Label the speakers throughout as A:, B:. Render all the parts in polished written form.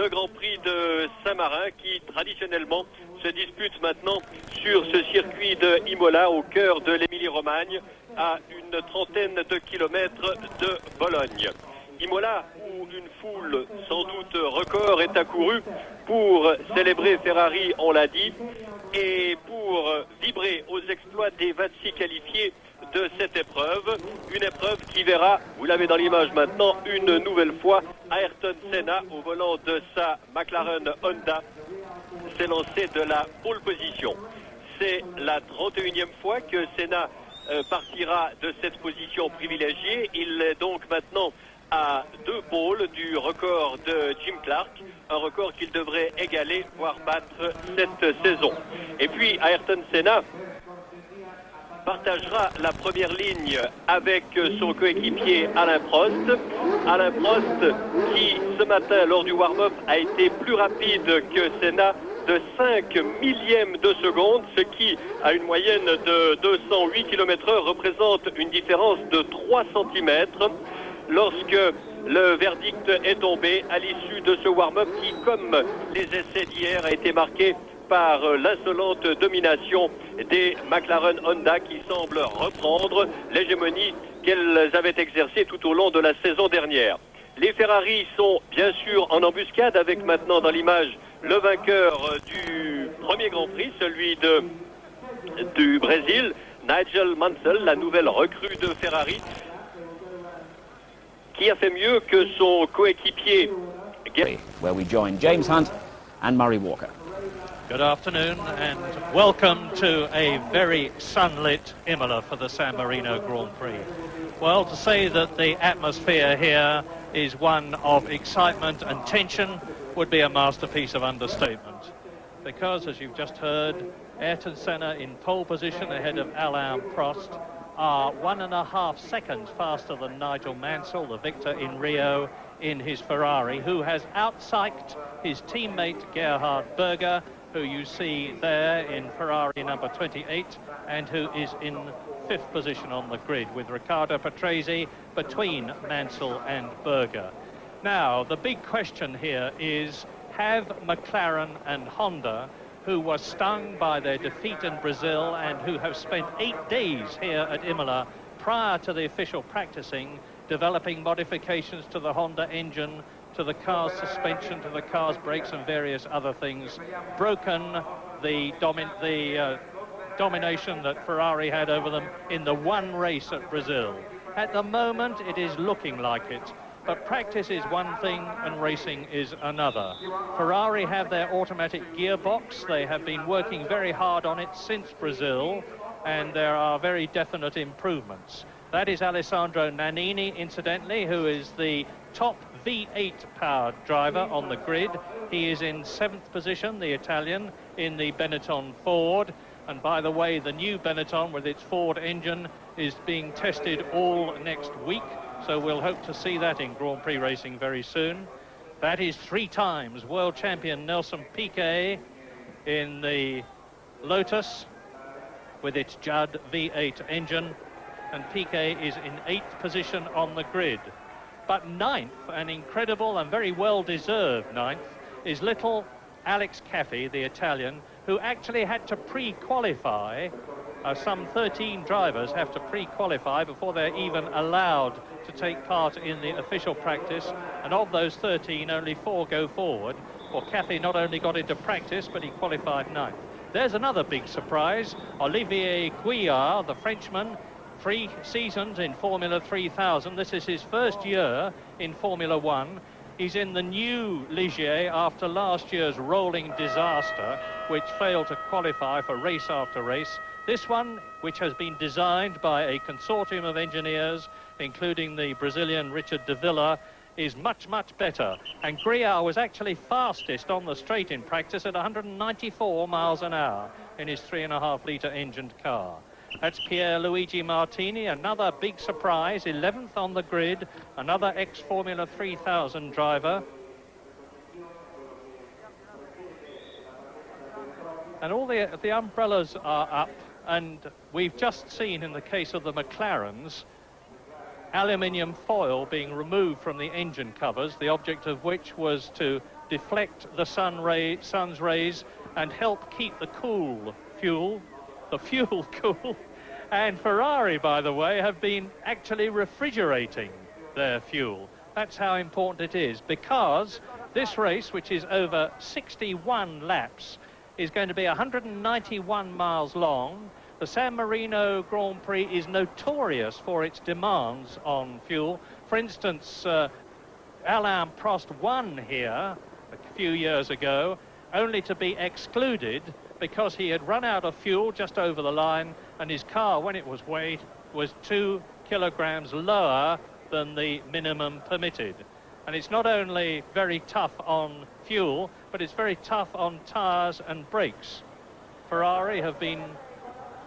A: le Grand Prix de Saint-Marin qui traditionnellement se dispute maintenant sur ce circuit de Imola au cœur de l'Émilie-Romagne à une trentaine de kilomètres de Bologne. Imola où une foule sans doute record est accourue pour célébrer Ferrari, on l'a dit, et pour vibrer aux exploits des 26 qualifiés de cette épreuve, une épreuve qui verra, vous l'avez dans l'image maintenant, une nouvelle fois Ayrton Senna au volant de sa McLaren Honda s'élancer de la pole position. C'est la 31e fois que Senna partira de cette position privilégiée. Il est donc maintenant à 2 pôles du record de Jim Clark, un record qu'il devrait égaler, voire battre cette saison. Et puis Ayrton Senna partagera la première ligne avec son coéquipier Alain Prost. Alain Prost qui ce matin lors du warm-up a été plus rapide que Senna de 5 millièmes de seconde, ce qui à une moyenne de 208 km/h représente une différence de 3 cm. Lorsque le verdict est tombé à l'issue de ce warm-up qui, comme les essais d'hier, a été marqué par l'insolente domination des McLaren Honda qui semblent reprendre l'hégémonie qu'elles avaient exercée tout au long de la saison dernière. Les Ferrari sont bien sûr en embuscade avec maintenant dans l'image le vainqueur du premier Grand Prix, celui du Brésil, Nigel Mansell, la nouvelle recrue de Ferrari, qui a fait mieux que son coéquipier.
B: Where we join James Hunt and Murray Walker.
C: Good afternoon and welcome to a very sunlit Imola for the San Marino Grand Prix. Well, to say that the atmosphere here is one of excitement and tension would be a masterpiece of understatement. Because, as you've just heard, Ayrton Senna in pole position ahead of Alain Prost are 1.5 seconds faster than Nigel Mansell, the victor in Rio, in his Ferrari, who has outpsyched his teammate Gerhard Berger, who you see there in Ferrari number 28, and who is in 5th position on the grid, with Riccardo Patrese between Mansell and Berger. Now, the big question here is, have McLaren and Honda, who were stung by their defeat in Brazil and who have spent 8 days here at Imola prior to the official practicing, developing modifications to the Honda engine, to the car's suspension, to the car's brakes and various other things, broken the domination that Ferrari had over them in the one race at Brazil. At the moment, it is looking like it. But practice is one thing and racing is another. Ferrari have their automatic gearbox. They have been working very hard on it since Brazil, and there are very definite improvements. That is Alessandro Nannini, incidentally, who is the top V8 powered driver on the grid. He is in 7th position, the Italian, in the Benetton Ford. And by the way, the new Benetton with its Ford engine is being tested all next week. So we'll hope to see that in Grand Prix racing very soon. That is 3 times world champion Nelson Piquet in the Lotus with its Judd V8 engine. And Piquet is in 8th position on the grid. But 9th, an incredible and very well-deserved 9th, is little Alex Caffey, the Italian, who actually had to pre-qualify. Some 13 drivers have to pre-qualify before they're even allowed to take part in the official practice, and of those 13, only 4 go forward. Well, Caffey not only got into practice, but he qualified 9th. There's another big surprise. Olivier Gouillard, the Frenchman, 3 seasons in Formula 3000. This is his first year in Formula 1. He's in the new Ligier after last year's rolling disaster, which failed to qualify for race after race. This one, which has been designed by a consortium of engineers, including the Brazilian Richard de Villa, is much, much better. And Gouillard was actually fastest on the straight in practice at 194 miles an hour in his 3.5-litre engined car. That's Pierluigi Martini, another big surprise, 11th on the grid, another ex-Formula 3000 driver. And all the umbrellas are up, and we've just seen in the case of the McLarens, aluminium foil being removed from the engine covers, the object of which was to deflect the sun's rays and help keep the fuel cool. And Ferrari, by the way, have been actually refrigerating their fuel. That's how important it is, because this race, which is over 61 laps, is going to be 191 miles long. The San Marino Grand Prix is notorious for its demands on fuel. For instance, Alain Prost won here a few years ago, only to be excluded because he had run out of fuel just over the line, and his car, when it was weighed, was 2 kilograms lower than the minimum permitted. And it's not only very tough on fuel, but it's very tough on tyres and brakes. Ferrari have been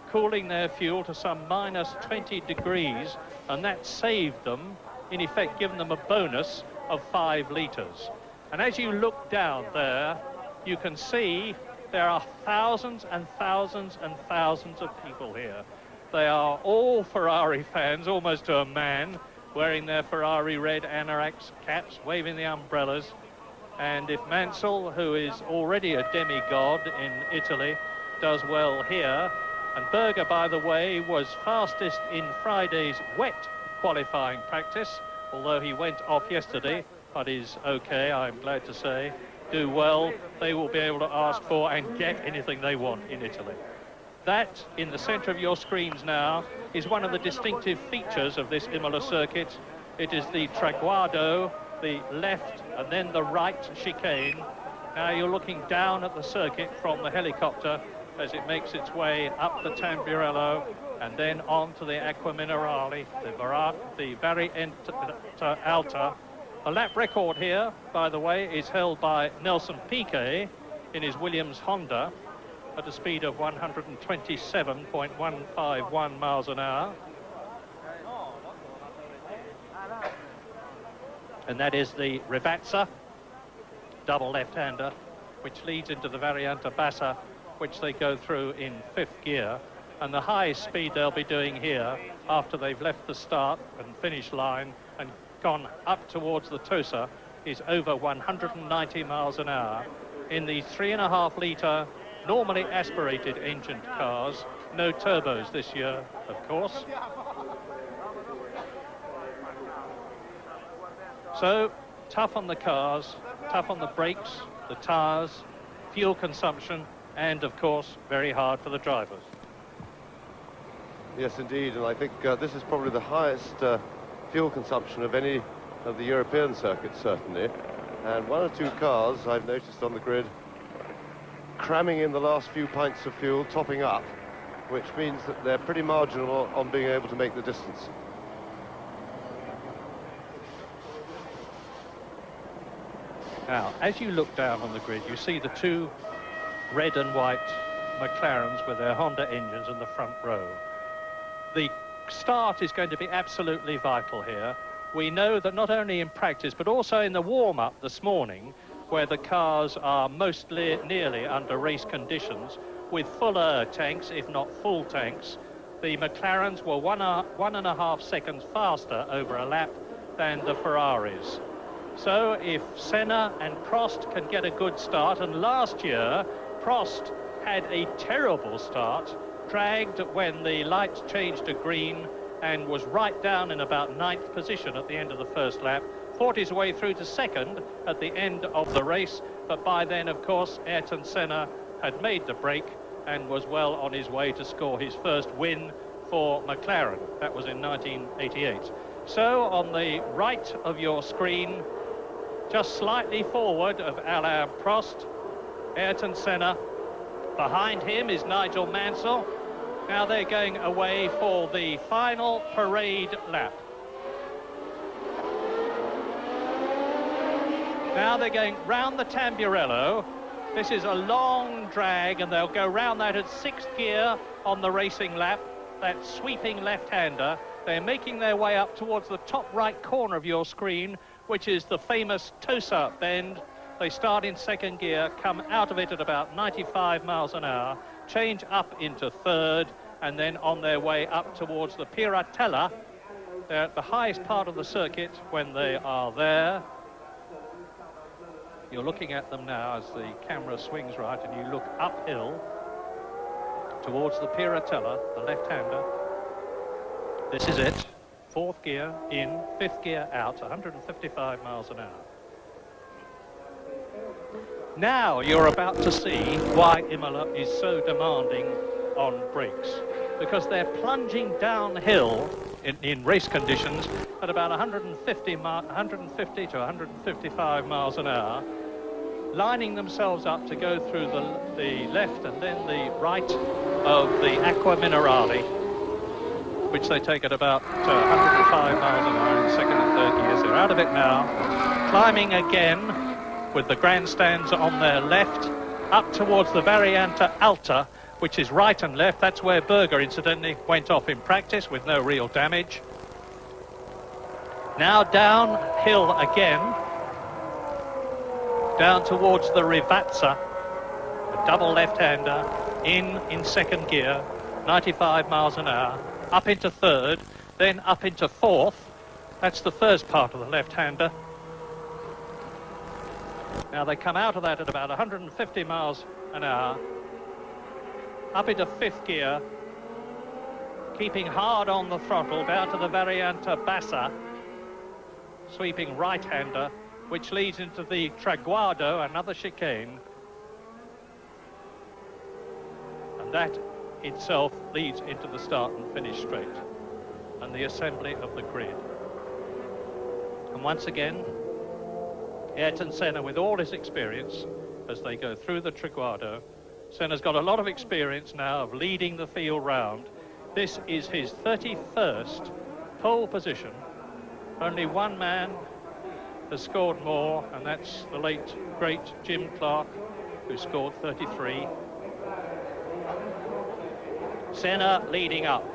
C: cooling their fuel to some minus 20 degrees, and that saved them, in effect given them a bonus of 5 litres. And as you look down there, you can see there are thousands and thousands and thousands of people here. They are all Ferrari fans, almost to a man, wearing their Ferrari red anoraks caps, waving the umbrellas. And if Mansell, who is already a demigod in Italy, does well here, and Berger, by the way, was fastest in Friday's wet qualifying practice, although he went off yesterday, but is okay, I'm glad to say, do well, they will be able to ask for and get anything they want in Italy. That, in the centre of your screens now, is one of the distinctive features of this Imola circuit. It is the traguardo, the left and then the right chicane. Now you're looking down at the circuit from the helicopter as it makes its way up the Tamburello and then on to the Acqua Minerale, the Variante Alta. A lap record here, by the way, is held by Nelson Piquet in his Williams Honda at a speed of 127.151 miles an hour. And that is the Rivazza, double left-hander, which leads into the Variante Bassa, which they go through in 5th gear. And the high speed they'll be doing here after they've left the start and finish line and gone up towards the Tosa is over 190 miles an hour in the 3.5 litre normally aspirated engined cars. No turbos this year, of course. So tough on the cars, tough on the brakes, the tyres, fuel consumption, and of course very hard for the drivers.
D: Yes, indeed, and I think this is probably the highest fuel consumption of any of the European circuits, certainly. And 1 or 2 cars I've noticed on the grid cramming in the last few pints of fuel, topping up, which means that they're pretty marginal on being able to make the distance.
C: Now, as you look down on the grid, you see the 2 red and white McLarens with their Honda engines in the front row. The start is going to be absolutely vital here. We know that not only in practice, but also in the warm-up this morning, where the cars are mostly nearly under race conditions, with fuller tanks, if not full tanks, the McLarens were 1.5 seconds faster over a lap than the Ferraris. So if Senna and Prost can get a good start, and last year Prost had a terrible start, dragged when the lights changed to green and was right down in about 9th position at the end of the first lap, fought his way through to 2nd at the end of the race, but by then, of course, Ayrton Senna had made the break and was well on his way to score his first win for McLaren. That was in 1988. So on the right of your screen, just slightly forward of Alain Prost, Ayrton Senna. Behind him is Nigel Mansell. Now they're going away for the final parade lap. Now they're going round the Tamburello. This is a long drag, and they'll go round that at 6th gear on the racing lap, that sweeping left-hander. They're making their way up towards the top right corner of your screen, which is the famous Tosa bend. They start in 2nd gear, come out of it at about 95 miles an hour, change up into 3rd, and then on their way up towards the Piratella. They're at the highest part of the circuit when they are there. You're looking at them now as the camera swings right, and you look uphill towards the Piratella, the left-hander. This is it. 4th gear in, 5th gear out, 155 miles an hour. Now you're about to see why Imola is so demanding on brakes, because they're plunging downhill in race conditions at about 150 to 155 miles an hour, lining themselves up to go through the left and then the right of the Acqua Minerale, which they take at about 105 miles an hour in 2nd and 3rd gears. They're out of it now, climbing again with the grandstands on their left, up towards the Variante Alta, which is right and left. That's where Berger, incidentally, went off in practice with no real damage. Now downhill again, down towards the Rivazza, a double left-hander, in 2nd gear, 95 miles an hour, up into 3rd, then up into 4th. That's the first part of the left-hander. Now they come out of that at about 150 miles an hour, up into 5th gear, keeping hard on the throttle, down to the Variante Bassa, sweeping right-hander, which leads into the Traguardo, another chicane. And that itself leads into the start and finish straight, and the assembly of the grid. And once again, Ayrton Senna, with all his experience, as they go through the Traguardo. Senna's got a lot of experience now of leading the field round. This is his 31st pole position. Only one man has scored more, and that's the late, great Jim Clark, who scored 33. Senna leading up,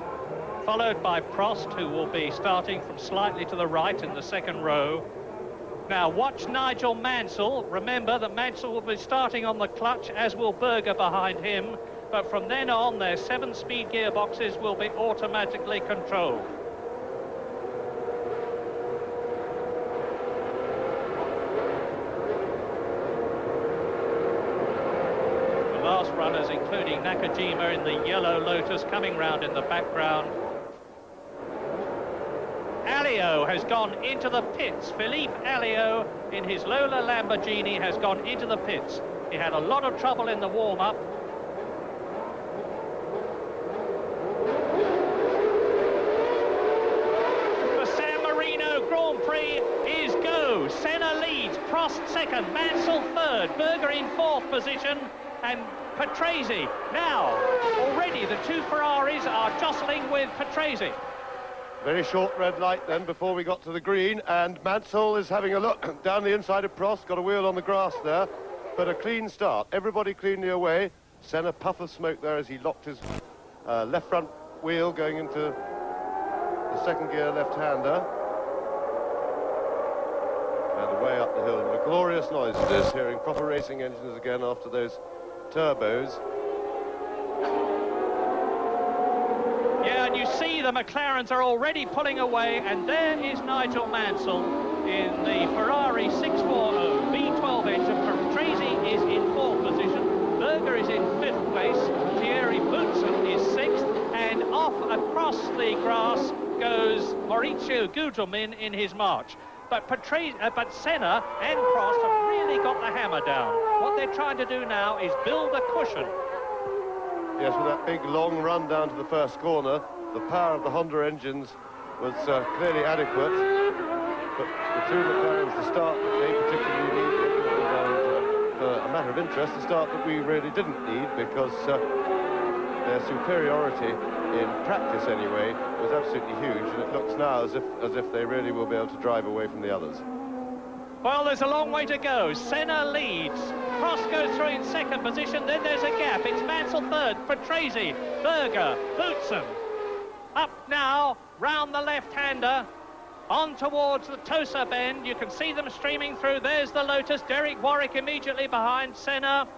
C: followed by Prost, who will be starting from slightly to the right in the 2nd row. Now watch Nigel Mansell. Remember that Mansell will be starting on the clutch, as will Berger behind him. But from then on, their 7-speed gearboxes will be automatically controlled. The last runners, including Nakajima in the yellow Lotus, coming round in the background. Alio has gone into the pits. Philippe Alio, in his Lola Lamborghini, has gone into the pits. He had a lot of trouble in the warm-up. The San Marino Grand Prix is go. Senna leads, Prost 2nd, Mansell 3rd, Berger in 4th position, and Patrese. Now, already the 2 Ferraris are jostling with Patrese.
D: Very short red light then before we got to the green, and Mansell is having a look down the inside of Prost, got a wheel on the grass there, but a clean start. Everybody cleanly away. Senna, puff of smoke there as he locked his left front wheel going into the 2nd gear left-hander. And away up the hill, and a glorious noise it is, hearing proper racing engines again after those turbos.
C: Yeah, and you see the McLarens are already pulling away, and there is Nigel Mansell in the Ferrari 640 V12 engine. Patrese is in 4th position, Berger is in 5th place, Thierry Boutsen is 6th, and off across the grass goes Maurizio Gugelmin in his march. But Senna and Prost have really got the hammer down. What they're trying to do now is build a cushion.
D: Yes, with that big long run down to the first corner, the power of the Honda engines was clearly adequate. But the 2 McLarens, the start that they particularly needed, and a matter of interest, the start that we really didn't need, because their superiority in practice anyway was absolutely huge, and it looks now as if they really will be able to drive away from the others.
C: Well, there's a long way to go. Senna leads. Prost goes through in 2nd position. Then there's a gap. It's Mansell 3rd, Patrese, Berger, Boutsen. Up now, round the left-hander, on towards the Tosa bend. You can see them streaming through. There's the Lotus. Derek Warwick immediately behind Senna.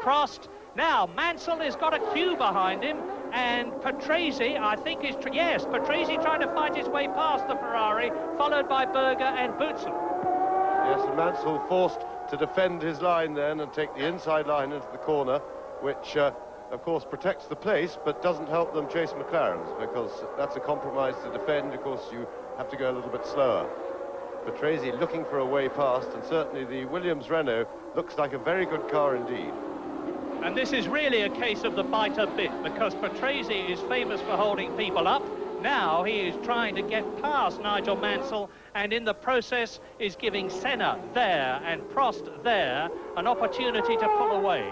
C: Prost. Now, Mansell has got a queue behind him, and Patrese, I think, is... Patrese trying to fight his way past the Ferrari, followed by Berger and Boutsen.
D: Yes, and Mansell forced to defend his line then and take the inside line into the corner, which, of course, protects the place, but doesn't help them chase McLarens, because that's a compromise to defend. Of course, you have to go a little bit slower. Patrese looking for a way past, and certainly the Williams Renault looks like a very good car indeed.
C: And this is really a case of the biter bit, because Patrese is famous for holding people up. Now he is trying to get past Nigel Mansell, and in the process is giving Senna there and Prost there an opportunity to pull away.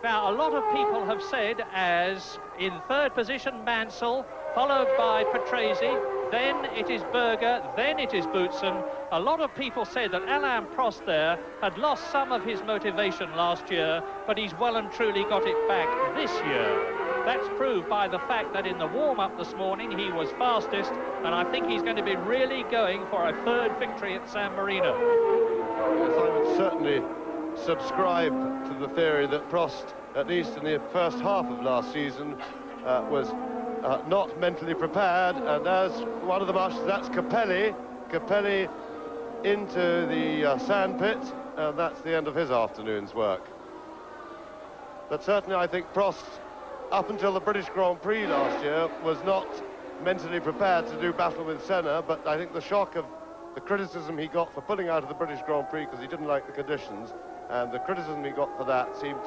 C: Now, a lot of people have said, as in third position Mansell, followed by Patrese, then it is Berger, then it is Boutsen. A lot of people said that Alain Prost there had lost some of his motivation last year, but he's well and truly got it back this year. That's proved by the fact that in the warm-up this morning he was fastest, and I think he's going to be really going for a third victory at San Marino.
D: Yes, I would certainly subscribe to the theory that Prost, at least in the first half of last season, was not mentally prepared, and as one of the marshals, that's Capelli into the sand pit, and that's the end of his afternoon's work. But certainly I think Prost, up until the British Grand Prix last year, was not mentally prepared to do battle with Senna, but I think the shock of the criticism he got for pulling out of the British Grand Prix because he didn't like the conditions, and the criticism he got for that seemed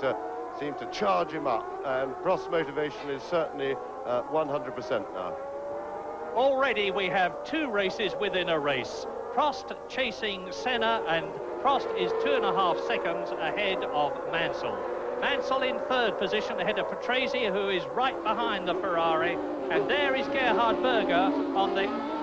D: to charge him up, and Prost's motivation is certainly 100% now.
C: Already we have 2 races within a race. Prost chasing Senna, and Prost is 2.5 seconds ahead of Mansell. Mansell in third position ahead of Patrese, who is right behind the Ferrari, and there is Gerhard Berger on the...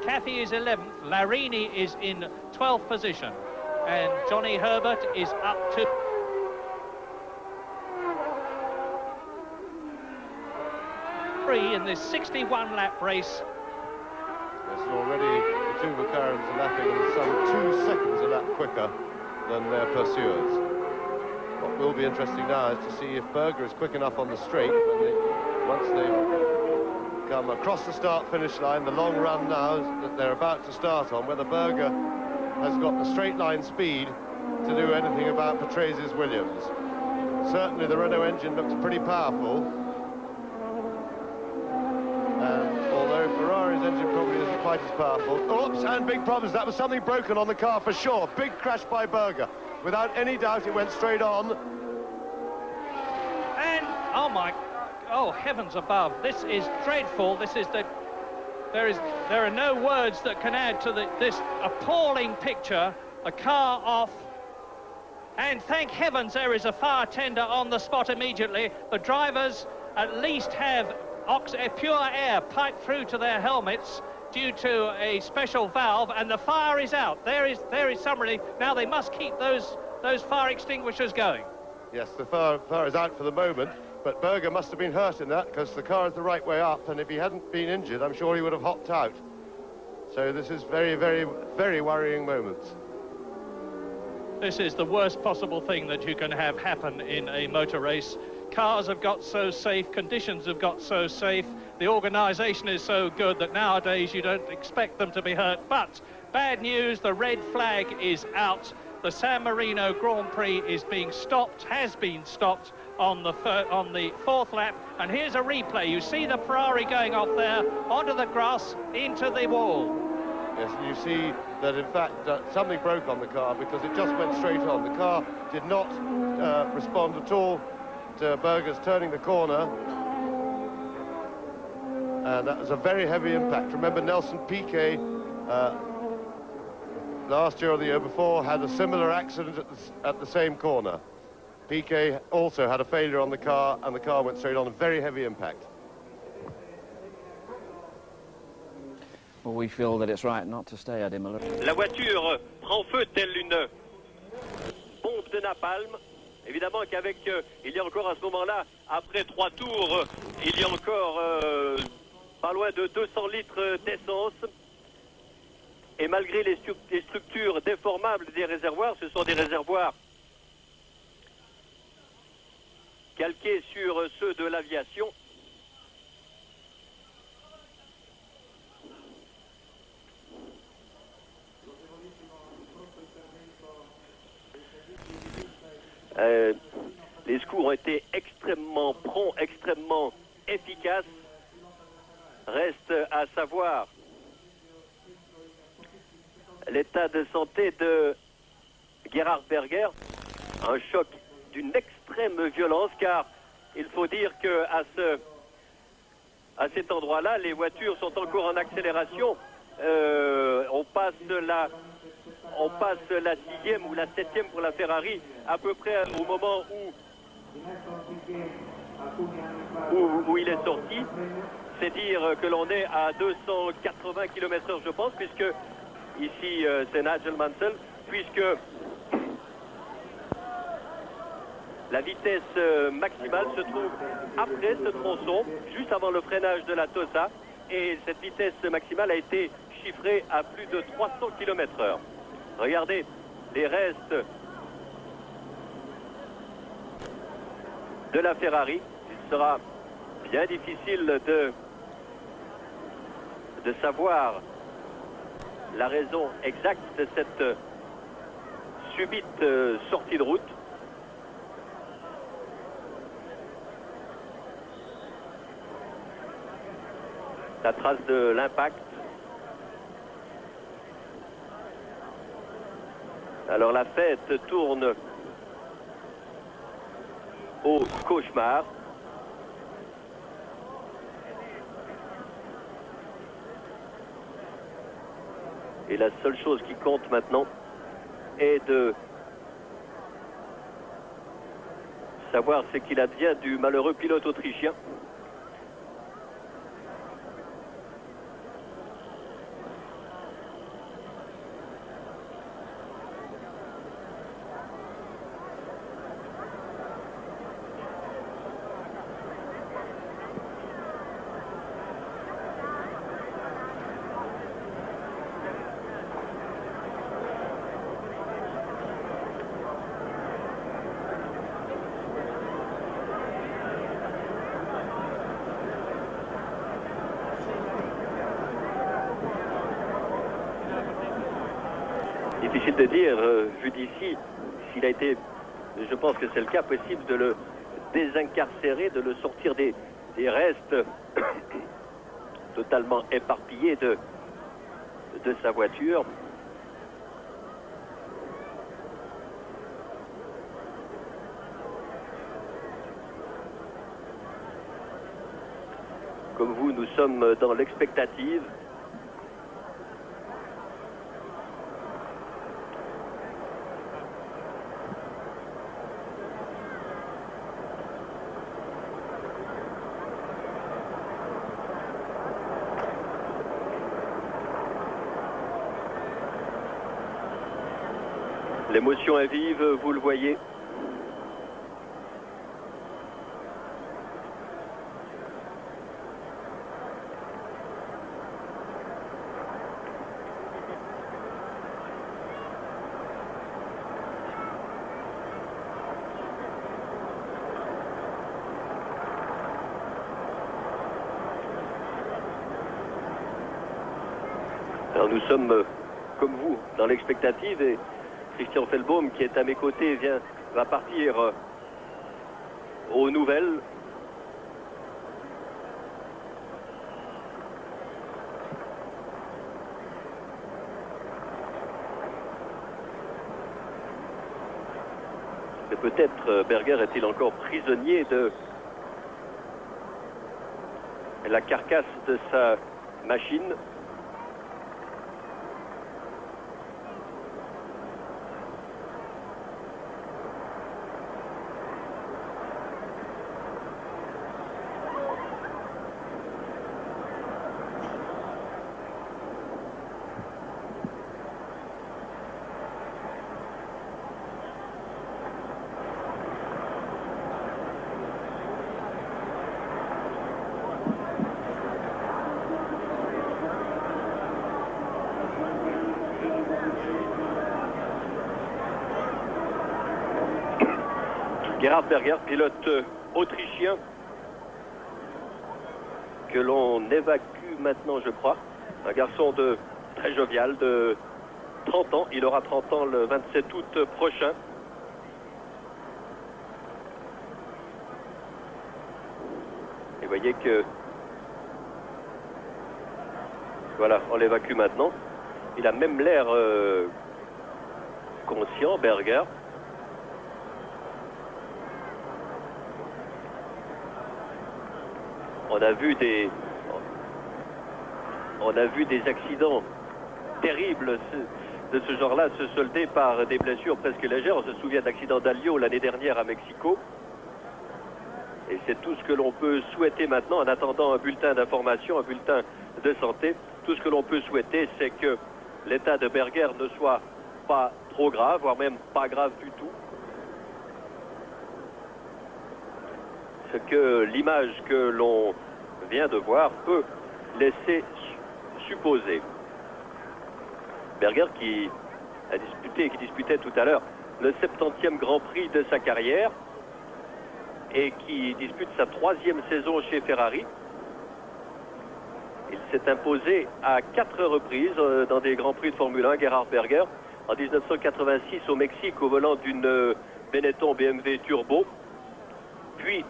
C: Cathy is 11th, Larini is in 12th position, and Johnny Herbert is up to... in this 61-lap race.
D: Yes, already the 2 McLarens are lapping some 2 seconds a lap quicker than their pursuers. What will be interesting now is to see if Berger is quick enough on the straight once they come across the start-finish line, the long run now that they're about to start on, whether Berger has got the straight line speed to do anything about Patrese's Williams. Certainly the Renault engine looks pretty powerful. Although Ferrari's engine probably isn't quite as powerful. Oops, and big problems. That was something broken on the car for sure. Big crash by Berger. Without any doubt, it went straight on.
C: And, oh, heavens above. This is dreadful. This is the... There are no words that can add to this appalling picture. A car off. And thank heavens there is a fire tender on the spot immediately. The drivers at least have pure air piped through to their helmets due to a special valve, and the fire is out. There is some relief. Now they must keep those fire extinguishers going.
D: Yes, the fire is out for the moment, but Berger must have been hurt in that because the car is the right way up, and if he hadn't been injured, I'm sure he would have hopped out. So this is very, very, very worrying moments.
C: This is the worst possible thing that you can have happen in a motor race. Cars have got so safe, conditions have got so safe, the organisation is so good that nowadays you don't expect them to be hurt. But bad news, the red flag is out. The San Marino Grand Prix is being stopped, has been stopped on the 4th lap. And here's a replay. You see the Ferrari going off there, onto the grass, into the wall.
D: Yes, and you see that, in fact, something broke on the car because it just went straight on. The car did not respond at all to Berger's turning the corner, and that was a very heavy impact. Remember, Nelson Piquet last year or the year before had a similar accident at the same corner. Piquet also had a failure on the car, and the car went straight on. A very heavy impact.
B: Well, we feel that it's right not to stay at Imola.
A: La voiture prend feu telle une bombe de napalm. Évidemment qu'avec, il y a encore à ce moment-là, après 3 tours, il y a encore pas loin de 200 litres d'essence. Et malgré les structures déformables des réservoirs, ce sont des réservoirs calqués sur ceux de l'aviation. Les secours ont été extrêmement prompts, extrêmement efficaces. Reste à savoir l'état de santé de Gerhard Berger. Un choc d'une extrême violence, car il faut dire qu'à cet endroit-là, les voitures sont encore en accélération. On passe la 6e ou la 7e pour la Ferrari, à peu près au moment où il est sorti. C'est dire que l'on est à 280 km/h, je pense, puisque ici c'est Nigel Mansell, puisque la vitesse maximale se trouve après ce tronçon, juste avant le freinage de la Tosa, et cette vitesse maximale a été chiffrée à plus de 300 km/h. Regardez les restes de la Ferrari. Il sera bien difficile de savoir la raison exacte de cette subite sortie de route. La trace de l'impact. Alors la fête tourne au cauchemar. Et la seule chose qui compte maintenant est de savoir ce qu'il advient du malheureux pilote autrichien. Difficile de dire, vu d'ici, s'il a été, je pense que c'est le cas, possible de le désincarcérer, de le sortir des restes totalement éparpillés de sa voiture. Comme vous, nous sommes dans l'expectative. L'émotion est vive, vous le voyez. Alors nous sommes, comme vous, dans l'expectative, et Christian Felbaum, qui est à mes côtés, va partir aux nouvelles. Mais peut-être Berger est-il encore prisonnier de la carcasse de sa machine. Gerhard Berger, pilote Autrichien que l'on évacue maintenant, je crois. Un garçon très jovial de 30 ans. Il aura 30 ans le 27 août prochain. Et vous voyez que... Voilà, on l'évacue maintenant. Il a même l'air conscient, Berger. On a vu des accidents terribles de ce genre-là se solder par des blessures presque légères. On se souvient de l'accident d'Alio l'année dernière à Mexico. Et c'est tout ce que l'on peut souhaiter maintenant en attendant un bulletin d'information, un bulletin de santé. Tout ce que l'on peut souhaiter, c'est que l'état de Berger ne soit pas trop grave, voire même pas grave du tout. Ce que l'image que l'on vient de voir peut laisser supposer. Berger qui disputait tout à l'heure le 70e Grand Prix de sa carrière et qui dispute sa 3e saison chez Ferrari. Il s'est imposé à 4 reprises dans des Grands Prix de Formule 1, Gerhard Berger, en 1986 au Mexique au volant d'une Benetton BMW Turbo, puis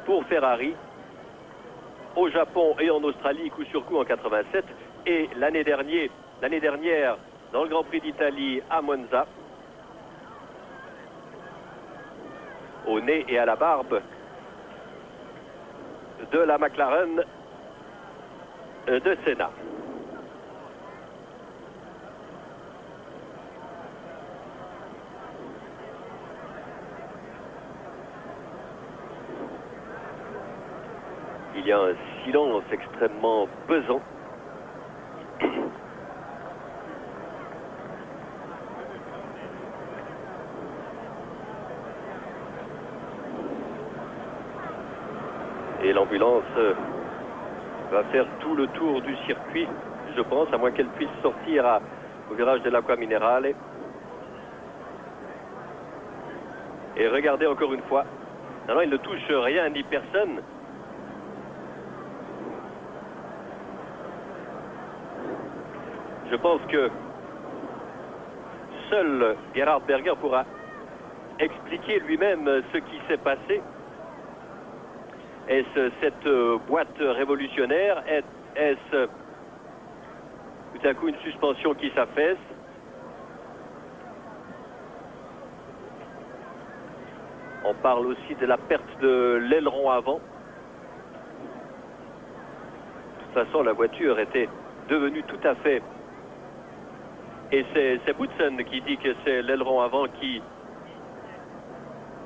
A: pour Ferrari au Japon et en Australie coup sur coup en 87, et l'année dernière dans le Grand Prix d'Italie à Monza, au nez et à la barbe de la McLaren de Senna. Il y a un silence extrêmement pesant. Et l'ambulance va faire tout le tour du circuit, je pense, à moins qu'elle puisse sortir au virage de l'Aqua Minerale. Et regardez encore une fois. Non, il ne touche rien ni personne. Je pense que seul Gerhard Berger pourra expliquer lui-même ce qui s'est passé. Est-ce cette boîte révolutionnaire? Est-ce tout à coup une suspension qui s'affaisse? On parle aussi de la perte de l'aileron avant. De toute façon, la voiture était devenue tout à fait... Et c'est Boutsen qui dit que c'est l'aileron avant qui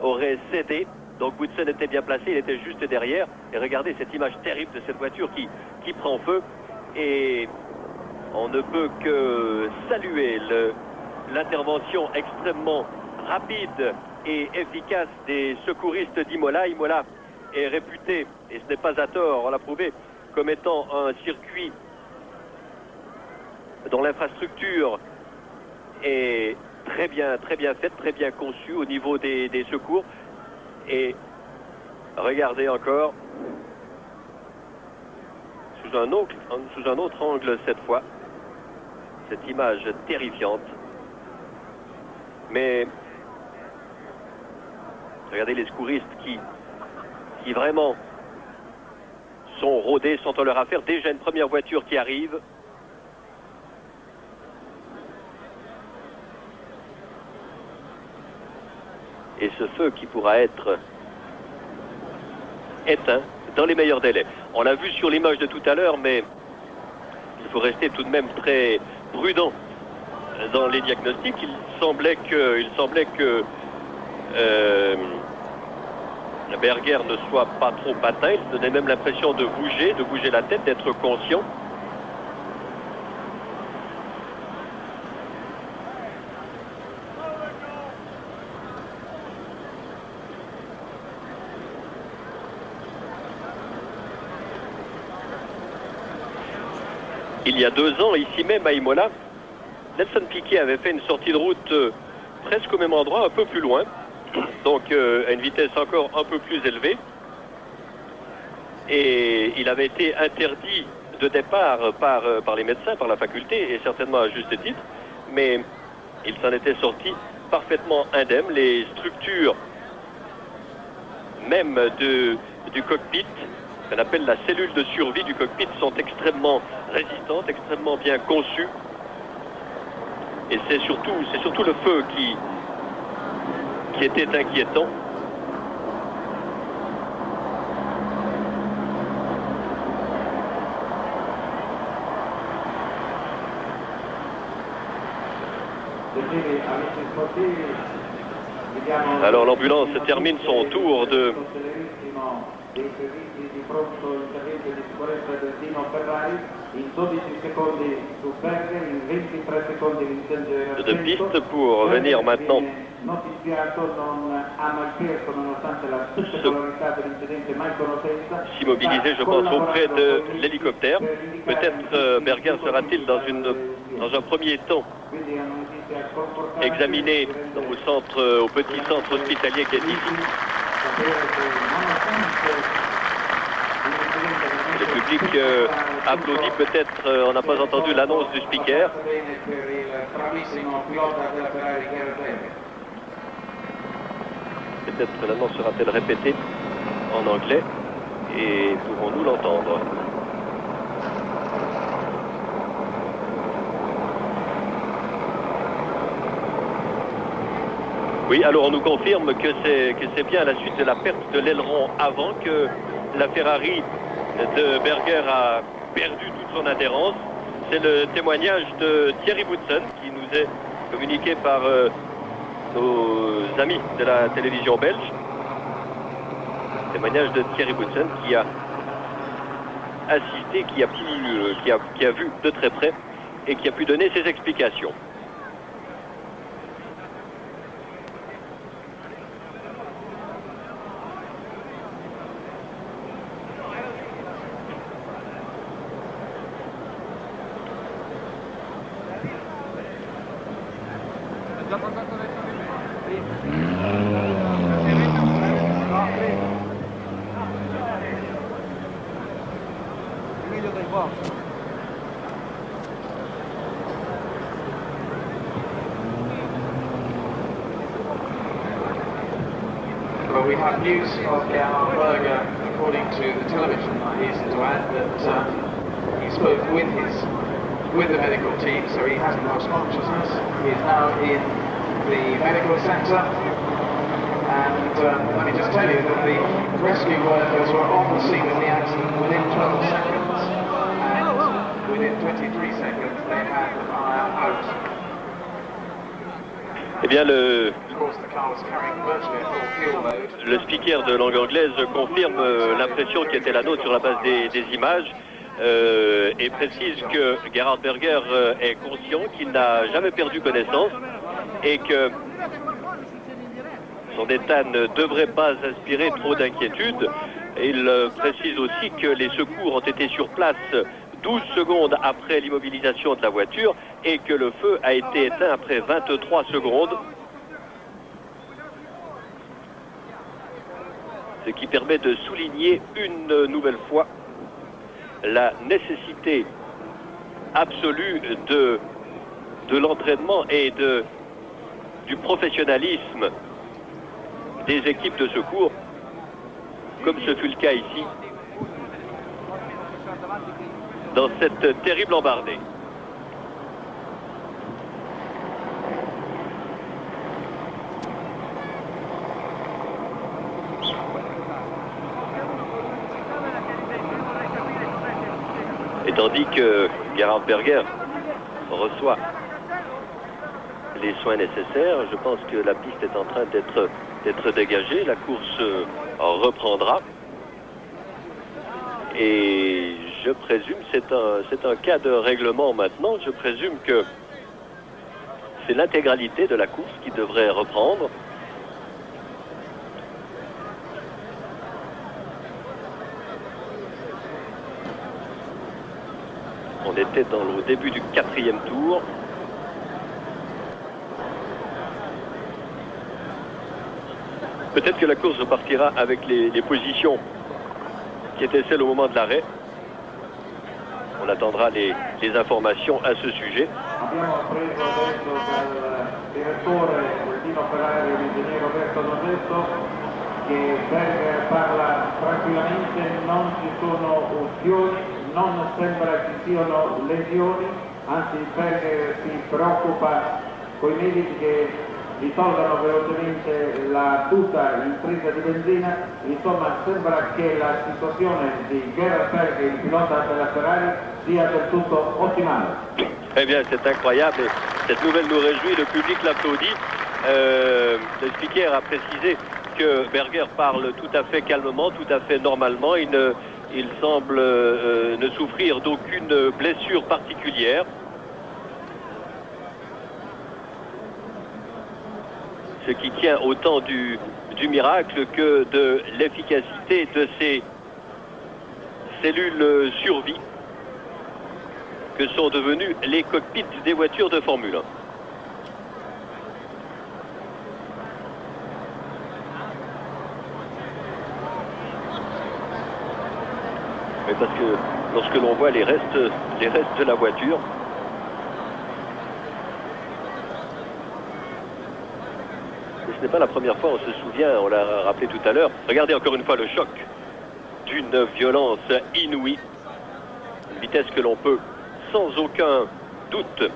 A: aurait cédé. Donc Boutsen était bien placé, il était juste derrière. Et regardez cette image terrible de cette voiture qui prend feu. Et on ne peut que saluer l'intervention extrêmement rapide et efficace des secouristes d'Imola. Imola est réputé, et ce n'est pas à tort, on l'a prouvé, comme étant un circuit dont l'infrastructure est très bien faite, très bien conçue au niveau des secours. Et regardez encore, sous un autre angle cette fois, cette image terrifiante. Mais regardez les secouristes qui vraiment sont rodés, sont en leur affaire. Déjà une première voiture qui arrive. Et ce feu qui pourra être éteint dans les meilleurs délais. On l'a vu sur l'image de tout à l'heure, mais il faut rester tout de même très prudent dans les diagnostics. Il semblait que Berger ne soit pas trop atteint. Il donnait même l'impression de bouger la tête, d'être conscient. Il y a 2 ans, ici même à Imola, Nelson Piquet avait fait une sortie de route presque au même endroit, un peu plus loin. donc à une vitesse encore un peu plus élevée. Et il avait été interdit de départ par les médecins, par la faculté, et certainement à juste titre, mais il s'en était sorti parfaitement indemne. Les structures même du cockpit, qu'on appelle la cellule de survie du cockpit, sont extrêmement résistantes, extrêmement bien conçues. Et c'est surtout le feu qui était inquiétant. Alors l'ambulance termine son tour de piste pour venir maintenant s'immobiliser, je pense, auprès de l'hélicoptère. Peut-être Berger sera-t-il dans un premier temps examiné au petit centre hospitalier qui est ici. Le public applaudit peut-être, on n'a pas entendu l'annonce du speaker. Peut-être l'annonce sera-t-elle répétée en anglais et pourrons-nous l'entendre? Oui, alors on nous confirme que c'est bien à la suite de la perte de l'aileron avant que la Ferrari de Berger a perdu toute son adhérence. C'est le témoignage de Thierry Boutsen qui nous est communiqué par nos amis de la télévision belge. Témoignage de Thierry Boutsen qui a assisté, qui a vu de très près et qui a pu donner ses explications.
E: Well, we have news of Gerhard Berger, according to the television. I hasten to add that he spoke with the medical team, so he hasn't lost consciousness. He is now in the medical centre, and let me just tell you that the rescue workers were on the scene of the accident within 12 seconds, and within 23 seconds they had the fire out.
A: Eh bien, le speaker de langue anglaise confirme l'impression qui était la nôtre sur la base des images et précise que Gerhard Berger est conscient qu'il n'a jamais perdu connaissance et que son état ne devrait pas inspirer trop d'inquiétude. Il précise aussi que les secours ont été sur place 12 secondes après l'immobilisation de la voiture et que le feu a été éteint après 23 secondes. Ce qui permet de souligner une nouvelle fois la nécessité absolue de l'entraînement et du professionnalisme des équipes de secours, comme ce fut le cas ici, dans cette terrible embardée. Et tandis que Gerhard Berger reçoit les soins nécessaires, je pense que la piste est en train d'être dégagée, la course reprendra. Et je présume, c'est un cas de règlement maintenant, je présume que c'est l'intégralité de la course qui devrait reprendre. On était au début du 4e tour. Peut-être que la course repartira avec les positions qui étaient celles au moment de l'arrêt. On attendra les informations à ce sujet.
E: Abbiamo preso adesso dal direttore del Dino Ferrari, l'ingegnere Roberto Dosetto, che Berger parla tranquillamente, non ci sono ustioni, non sembra ci siano lesioni, anzi Berger si preoccupa con i medici che gli tolgano velocemente la tuta in presa di benzina. Insomma, sembra che la situazione di Gerhard Berger, il pilota della Ferrari, sia del tutto ottimale.
A: Eh bien, c'est incroyable et cette nouvelle nous réjouit, le public l'applaudit. Le speaker a précisé que Berger parle tout à fait calmement, tout à fait normalement. Il semble ne souffrir d'aucune blessure particulière. Ce qui tient autant du miracle que de l'efficacité de ces cellules survie que sont devenus les cockpits des voitures de Formule 1. Mais parce que lorsque l'on voit les restes de la voiture, ce n'est pas la première fois, on se souvient, on l'a rappelé tout à l'heure. Regardez encore une fois le choc d'une violence inouïe, une vitesse que l'on peut sans aucun doute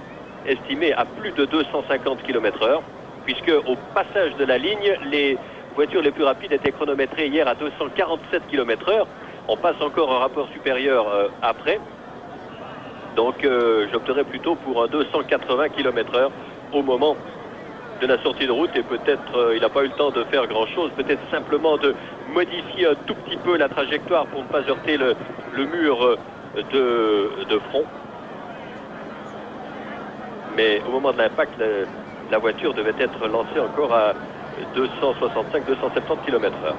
A: estimé à plus de 250 km/h, puisque au passage de la ligne, les voitures les plus rapides étaient chronométrées hier à 247 km/h. On passe encore un rapport supérieur après. Donc j'opterais plutôt pour un 280 km/h au moment de la sortie de route, et peut-être il n'a pas eu le temps de faire grand-chose, peut-être simplement de modifier un tout petit peu la trajectoire pour ne pas heurter le mur de front. Mais au moment de l'impact, la voiture devait être lancée encore à 265-270 km/h.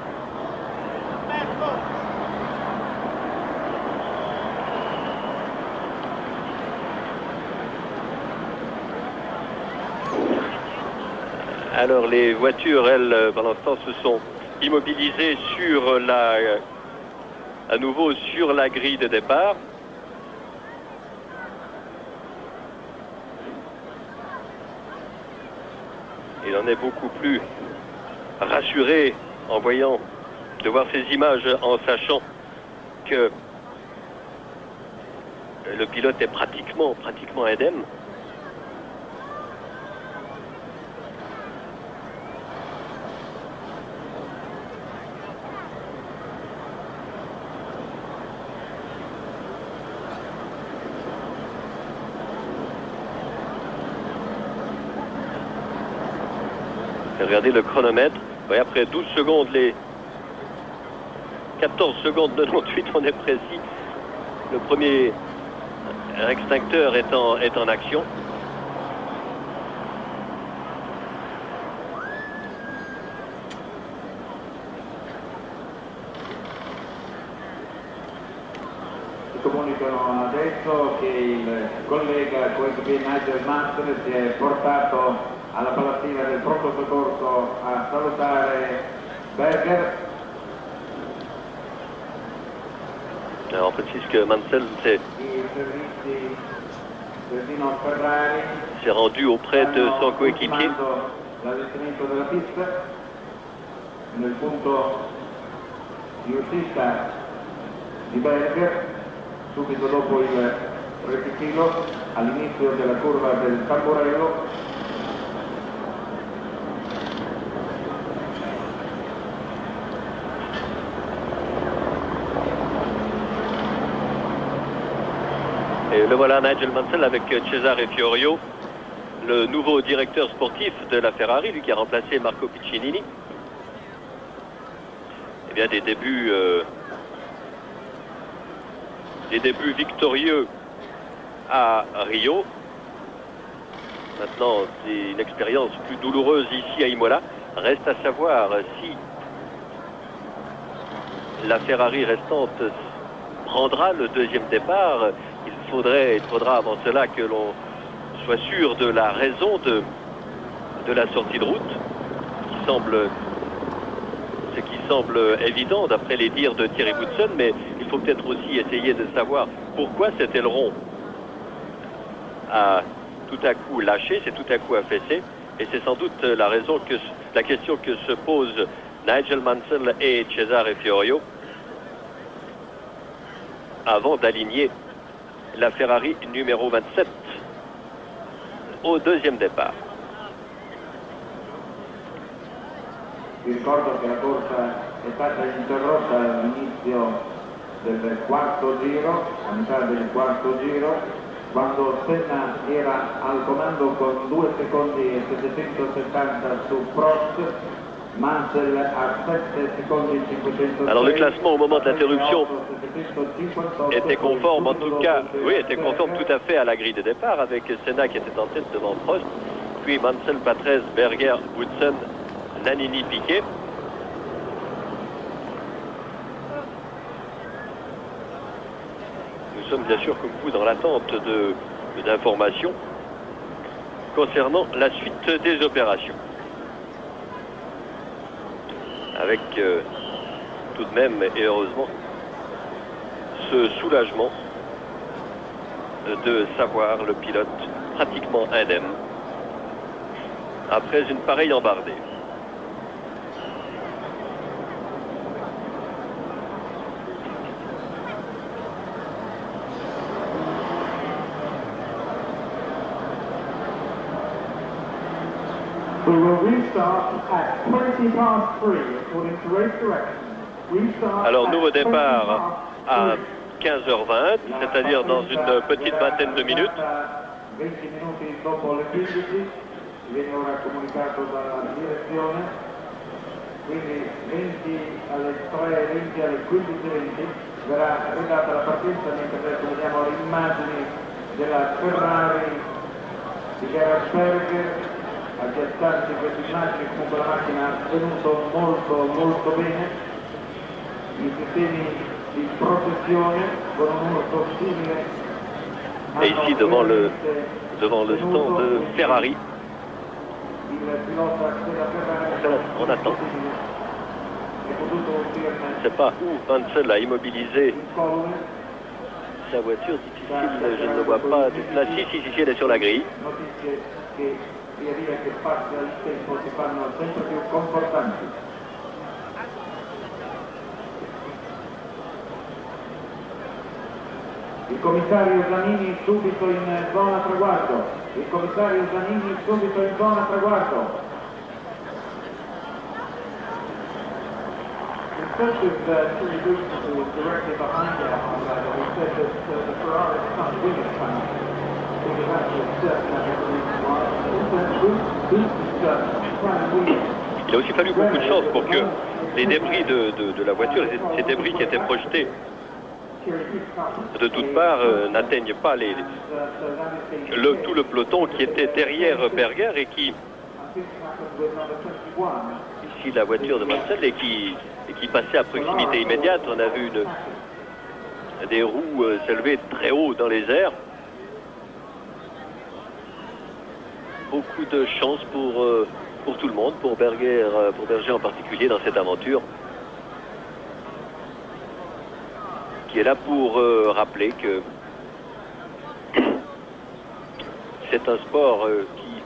A: Alors les voitures, elles, pendant ce temps, se sont immobilisées sur à nouveau sur la grille de départ. Il en est beaucoup plus rassuré en voyant, de voir ces images, en sachant que le pilote est pratiquement indemne. Regardez le chronomètre. Oui, après 12 secondes, les 14 secondes 98, on est précis. Le premier extincteur est en action.
E: Comunicano adesso che il collega coequipier Nigel Mansell si è portato alla palattina del pronto soccorso a salutare Berger.
A: Alors on précise que Mansell s'est rendu auprès de son coéquipier.
E: L'allestimento della pista nel punto di uscita di Berger, subito dopo il rettichino, all'inizio della curva del tamburello.
A: Et le voilà, Nigel Mansell avec Cesare Fiorio, le nouveau directeur sportif de la Ferrari, lui qui a remplacé Marco Piccinini. Eh bien, des débuts victorieux à Rio. Maintenant, c'est une expérience plus douloureuse ici à Imola. Reste à savoir si la Ferrari restante prendra le deuxième départ. Il faudra avant cela que l'on soit sûr de la raison de la sortie de route, qui semble ce qui semble évident d'après les dires de Thierry Woodson, mais il faut peut-être aussi essayer de savoir pourquoi cet aileron a tout à coup lâché, c'est tout à coup affaissé, et c'est sans doute la question que se posent Nigel Mansell et Cesare Fiorio avant d'aligner la Ferrari numéro 27 au deuxième départ.
F: Vi ricordo che la corsa è stata interrotta all'inizio del quarto giro, a metà del quarto giro, quando Senna era al comando con 2 secondi e 770 su Prost, Mansell a 7 secondi e 506.
A: Alors le classement au moment de l'interruption était conforme, en tout cas, oui, était conforme tout à fait à la grille de départ, avec Senna qui était en tête devant Prost, puis Mansell, Patrese, Berger, Woodson, Nannini, Piquet. Nous sommes bien sûr comme vous dans l'attente d'informations concernant la suite des opérations. Avec tout de même et heureusement ce soulagement de savoir le pilote pratiquement indemne après une pareille embardée.
F: We will restart at 20 past 3 according to race direction. Restart.
A: Alors nouveau départ à 15h20, c'est-à-dire dans une petite vingtaine de minutes.
F: 20 minuti dopo le 15, viene ora comunicato dalla direzione, quindi 20 alle 3, 20 alle 15:20 verrà ridata la partenza, mentre adesso vediamo le immagini della Ferrari di Gerhard Berger. Aggiastanti queste immagini, comunque la macchina ha tenuto molto bene, i sistemi di protezione con un urso simile.
A: Et ici devant le stand de Ferrari.
F: Il pilota della Ferrari
A: On attend. Je ne sais pas où Mansell a immobilisé sa voiture, difficile, je ne le vois pas. Là, si, elle est sur la grille.
F: Via via che passa il tempo si fanno sempre più confortanti. Il commissario Zanini subito in zona traguardo. Il commissario Zanini subito in zona traguardo. The first is Terry Guzman, who is directly behind the outside. We said that the Ferrari is not doing it fast.
A: Il a aussi fallu beaucoup de chance pour que les débris de la voiture, ces débris qui étaient projetés de toutes parts, n'atteignent pas tout le peloton qui était derrière Berger et qui, ici la voiture de Mansell, et qui passait à proximité immédiate. On a vu des roues s'élever très haut dans les airs. Beaucoup de chance pour tout le monde, pour Berger en particulier dans cette aventure, qui est là pour rappeler que c'est un sport qui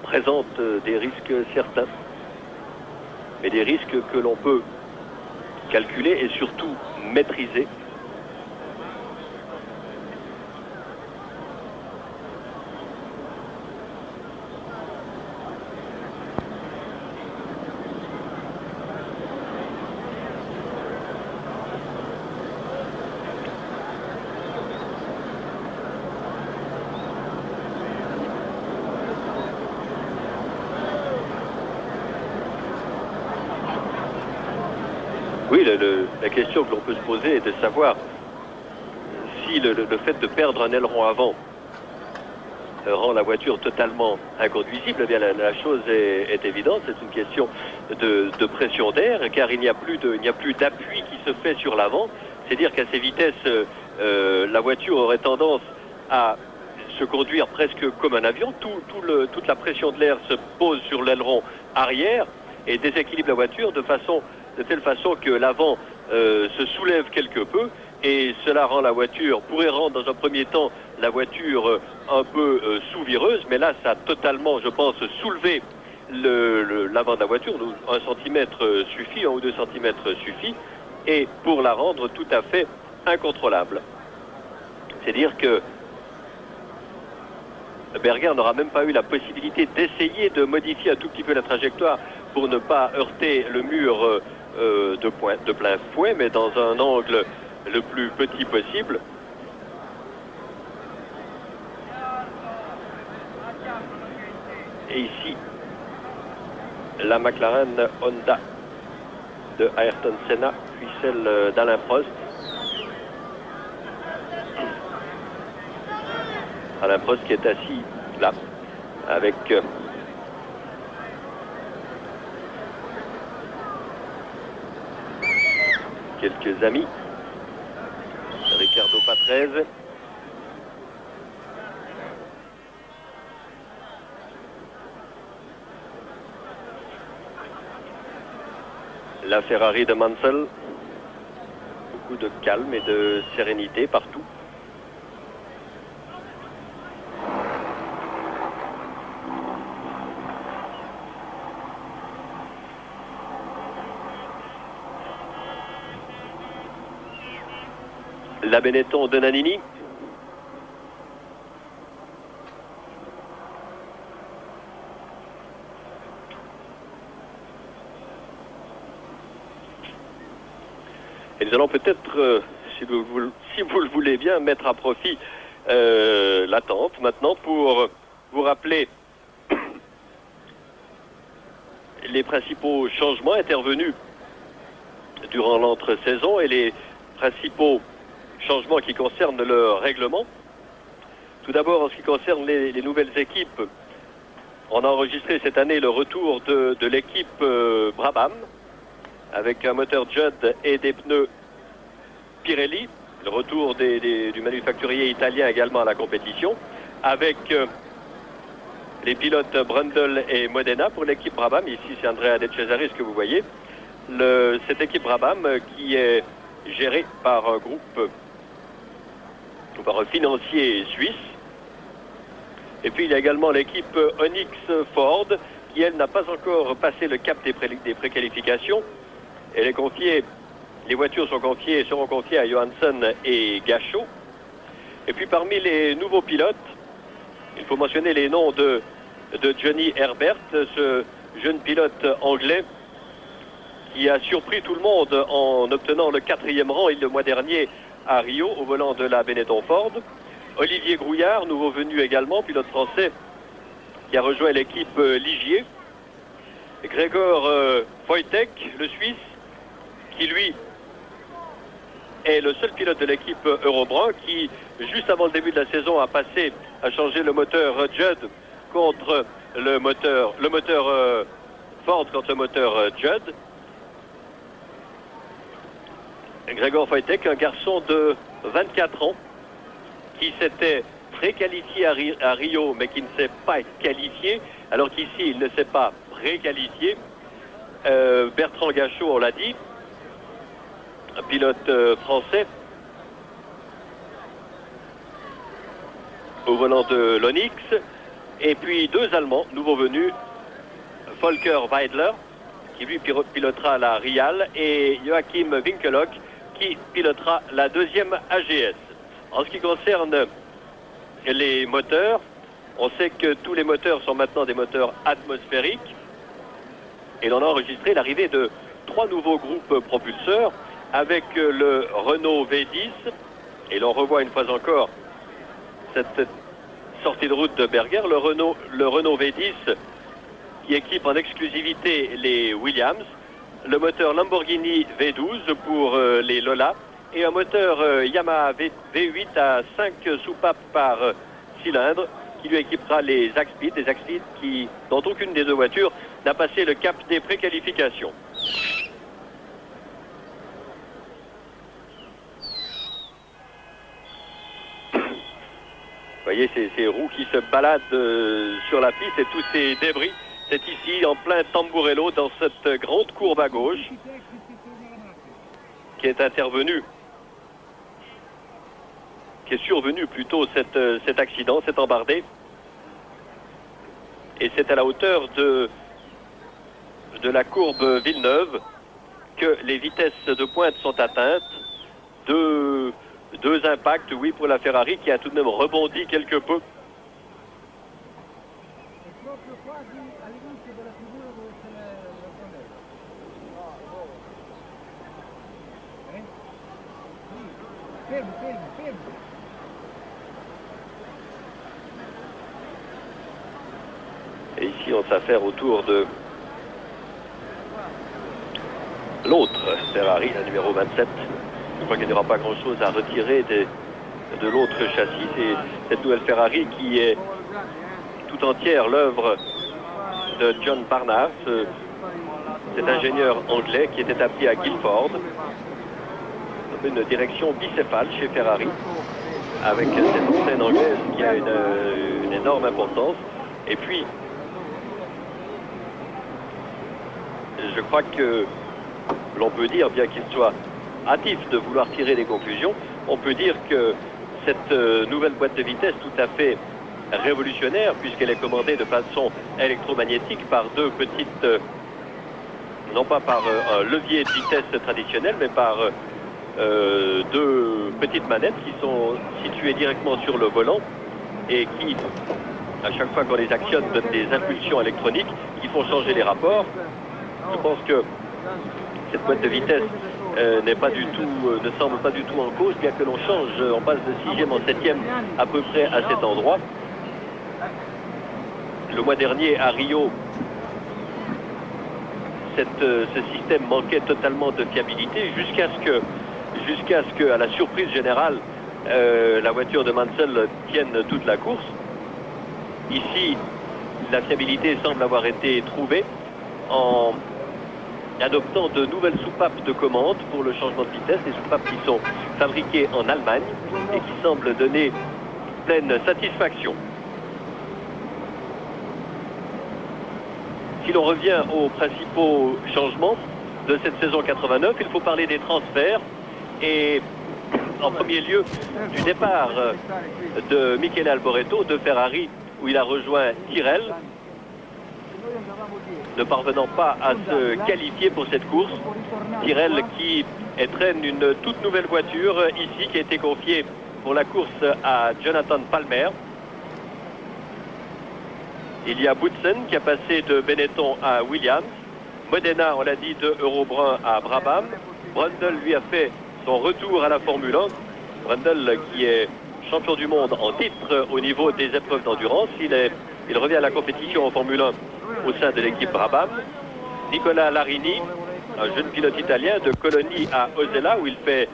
A: présente des risques certains, mais des risques que l'on peut calculer et surtout maîtriser. Oui, la question que l'on peut se poser est de savoir si le fait de perdre un aileron avant rend la voiture totalement inconduisible. Eh bien, la chose est évidente, c'est une question de pression d'air, car il n'y a plus d'appui qui se fait sur l'avant. C'est-à-dire qu'à ces vitesses, la voiture aurait tendance à se conduire presque comme un avion. Toute la pression de l'air se pose sur l'aileron arrière et déséquilibre la voiture de façon de telle façon que l'avant se soulève quelque peu, et cela rend la voiture, pourrait rendre dans un premier temps la voiture un peu sous-vireuse, mais là ça a totalement, je pense, soulevé l'avant de la voiture. 1 centimètre suffit, 1 ou 2 centimètres suffit, et pour la rendre tout à fait incontrôlable. C'est-à-dire que Berger n'aura même pas eu la possibilité d'essayer de modifier un tout petit peu la trajectoire pour ne pas heurter le mur de plein fouet, mais dans un angle le plus petit possible. Et ici, la McLaren Honda de Ayrton Senna, puis celle d'Alain Prost. Alain Prost qui est assis là, avec quelques amis. Ricardo Patrese. La Ferrari de Mansell. Beaucoup de calme et de sérénité partout. La Benetton de Nannini. Et nous allons peut-être, si vous le voulez bien, mettre à profit l'attente maintenant pour vous rappeler les principaux changements intervenus durant l'entre-saison et les principaux changements qui concernent le règlement. Tout d'abord, en ce qui concerne les nouvelles équipes, on a enregistré cette année le retour de l'équipe Brabham avec un moteur Judd et des pneus Pirelli, le retour du manufacturier italien également à la compétition, avec les pilotes Brundle et Modena pour l'équipe Brabham. Ici, c'est Andrea De Cesaris que vous voyez. Cette équipe Brabham qui est gérée par un groupe, par un financier suisse. Et puis il y a également l'équipe Onyx Ford qui, elle, n'a pas encore passé le cap des préqualifications. Elle est confiée, les voitures seront confiées à Johansson et Gachot. Et puis parmi les nouveaux pilotes, il faut mentionner les noms de Johnny Herbert, ce jeune pilote anglais qui a surpris tout le monde en obtenant le 4e rang le mois dernier à Rio au volant de la Benetton Ford. Olivier Grouillard, nouveau venu également, pilote français qui a rejoint l'équipe Ligier. Gregor Wojtek, le Suisse, qui lui est le seul pilote de l'équipe Eurobrun qui, juste avant le début de la saison, a changé le moteur Judd contre le moteur Ford contre le moteur Judd. Gregor Wojtek, un garçon de 24 ans qui s'était préqualifié à Rio mais qui ne s'est pas qualifié, alors qu'ici il ne s'est pas préqualifié. Bertrand Gachot, on l'a dit, un pilote français au volant de l'Onyx, et puis 2 Allemands nouveaux venus, Volker Weidler qui lui pilotera la Rial et Joachim Winkelock qui pilotera la 2e AGS. En ce qui concerne les moteurs, on sait que tous les moteurs sont maintenant des moteurs atmosphériques et l'on a enregistré l'arrivée de 3 nouveaux groupes propulseurs avec le Renault V10, et l'on revoit une fois encore cette sortie de route de Berger, le Renault V10 qui équipe en exclusivité les Williams, le moteur Lamborghini V12 pour les Lola et un moteur Yamaha V8 à 5 soupapes par cylindre qui lui équipera les Zaxpeed, dont aucune des 2 voitures n'a passé le cap des préqualifications. Vous voyez ces roues qui se baladent sur la piste et tous ces débris C'est ici, en plein Tamburello, dans cette grande courbe à gauche, qui est intervenu, qui est survenu plutôt cet accident, cet embardé. Et c'est à la hauteur de la courbe Villeneuve que les vitesses de pointe sont atteintes. Deux impacts, oui, pour la Ferrari qui a tout de même rebondi quelque peu. Et ici, on s'affaire autour de l'autre Ferrari, la numéro 27. Je crois qu'il n'y aura pas grand-chose à retirer de l'autre châssis. C'est cette nouvelle Ferrari qui est tout entière l'œuvre de John Barnard, cet ingénieur anglais qui est établi à Guildford. Une direction bicéphale chez Ferrari, avec cette antenne anglaise qui a une énorme importance. Et puis, je crois que l'on peut dire, bien qu'il soit hâtif de vouloir tirer des conclusions, on peut dire que cette nouvelle boîte de vitesse tout à fait révolutionnaire, puisqu'elle est commandée de façon électromagnétique par deux petites, non pas par un levier de vitesse traditionnel, mais par deux petites manettes qui sont situées directement sur le volant et qui, à chaque fois qu'on les actionne, donnent des impulsions électroniques qui font changer les rapports. Je pense que cette boîte de vitesse ne semble pas du tout en cause, bien que l'on change, on passe de 6e en 7e à peu près à cet endroit. Le mois dernier à Rio, ce système manquait totalement de fiabilité jusqu'à ce que, à la surprise générale, la voiture de Mansell tienne toute la course. Ici, la fiabilité semble avoir été trouvée en adoptant de nouvelles soupapes de commande pour le changement de vitesse, des soupapes qui sont fabriquées en Allemagne et qui semblent donner pleine satisfaction. Si l'on revient aux principaux changements de cette saison 89, il faut parler des transferts et en premier lieu du départ de Michele Alboreto de Ferrari où il a rejoint Tyrrell, ne parvenant pas à se qualifier pour cette course. Tyrrell qui traîne une toute nouvelle voiture ici qui a été confiée pour la course à Jonathan Palmer. Il y a Boutsen qui a passé de Benetton à Williams. Modena, on l'a dit, de Eurobrun à Brabham. Brundle lui a fait son retour à la Formule 1. Brundle qui est champion du monde en titre au niveau des épreuves d'endurance. Il revient à la compétition en Formule 1 au sein de l'équipe Brabham. Nicolas Larini, un jeune pilote italien de Cologny à Osella où il fait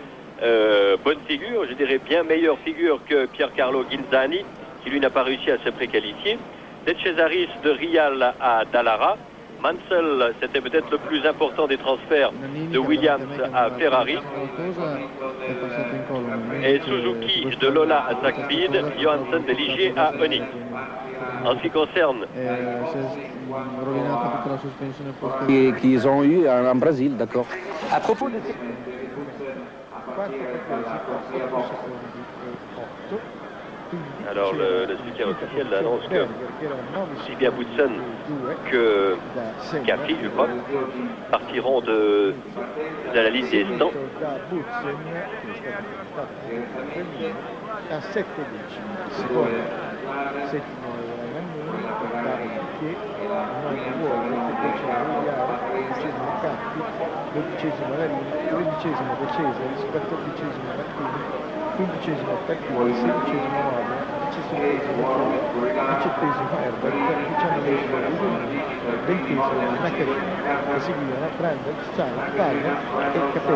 A: bonne figure, je dirais bien meilleure figure que Piercarlo Ghinzani qui lui n'a pas réussi à se préqualifier. De Cesaris de Rial à Dallara. Mansell, c'était peut-être le plus important des transferts de Williams à Ferrari. Et Suzuki de Lola à Zach Speed, Johansson de Ligier à Onyx. En ce qui concerne
B: qu'ils ont eu en Brésil, d'accord. À propos de...
A: Alors le soutien officiel annonce que si bien Boutsen que Caffi, je crois, partiront de la liste des stands.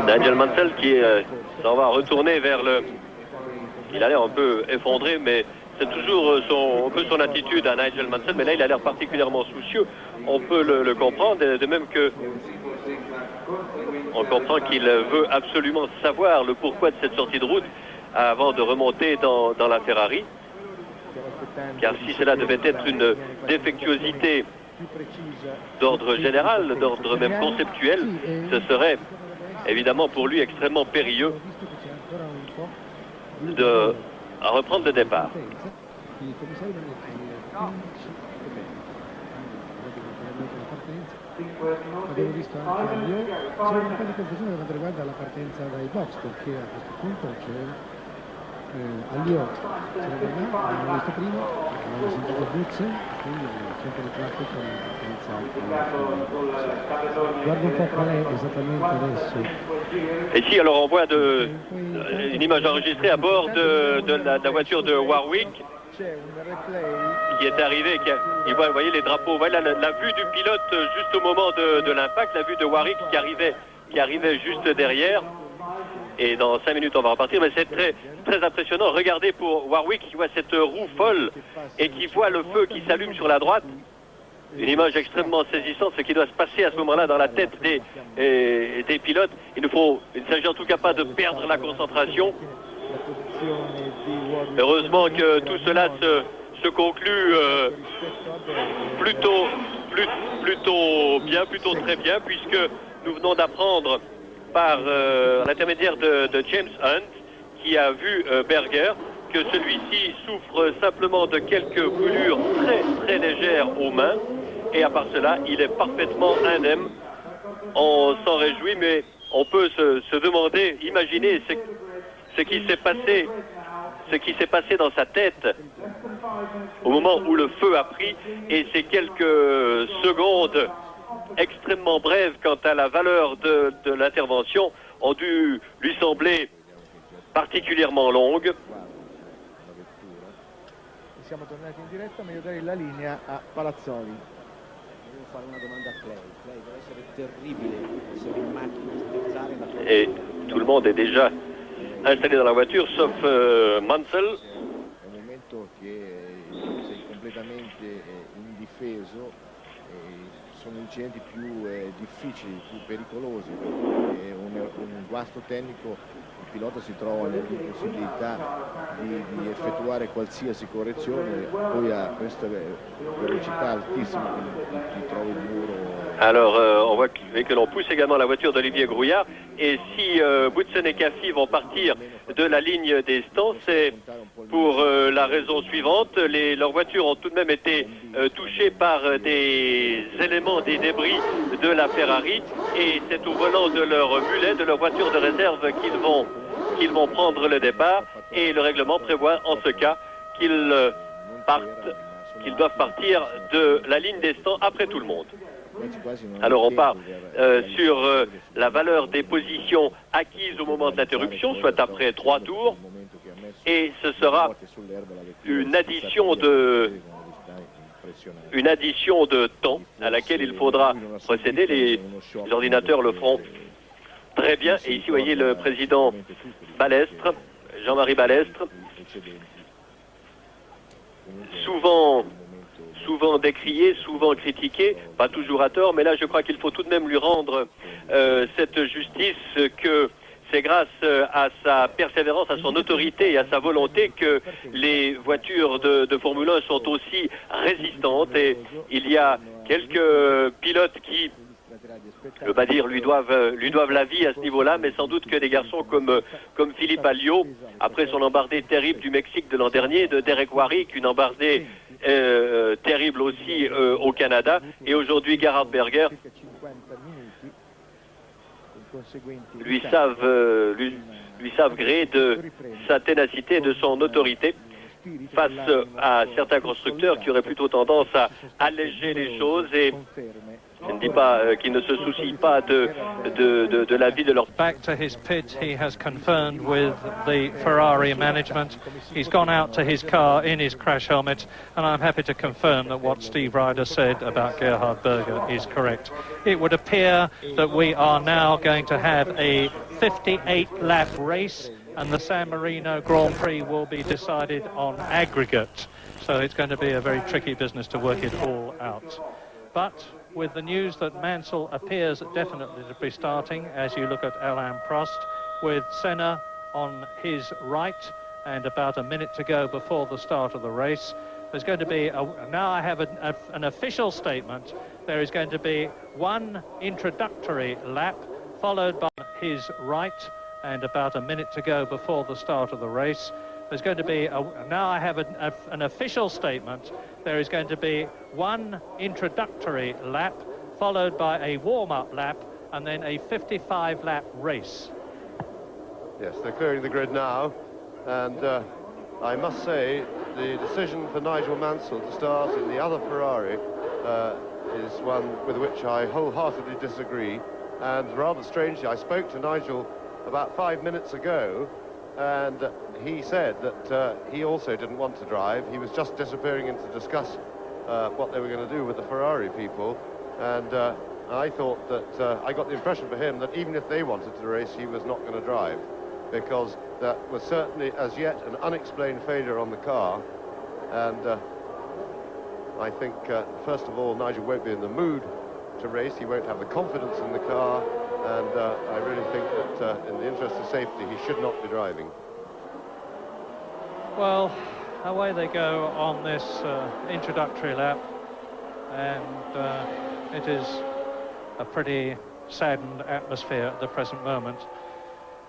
A: Nigel Mansell qui s'en va retourner vers le... Il a l'air un peu effondré, mais c'est toujours un peu son attitude à Nigel Mansell, mais là il a l'air particulièrement soucieux. On peut le comprendre, de même que on comprend qu'il veut absolument savoir le pourquoi de cette sortie de route avant de remonter dans la Ferrari. Car si cela devait être une défectuosité d'ordre général, d'ordre même conceptuel, ce serait évidemment pour lui extrêmement périlleux de reprendre le départ.
G: Abbiamo visto anche Alio, c'è un po' di confusione per quanto riguarda la partenza dai box, perché a questo punto c'è Alio, sarebbe me, l'abbiamo visto prima, abbiamo sentito Buzze, quindi c'è un po' di traffico con partenza. Guarda un po' qual è esattamente adesso.
A: Et ici, alors on voit une image enregistrée à bord de la voiture de Warwick, qui est arrivé, vous voyez les drapeaux, voilà la vue du pilote juste au moment de l'impact, la vue de Warwick qui arrivait juste derrière. Et dans 5 minutes on va repartir, mais c'est très impressionnant. Regardez pour Warwick qui voit cette roue folle et qui voit le feu qui s'allume sur la droite. Une image extrêmement saisissante, ce qui doit se passer à ce moment-là dans la tête des pilotes. Il ne s'agit en tout cas pas de perdre la concentration. Heureusement que tout cela se conclut plutôt bien, plutôt très bien, puisque nous venons d'apprendre par l'intermédiaire de James Hunt, qui a vu Berger, que celui-ci souffre simplement de quelques brûlures très légères aux mains, et à part cela, il est parfaitement indemne. On s'en réjouit, mais on peut se demander, imaginer ce qui s'est passé dans sa tête au moment où le feu a pris, et ces quelques secondes extrêmement brèves quant à la valeur de l'intervention ont dû lui sembler particulièrement longues.
H: Siamo tornati in diretta, ma io darei la linea a Palazzoli.
B: Devo fare una domanda a Clay. Clay, deve essere terribile essere in macchina, sterzare da solo.
A: Et tout le monde est déjà installé dans la voiture, sauf Mansell.
I: È un momento che sei completamente indifeso, sono incidenti più difficili, più pericolosi, perché un guasto tecnico, il pilota si trova nell'impossibilità di effettuare qualsiasi correzione, poi a questa velocità altissima ti trovi il muro.
A: Alors, on voit que l'on pousse également la voiture d'Olivier Grouillard. Et si Boutsen et Caffi vont partir de la ligne des stands, c'est pour la raison suivante. Leurs voitures ont tout de même été touchées par des éléments, des débris de la Ferrari. Et c'est au volant de leur mulet, de leur voiture de réserve qu'ils vont prendre le départ. Et le règlement prévoit en ce cas qu'ils doivent partir de la ligne des stands après tout le monde. Alors on part sur la valeur des positions acquises au moment de l'interruption, soit après 3 tours, et ce sera une addition de temps à laquelle il faudra procéder. Les ordinateurs le feront très bien. Et ici vous voyez le président Balestre, Jean-Marie Balestre, souvent décrié, souvent critiqué, pas toujours à tort, mais là je crois qu'il faut tout de même lui rendre cette justice, que c'est grâce à sa persévérance, à son autorité et à sa volonté que les voitures de Formule 1 sont aussi résistantes. Et il y a quelques pilotes qui, je ne veux pas dire lui doivent la vie à ce niveau-là, mais sans doute que des garçons comme Philippe Alliot, après son embardée terrible du Mexique de l'an dernier, de Derek Warwick, une embardée terrible aussi au Canada, et aujourd'hui Gerhard Berger, lui savent gré de sa ténacité et de son autorité face à certains constructeurs qui auraient plutôt tendance à alléger les choses. Et je ne dis pas qu'ils ne se soucient pas de la vie de leur...
C: Back to his pit, he has confirmed with the Ferrari management. He's gone out to his car in his crash helmet, and I'm happy to confirm that what Steve Ryder said about Gerhard Berger is correct. It would appear that we are now going to have a 58-lap race, and the San Marino Grand Prix will be decided on aggregate. So it's going to be a very tricky business to work it all out. But with the news that Mansell appears definitely to be starting, as you look at Alain Prost, with Senna on his right and about a minute to go before the start of the race, There's going to be, now I have an official statement. There is going to be one introductory lap, followed by his right, and about a minute to go before the start of the race. There's going to be, now I have an official statement. There is going to be one introductory lap, followed by a warm-up lap, and then a 55-lap race.
D: Yes, they're clearing the grid now, and I must say the decision for Nigel Mansell to start in the other Ferrari is one with which I wholeheartedly disagree. And rather strangely, I spoke to Nigel about 5 minutes ago, and he said that he also didn't want to drive. He was just disappearing in to discuss what they were going to do with the Ferrari people, and I thought that I got the impression for him that even if they wanted to race, he was not going to drive, because that was certainly as yet an unexplained failure on the car. And I think first of all, Nigel won't be in the mood to race. He won't have the confidence in the car, and I really think that in the interest of safety, he should not be driving.
C: Well, away they go on this introductory lap, and it is a pretty saddened atmosphere at the present moment,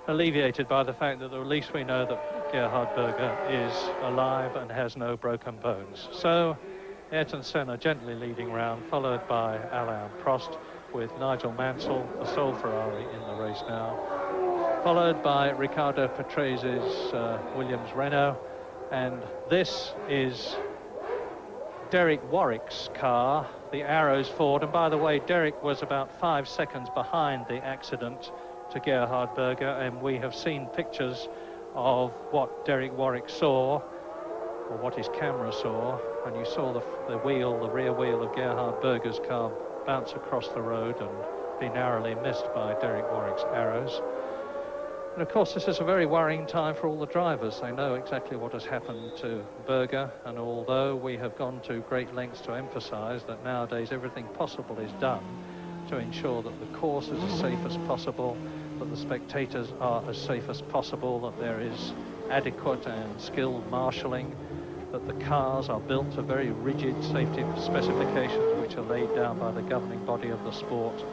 C: alleviated by the fact that at least we know that Gerhard Berger is alive and has no broken bones. So Ayrton Senna gently leading round, followed by Alain Prost, with Nigel Mansell, the sole Ferrari, in the race now, followed by Riccardo Patrese's Williams-Renault, and this is Derek Warwick's car, the Arrows Ford. And by the way, Derek was about 5 seconds behind the accident to Gerhard Berger, and we have seen pictures of what Derek Warwick saw, or what his camera saw, and you saw the rear wheel of Gerhard Berger's car bounce across the road and be narrowly missed by Derek Warwick's Arrows. And of course, this is a very worrying time for all the drivers. They know exactly what has happened to Berger, and although we have gone to great lengths to emphasize that nowadays everything possible is done to ensure that the course is as safe as possible, that the spectators are as safe as possible, that there is adequate and skilled marshalling, that the cars are built to very rigid safety specifications which are laid down by the governing body of the sport.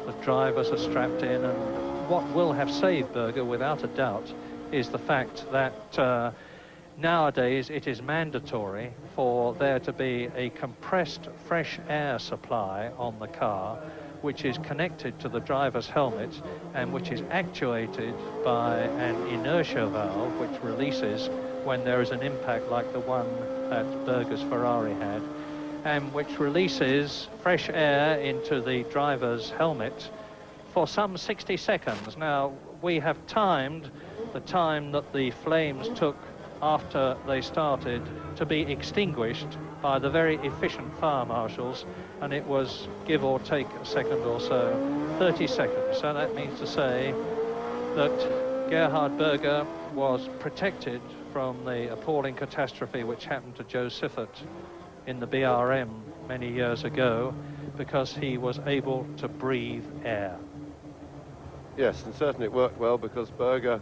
C: The drivers are strapped in, and what will have saved Berger, without a doubt, is the fact that nowadays it is mandatory for there to be a compressed fresh air supply on the car, which is connected to the driver's helmet and which is actuated by an inertia valve which releases when there is an impact like the one that Berger's Ferrari had, and which releases fresh air into the driver's helmet for some 60 seconds. Now, we have timed the time that the flames took after they started to be extinguished by the very efficient fire marshals, and it was, give or take a second or so, 30 seconds. So that means to say that Gerhard Berger was protected from the appalling catastrophe which happened to Joe Siffert in the BRM many years ago, because he was able to breathe air.
D: Yes, and certainly it worked well, because Berger,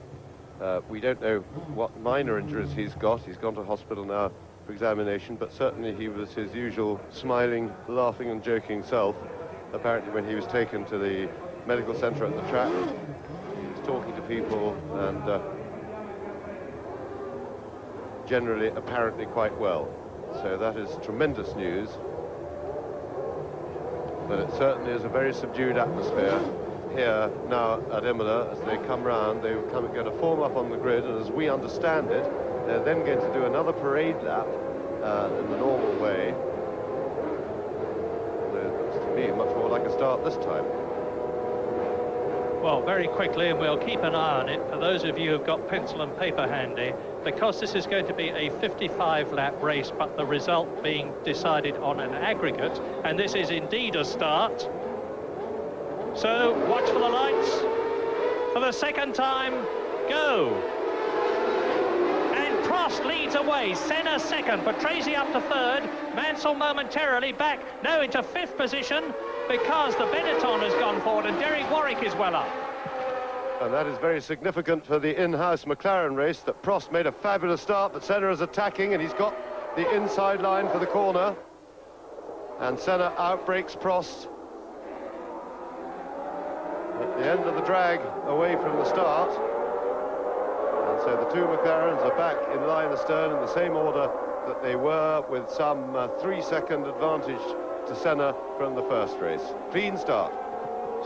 D: we don't know what minor injuries he's got. He's gone to hospital now for examination, but certainly he was his usual smiling, laughing and joking self. Apparently when he was taken to the medical centre at the track, he was talking to people and generally apparently quite well. So that is tremendous news. But it certainly is a very subdued atmosphere here now at Imola. As they come round, they're going to form up on the grid, and as we understand it, they're then going to do another parade lap in the normal way. It looks to me much more like a start this time.
C: Well, very quickly, and we'll keep an eye on it, for those of you who've got pencil and paper handy, because this is going to be a 55-lap race, but the result being decided on an aggregate, and this is indeed a start. So, watch for the lights. For the second time, go. And Prost leads away. Senna second, Patrese up to third. Mansell momentarily back, now into fifth position, because the Benetton has gone forward and Derek Warwick is well up.
D: And that is very significant for the in-house McLaren race, that Prost made a fabulous start, but Senna is attacking, and he's got the inside line for the corner. And Senna outbreaks Prost at the end of the drag away from the start. And so the two McLarens are back in line astern in the same order that they were, with some 3-second advantage to Senna from the first race. Clean start.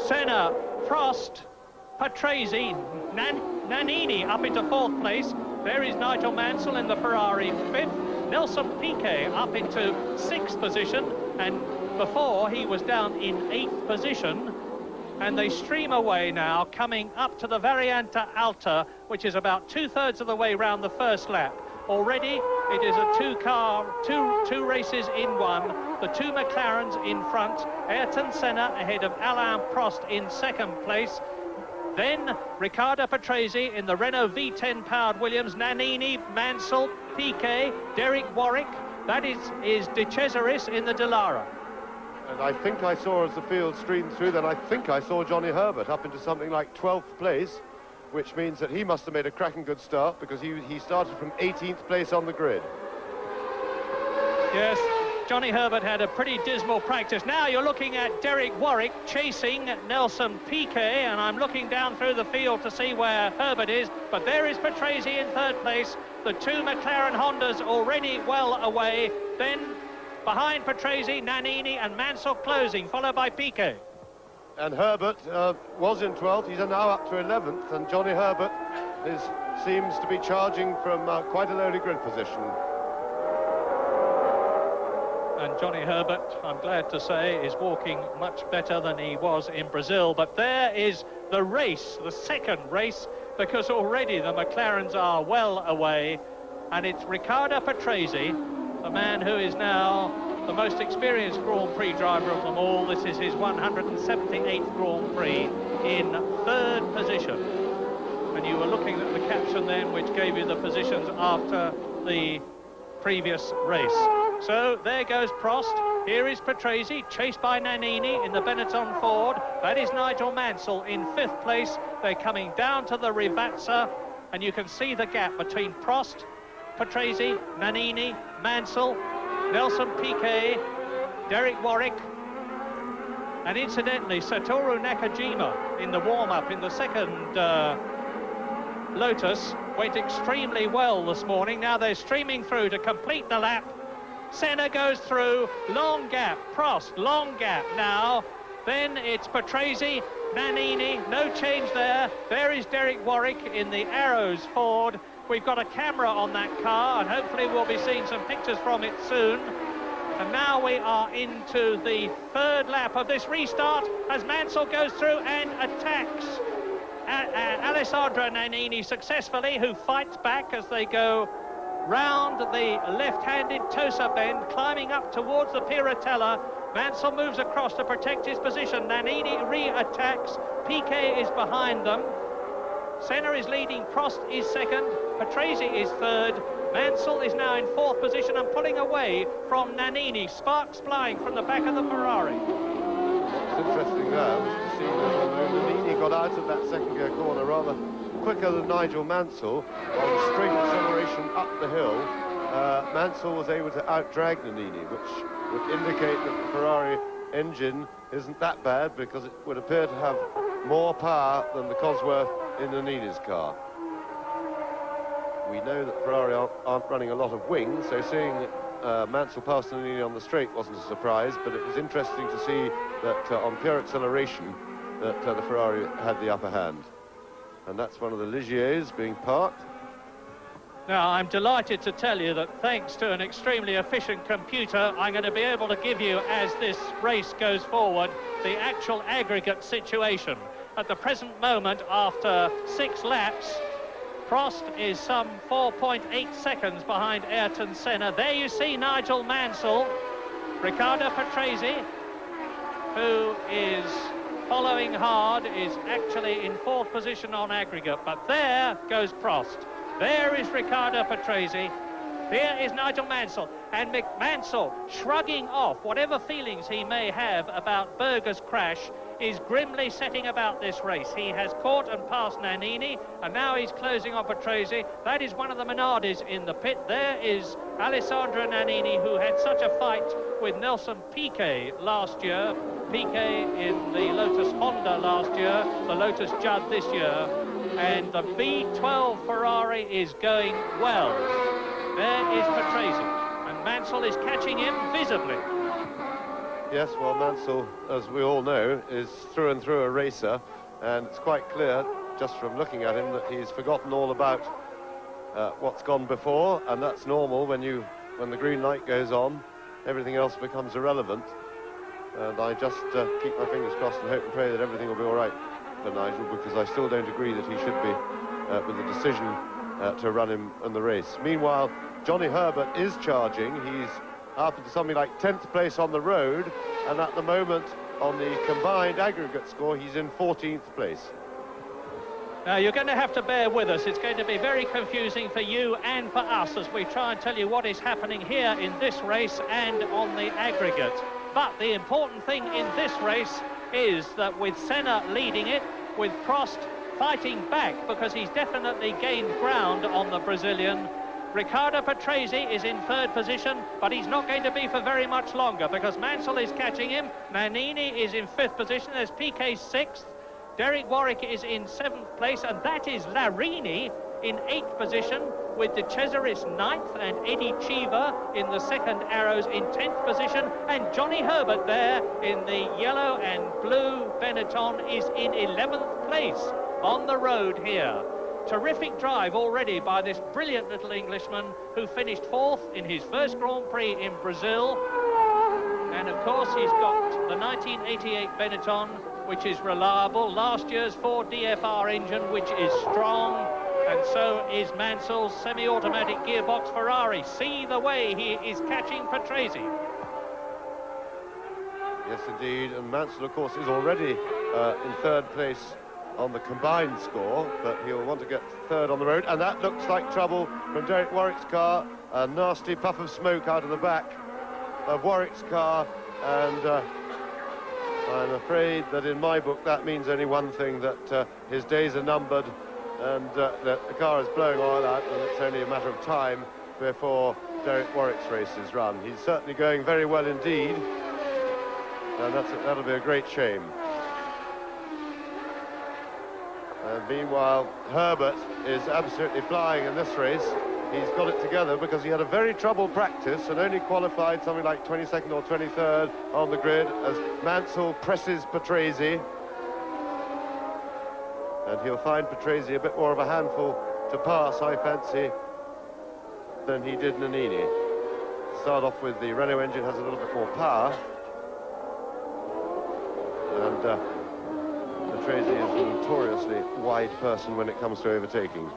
C: Senna, Prost, Patrese, Nannini up into 4th place. There is Nigel Mansell in the Ferrari 5th. Nelson Piquet up into 6th position, and before he was down in 8th position. And they stream away now, coming up to the Variante Alta, which is about 2/3 of the way round the first lap. Already it is a two races in one. The two McLarens in front, Ayrton Senna ahead of Alain Prost in 2nd place. Then Riccardo Patrese in the Renault V10 powered Williams, Nannini, Mansell, Piquet, Derek Warwick. That is De Cesaris in the Dallara.
D: And I think I saw, as the field streamed through, then I think I saw Johnny Herbert up into something like 12th place, which means that he must have made a cracking good start, because he started from 18th place on the grid.
C: Yes, Johnny Herbert had a pretty dismal practice. Now you're looking at Derek Warwick chasing Nelson Piquet, and I'm looking down through the field to see where Herbert is, but there is Patrese in 3rd place. The two McLaren Hondas already well away. Then behind Patrese, Nannini and Mansell closing, followed by Piquet.
D: And Herbert was in 12th, he's now up to 11th, and Johnny Herbert seems to be charging from quite a lowly grid position.
C: And Johnny Herbert, I'm glad to say, is walking much better than he was in Brazil. But there is the race, the 2nd race, because already the McLarens are well away, and it's Riccardo Patrese, the man who is now the most experienced Grand Prix driver of them all. This is his 178th Grand Prix, in 3rd position. And you were looking at the caption then, which gave you the positions after the previous race. So there goes Prost. Here is Patrese, chased by Nannini in the Benetton Ford. That is Nigel Mansell in 5th place. They're coming down to the Rivazza, and you can see the gap between Prost, Patrese, Nannini, Mansell, Nelson Piquet, Derek Warwick, and incidentally Satoru Nakajima in the warm-up in the 2nd Lotus went extremely well this morning. Now they're streaming through to complete the lap. Senna goes through, long gap, Prost, long gap now. Then it's Patrese, Nannini, no change there. There is Derek Warwick in the Arrows Ford. We've got a camera on that car, and hopefully we'll be seeing some pictures from it soon. And now we are into the 3rd lap of this restart as Mansell goes through and attacks Alessandro Nannini successfully, who fights back as they go round the left-handed Tosa bend, climbing up towards the Piratella. Mansell moves across to protect his position. Nannini re-attacks. Piquet is behind them. Senna is leading, Prost is 2nd, Patrese is 3rd. Mansell is now in 4th position and pulling away from Nannini. Sparks flying from the back of the Ferrari.
D: What's interesting now was to see that Nannini got out of that 2nd gear corner rather quicker than Nigel Mansell on straight acceleration up the hill. Mansell was able to out-drag Nannini, which would indicate that the Ferrari engine isn't that bad, because it would appear to have more power than the Cosworth in Nannini's car. We know that Ferrari aren't running a lot of wings, so seeing Mansell pass Nannini on the straight wasn't a surprise, but it was interesting to see that on pure acceleration that the Ferrari had the upper hand. And that's one of the Ligiers being parked.
C: Now, I'm delighted to tell you that thanks to an extremely efficient computer, I'm going to be able to give you, as this race goes forward, the actual aggregate situation. At the present moment, after 6 laps, Prost is some 4.8 seconds behind Ayrton Senna. There you see Nigel Mansell, Riccardo Patrese, who is following hard, is actually in 4th position on aggregate. But there goes Prost. There is Riccardo Patrese. There is Nigel Mansell. And Mansell, shrugging off whatever feelings he may have about Berger's crash, is grimly setting about this race. He has caught and passed Nannini, and now he's closing on Patrese. That is one of the Minardis in the pit. There is Alessandro Nannini, who had such a fight with Nelson Piquet last year. Piquet in the Lotus Honda last year, the Lotus Judd this year, and the V12 Ferrari is going well. There is Patrese, and Mansell is catching him visibly.
D: Yes, well, Mansell, as we all know, is through and through a racer, and it's quite clear, just from looking at him, that he's forgotten all about what's gone before, and that's normal when the green light goes on, everything else becomes irrelevant. And I just keep my fingers crossed and hope and pray that everything will be all right for Nigel, because I still don't agree that he should be with the decision to run him in the race. Meanwhile, Johnny Herbert is charging. He's up into something like 10th place on the road, and at the moment on the combined aggregate score he's in 14th place.
C: Now you're going to have to bear with us. It's going to be very confusing for you and for us as we try and tell you what is happening here in this race and on the aggregate. But the important thing in this race is that with Senna leading it, with Prost fighting back because he's definitely gained ground on the Brazilian, Riccardo Patrese is in 3rd position, but he's not going to be for very much longer because Mansell is catching him. Nannini is in 5th position. There's Piquet 6th. Derek Warwick is in 7th place, and that is Larini in 8th position, with De Cesaris 9th and Eddie Cheever in the second arrows in 10th position, and Johnny Herbert there in the yellow and blue Benetton is in 11th place on the road here. Terrific drive already by this brilliant little Englishman who finished 4th in his first Grand Prix in Brazil. And of course he's got the 1988 Benetton, which is reliable, last year's Ford DFR engine, which is strong, and so is Mansell's semi-automatic gearbox Ferrari. See the way he is catching Patrese.
D: Yes, indeed, and Mansell, of course, is already in 3rd place on the combined score, but he'll want to get 3rd on the road, and that looks like trouble from Derek Warwick's car. A nasty puff of smoke out of the back of Warwick's car, and I'm afraid that in my book that means only one thing, that his days are numbered, and that the car is blowing oil out, and it's only a matter of time before Derek Warwick's race is run. He's certainly going very well indeed, and that'll be a great shame. And meanwhile, Herbert is absolutely flying in this race. He's got it together because he had a very troubled practice and only qualified something like 22nd or 23rd on the grid as Mansell presses Patrese. And he'll find Patrese a bit more of a handful to pass, I fancy, than he did Nannini. Start off with the Renault engine, has a little bit more power. And Patrese is a notoriously wide person when it comes to overtaking.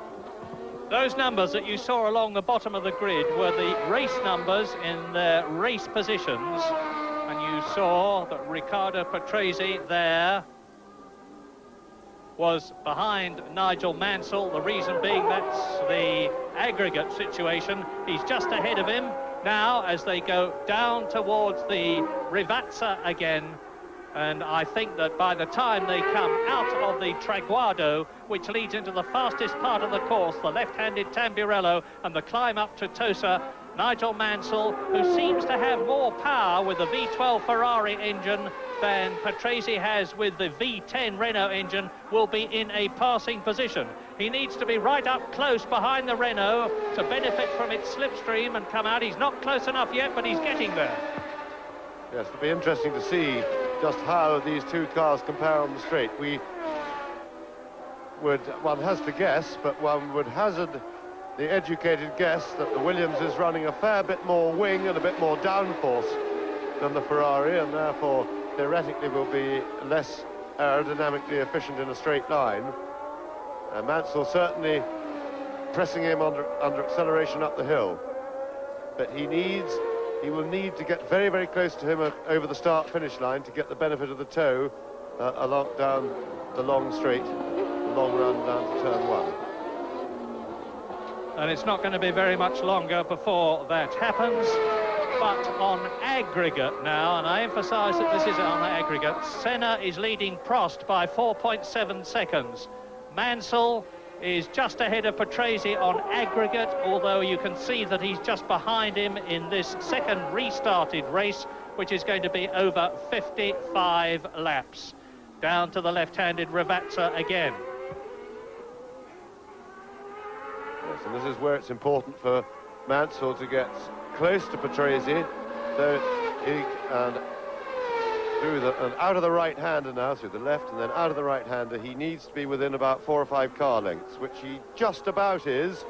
C: Those numbers that you saw along the bottom of the grid were the race numbers in their race positions, and you saw that Riccardo Patrese there was behind Nigel Mansell. The reason being that's the aggregate situation. He's just ahead of him now as they go down towards the Rivazza again. And I think that by the time they come out of the Traguardo, which leads into the fastest part of the course, the left-handed Tamburello, and the climb up to Tosa, Nigel Mansell, who seems to have more power with the V12 Ferrari engine than Patrese has with the V10 Renault engine, will be in a passing position. He needs to be right up close behind the Renault to benefit from its slipstream and come out. He's not close enough yet, but he's getting there.
D: Yes, it'll be interesting to see just how these two cars compare on the straight. One has to guess, but one would hazard the educated guess that the Williams is running a fair bit more wing and a bit more downforce than the Ferrari, and therefore theoretically will be less aerodynamically efficient in a straight line. Mansell certainly pressing him under acceleration up the hill, but he will need to get very, very close to him over the start-finish line to get the benefit of the tow down the long straight, the long run down to turn 1.
C: And it's not going to be very much longer before that happens. but on aggregate now, and I emphasise that this is on aggregate, Senna is leading Prost by 4.7 seconds. Mansell is just ahead of Patrese on aggregate, although you can see that he's just behind him in this second restarted race, which is going to be over 55 laps. Down to the left-handed Ravazza again.
D: Yes, and this is where it's important for Mansell to get close to Patrese, and out of the right-hander now, through the left and then out of the right-hander. He needs to be within about 4 or 5 car lengths, which he just about is.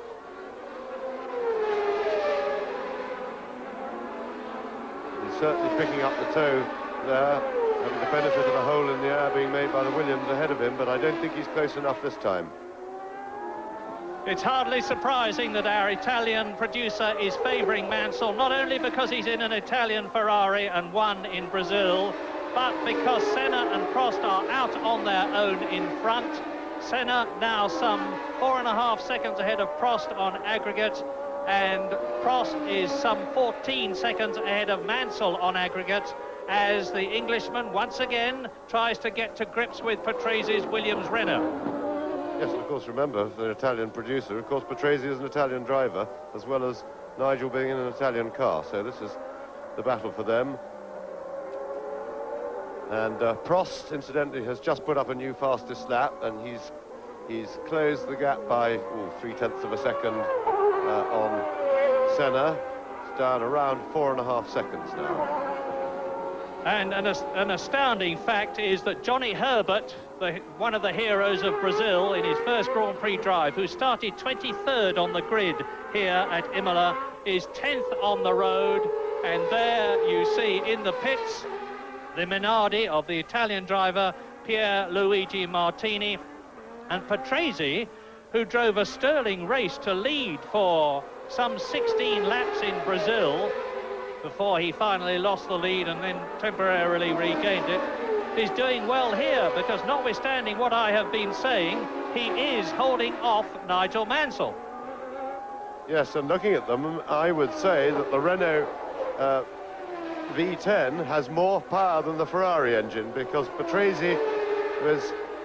D: He's certainly picking up the toe there, having the benefit of a hole in the air being made by the Williams ahead of him, but I don't think he's close enough this time.
C: It's hardly surprising that our Italian producer is favouring Mansell, not only because he's in an Italian Ferrari and won in Brazil, but because Senna and Prost are out on their own in front. Senna now some 4.5 seconds ahead of Prost on aggregate, and Prost is some 14 seconds ahead of Mansell on aggregate, as the Englishman once again tries to get to grips with Patrese's Williams Renault.
D: Yes, and of course, remember, the Italian producer, of course, Patrese is an Italian driver, as well as Nigel being in an Italian car, so this is the battle for them. And Prost, incidentally, has just put up a new fastest lap, and he's closed the gap by 0.3 of a second on Senna. It's down around 4.5 seconds now.
C: And an astounding fact is that Johnny Herbert, one of the heroes of Brazil in his first Grand Prix drive, who started 23rd on the grid here at Imola, is 10th on the road. And there you see in the pits the Minardi of the Italian driver Pier Luigi Martini, and Patrese, who drove a sterling race to lead for some 16 laps in Brazil before he finally lost the lead and then temporarily regained it, is doing well here, because notwithstanding what I have been saying, he is holding off Nigel Mansell.
D: Yes, and looking at them, I would say that the Renault V10 has more power than the Ferrari engine, because Patrese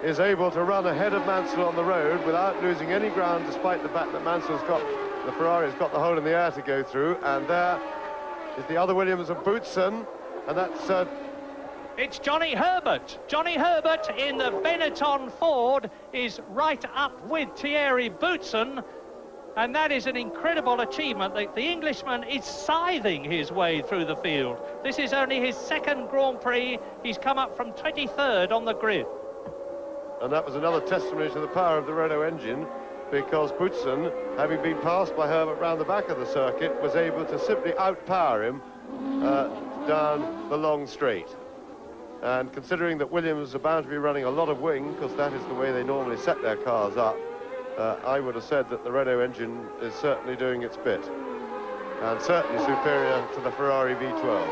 D: is able to run ahead of Mansell on the road without losing any ground, despite the fact that the Ferrari's got the hole in the air to go through, and there is the other Williams of Boutsen, and that's...
C: It's Johnny Herbert. Johnny Herbert in the Benetton Ford is right up with Thierry Boutsen, and that is an incredible achievement. The Englishman is scything his way through the field. This is only his second Grand Prix. He's come up from 23rd on the grid.
D: And that was another testimony to the power of the Renault engine, because Boutsen, having been passed by Herbert round the back of the circuit, was able to simply outpower him down the long straight. And considering that Williams are bound to be running a lot of wing, because that is the way they normally set their cars up, I would have said that the Renault engine is certainly doing its bit, and certainly superior to the Ferrari V12.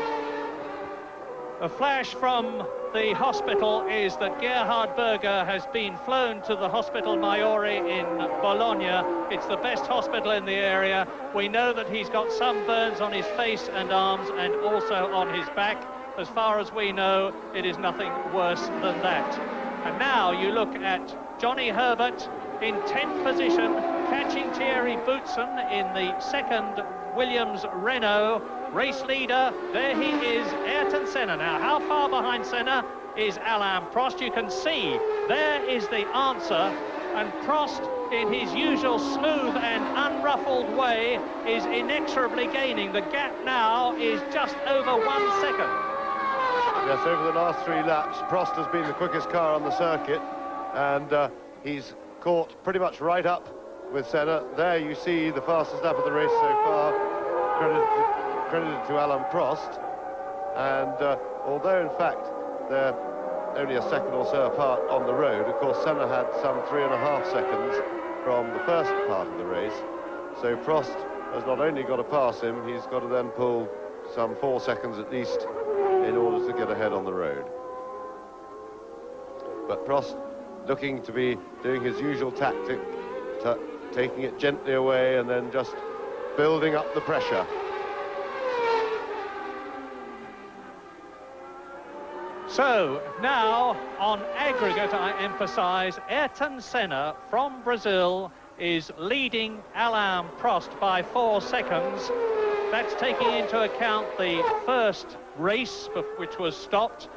C: A flash from the hospital is that Gerhard Berger has been flown to the Hospital Maiore in Bologna. It's the best hospital in the area. We know that he's got some burns on his face and arms, and also on his back. As far as we know, it is nothing worse than that. And now you look at Johnny Herbert in 10th position, catching Thierry Boutsen in the second Williams Renault. Race leader, there he is, Ayrton Senna. Now, how far behind Senna is Alain Prost? You can see there is the answer, and Prost, in his usual smooth and unruffled way, is inexorably gaining. The gap now is just over 1 second.
D: Yes, over the last 3 laps, Prost has been the quickest car on the circuit, and he's caught pretty much right up with Senna. There you see the fastest lap of the race so far, credited to Alain Prost. And although, in fact, they're only a second or so apart on the road, of course, Senna had some 3.5 seconds from the first part of the race. So Prost has not only got to pass him, he's got to then pull some 4 seconds at least in order to get ahead on the road. But Prost looking to be doing his usual tactic, taking it gently away and then just building up the pressure.
C: So now on aggregate, I emphasize, Ayrton Senna from Brazil is leading Alain Prost by 4 seconds. That's taking into account the first race, which was stopped.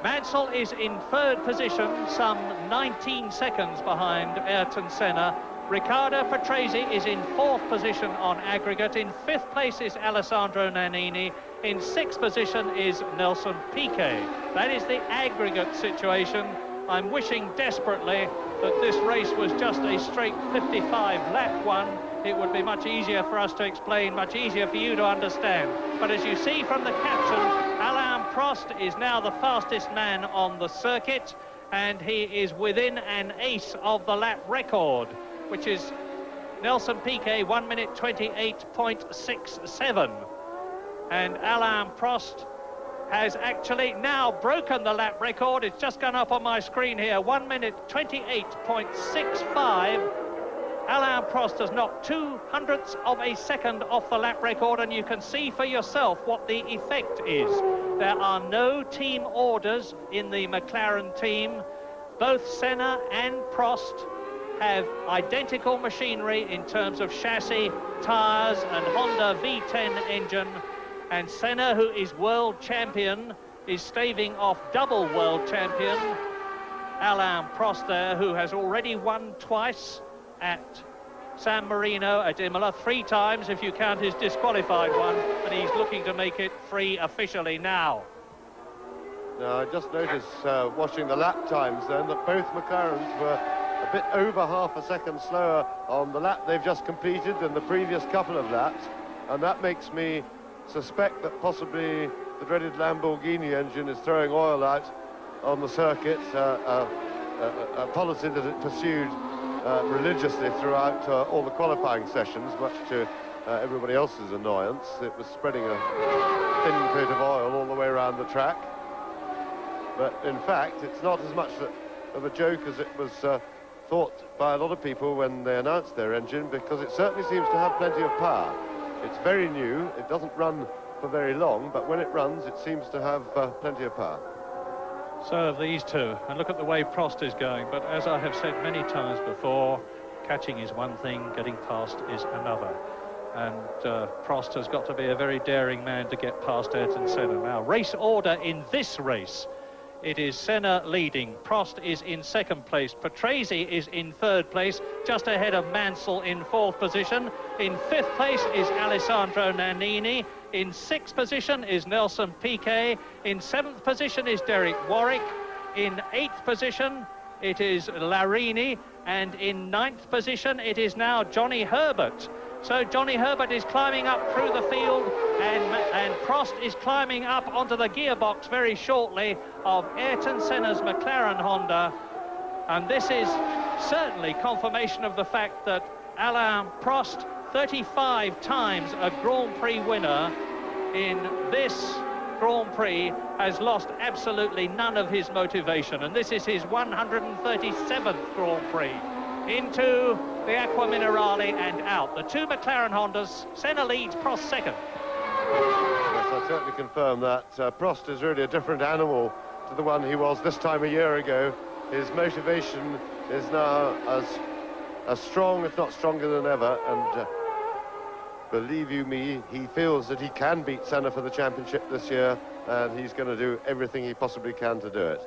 C: Mansell is in 3rd position, some 19 seconds behind Ayrton Senna. Riccardo Patrese is in 4th position on aggregate. In 5th place is Alessandro Nannini. In 6th position is Nelson Piquet. That is the aggregate situation. I'm wishing desperately that this race was just a straight 55-lap one. It would be much easier for us to explain, much easier for you to understand. But as you see from the caption, Alain Prost is now the fastest man on the circuit, and he is within an ace of the lap record, which is Nelson Piquet, 1 minute 28.67. And Alain Prost has actually now broken the lap record. It's just gone up on my screen here, 1 minute 28.65. Alain Prost has knocked 0.02 of a second off the lap record, and you can see for yourself what the effect is. There are no team orders in the McLaren team. Both Senna and Prost have identical machinery in terms of chassis, tyres and Honda V10 engine. And Senna, who is world champion, is staving off double world champion Alain Prost there, who has already won twice at San Marino, at Imola, 3 times if you count his disqualified one, and he's looking to make it 3 officially now.
D: Now, I just noticed, watching the lap times then, that both McLarens were a bit over half a second slower on the lap they've just completed than the previous couple of laps, and that makes me suspect that possibly the dreaded Lamborghini engine is throwing oil out on the circuit, a policy that it pursued religiously throughout all the qualifying sessions, much to everybody else's annoyance. It was spreading a thin coat of oil all the way around the track. But in fact, it's not as much of a joke as it was thought by a lot of people when they announced their engine, because it certainly seems to have plenty of power. It's very new, it doesn't run for very long, but when it runs, it seems to have plenty of power.
C: So of these two, and look at the way Prost is going, but as I have said many times before, catching is one thing, getting past is another. And Prost has got to be a very daring man to get past Ayrton Senna. Now, race order in this race. It is Senna leading. Prost is in 2nd place. Patrese is in 3rd place, just ahead of Mansell in 4th position. In 5th place is Alessandro Nannini. In 6th position is Nelson Piquet. In 7th position is Derek Warwick. In 8th position, it is Larini. And in 9th position, it is now Johnny Herbert. So Johnny Herbert is climbing up through the field, and Prost is climbing up onto the gearbox very shortly of Ayrton Senna's McLaren Honda. And this is certainly confirmation of the fact that Alain Prost, 35 times a Grand Prix winner in this Grand Prix, has lost absolutely none of his motivation. And this is his 137th Grand Prix. Into the Aqua Minerale and out. The 2 McLaren Hondas. Senna leads, Prost 2nd.
D: Yes, I certainly confirm that. Prost is really a different animal to the one he was this time a year ago. His motivation is now as strong, if not stronger than ever, and believe you me, he feels that he can beat Senna for the championship this year, and he's going to do everything he possibly can to do it.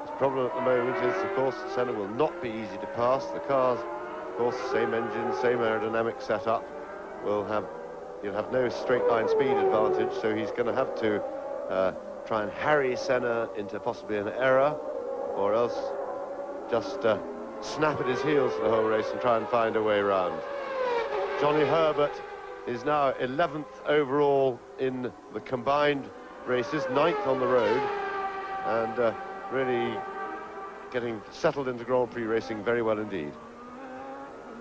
D: The problem at the moment is, of course, Senna will not be easy to pass. The cars, of course, same engine, same aerodynamic setup, he'll have no straight line speed advantage, so he's going to have to try and harry Senna into possibly an error, or else just snap at his heels for the whole race and try and find a way around. Johnny Herbert is now 11th overall in the combined races, 9th on the road, and really getting settled into Grand Prix racing very well indeed.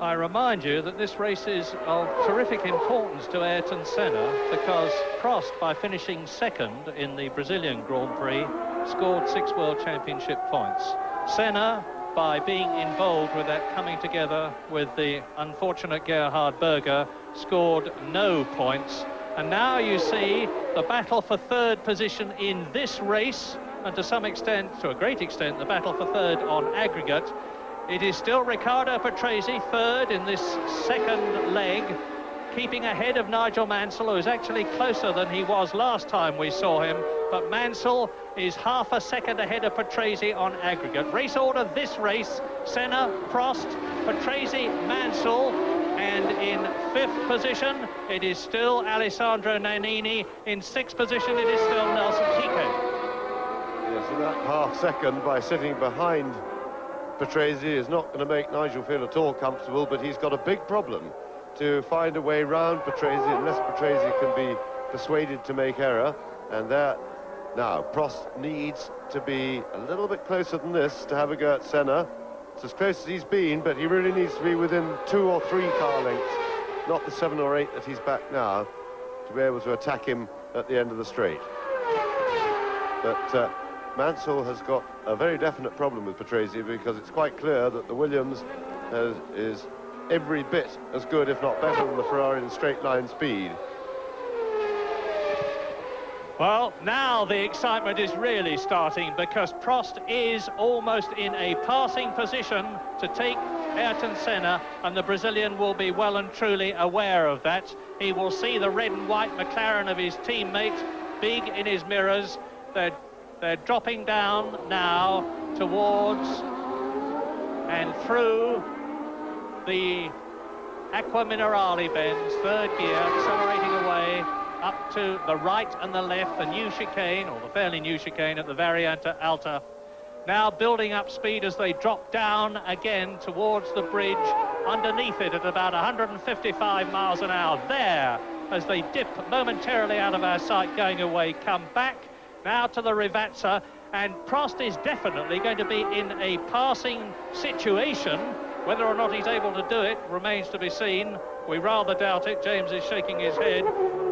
C: I remind you that this race is of terrific importance to Ayrton Senna, because Prost, by finishing 2nd in the Brazilian Grand Prix, scored 6 World Championship points. Senna, by being involved with that coming together with the unfortunate Gerhard Berger, scored no points, And now you see the battle for third position in this race, and to some extent, to a great extent, the battle for third on aggregate. It is still Riccardo Patrese, third in this second leg, keeping ahead of Nigel Mansell, who is actually closer than he was last time we saw him. But Mansell is half a second ahead of Patrese on aggregate. Race order this race: Senna, Prost, Patrese, Mansell, and in fifth position it is still Alessandro Nannini. In sixth position it is still Nelson Piquet.
D: Yes, and that half second by sitting behind Patrese is not going to make Nigel feel at all comfortable, but he's got a big problem to find a way round Patrese unless Patrese can be persuaded to make error. And there now Prost needs to be a little bit closer than this to have a go at Senna. It's as close as he's been, but he really needs to be within 2 or 3 car lengths, not the 7 or 8 that he's back now, to be able to attack him at the end of the straight. But Mansell has got a very definite problem with Patrese, because it's quite clear that the Williams is every bit as good, if not better, than the Ferrari in straight line speed.
C: Well, now the excitement is really starting, because Prost is almost in a passing position to take Ayrton Senna, and the Brazilian will be well and truly aware of that. He will see the red and white McLaren of his teammate big in his mirrors. They're dropping down now towards and through the Aqua Minerale bends, third gear, accelerating away up to the right and the left, the new chicane, or the fairly new chicane at the Variante Alta. Now building up speed as they drop down again towards the bridge, underneath it at about 155 miles an hour. There, as they dip momentarily out of our sight going away, come back now to the Rivazza, and Prost is definitely going to be in a passing situation. Whether or not he's able to do it remains to be seen. We rather doubt it. James is shaking his head.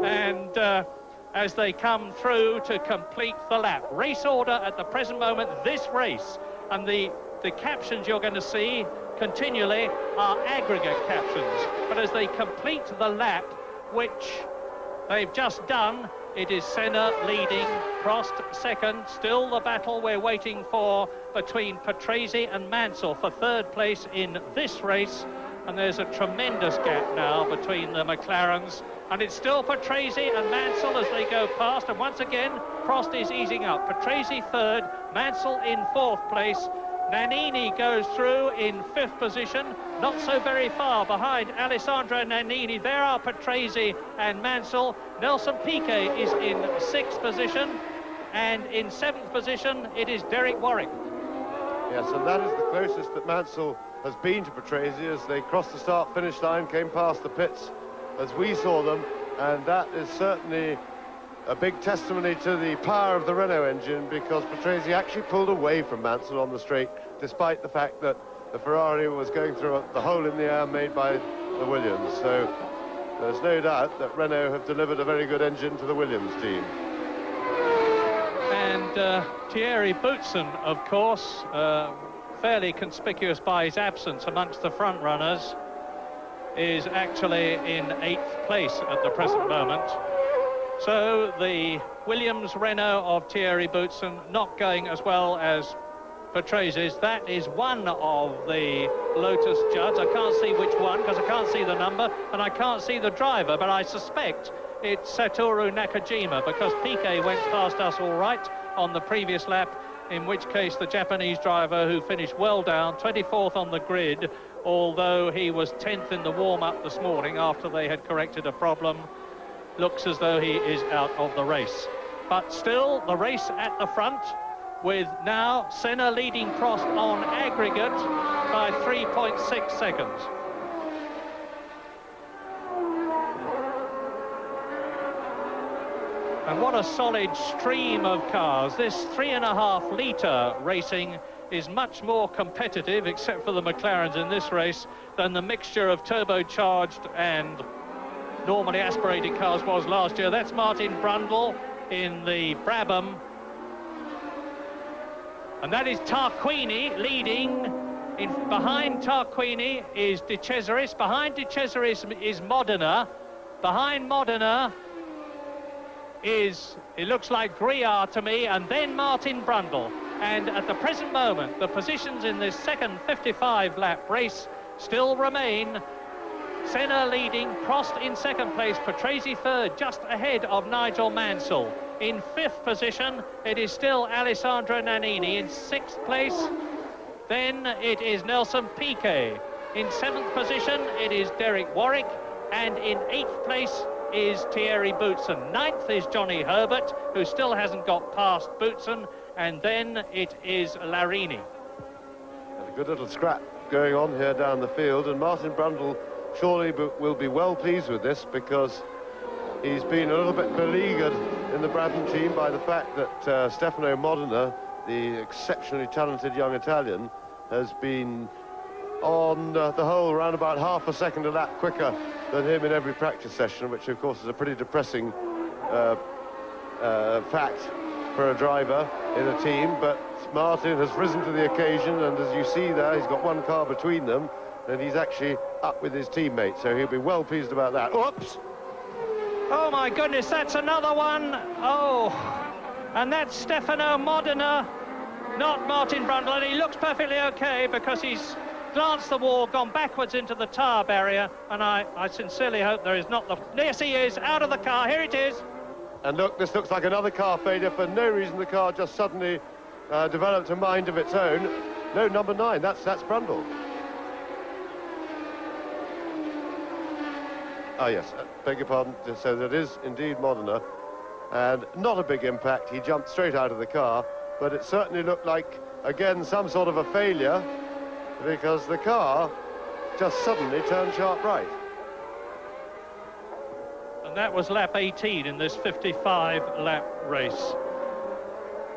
C: And as they come through to complete the lap. Race order at the present moment, this race. And the captions you're going to see continually are aggregate captions. But as they complete the lap, which they've just done, it is Senna leading, Prost second. Still the battle we're waiting for between Patrese and Mansell for third place in this race. And there's a tremendous gap now between the McLarens. And it's still Patrese and Mansell as they go past. And once again, Prost is easing up. Patrese third, Mansell in fourth place. Nannini goes through in fifth position, not so very far behind Alessandro Nannini. There are Patrese and Mansell. Nelson Piquet is in sixth position, and in seventh position it is Derek Warwick.
D: Yes, and that is the closest that Mansell has been to Patrese as they crossed the start-finish line, came past the pits as we saw them, and that is certainly a big testimony to the power of the Renault engine, because Patrese actually pulled away from Mansell on the straight, despite the fact that the Ferrari was going through the hole in the air made by the Williams. So there's no doubt that Renault have delivered a very good engine to the Williams team.
C: And Thierry Boutsen, of course, fairly conspicuous by his absence amongst the front runners, is actually in 8th place at the present moment. So the Williams Renault of Thierry Boutsen not going as well as Patrese's. That is one of the Lotus Judds. I can't see which one because I can't see the number and I can't see the driver, but I suspect it's Satoru Nakajima, because Piquet went past us all right on the previous lap, in which case the Japanese driver, who finished well down, 24th on the grid, although he was 10th in the warm-up this morning after they had corrected a problem, looks as though he is out of the race. But still, the race at the front, with now Senna leading Prost on aggregate by 3.6 seconds. And what a solid stream of cars. This 3.5 litre racing is much more competitive, except for the McLarens in this race, than the mixture of turbocharged and normally aspirated cars was last year. That's Martin Brundle in the Brabham. And that is Tarquini leading. Behind Tarquini is De Cesaris. Behind De Cesaris is Modena. Behind Modena is, it looks like Gruyard to me, and then Martin Brundle. And at the present moment, the positions in this second 55-lap race still remain: Senna leading, Prost in second place, Patrese third, just ahead of Nigel Mansell. In fifth position, it is still Alessandro Nannini. In sixth place, then it is Nelson Piquet. In seventh position, it is Derek Warwick. And in eighth place is Thierry Boutsen. Ninth is Johnny Herbert, who still hasn't got past Boutsen. And then it is Larini.
D: And a good little scrap going on here down the field, and Martin Brundle surely will be well pleased with this, because he's been a little bit beleaguered in the Brabham team by the fact that Stefano Modena, the exceptionally talented young Italian, has been on the whole around about half a second a lap quicker than him in every practice session, which of course is a pretty depressing fact for a driver in a team. But Martin has risen to the occasion, and as you see there, he's got one car between them, and he's actually up with his teammate, so he'll be well pleased about that. Oops!
C: Oh my goodness, that's another one. Oh, and that's Stefano Modena, not Martin Brundle, and he looks perfectly okay because he's glanced the wall, gone backwards into the tyre barrier, and I sincerely hope there is not the... Yes, he is, out of the car, here it is.
D: And look, this looks like another car failure. For no reason the car just suddenly developed a mind of its own. No, number 9, that's Brundle. Ah, yes, beg your pardon. So that is indeed Modena, and not a big impact. He jumped straight out of the car, but it certainly looked like, again, some sort of a failure, because the car just suddenly turned sharp right.
C: And that was lap 18 in this 55-lap race.